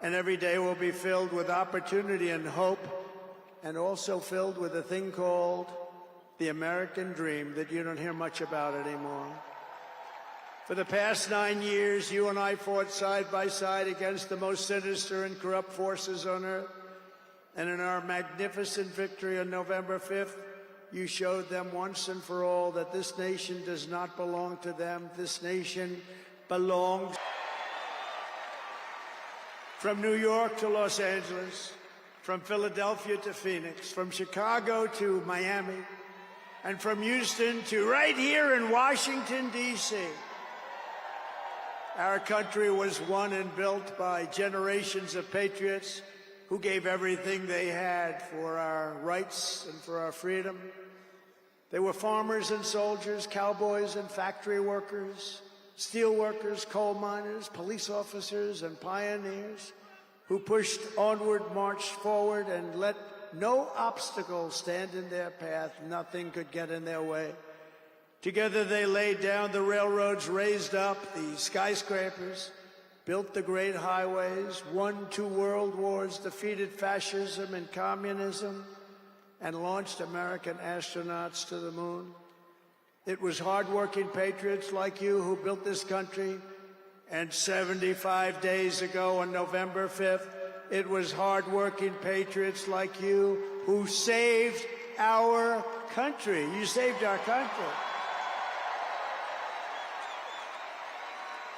And every day will be filled with opportunity and hope, and also filled with a thing called the American dream that you don't hear much about anymore. For the past 9 years, you and I fought side by side against the most sinister and corrupt forces on earth. And in our magnificent victory on November 5th, you showed them once and for all that this nation does not belong to them. This nation belongs. From New York to Los Angeles, from Philadelphia to Phoenix, from Chicago to Miami, and from Houston to right here in Washington, D.C. Our country was won and built by generations of patriots who gave everything they had for our rights and for our freedom. They were farmers and soldiers, cowboys and factory workers, steel workers, coal miners, police officers, and pioneers who pushed onward, marched forward, and let no obstacle stand in their path. Nothing could get in their way. Together they laid down the railroads, raised up the skyscrapers, built the great highways, won 2 world wars, defeated fascism and communism, and launched American astronauts to the moon. It was hardworking patriots like you who built this country. And 75 days ago on November 5th, it was hardworking patriots like you who saved our country. You saved our country.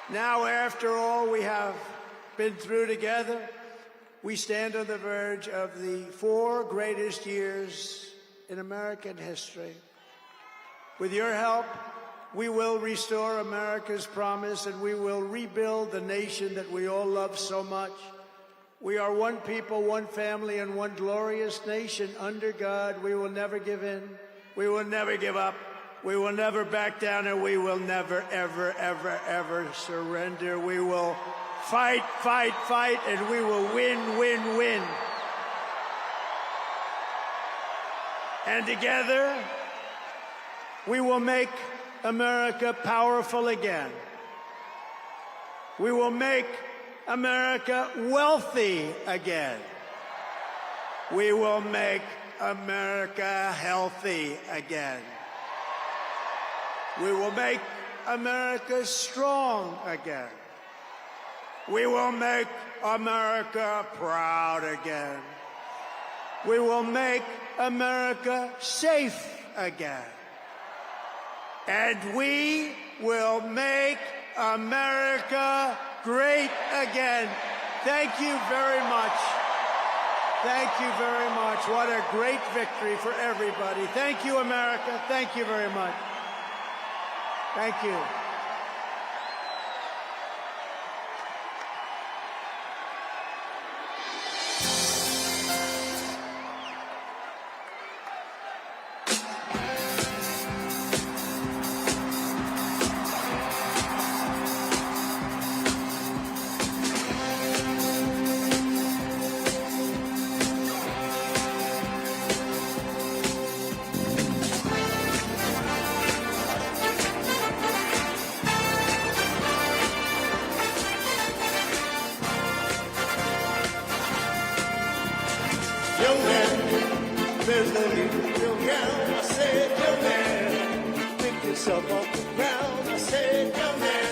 Now, after all we have been through together, we stand on the verge of the 4 greatest years in American history. With your help, we will restore America's promise and we will rebuild the nation that we all love so much. We are one people, one family, and one glorious nation under God. We will never give in. We will never give up. We will never back down, and we will never, ever, ever, ever surrender. We will fight, fight, fight, and we will win, win, win. And together, we will make America powerful again. We will make America wealthy again. We will make America healthy again. We will make America strong again. We will make America proud again. We will make America safe again. And we will make America great again. Thank you very much. Thank you very much. What a great victory for everybody. Thank you, America. Thank you very much. Thank you. Young man, there's no need to feel down. I said, young man, pick yourself off the ground. I said, young man.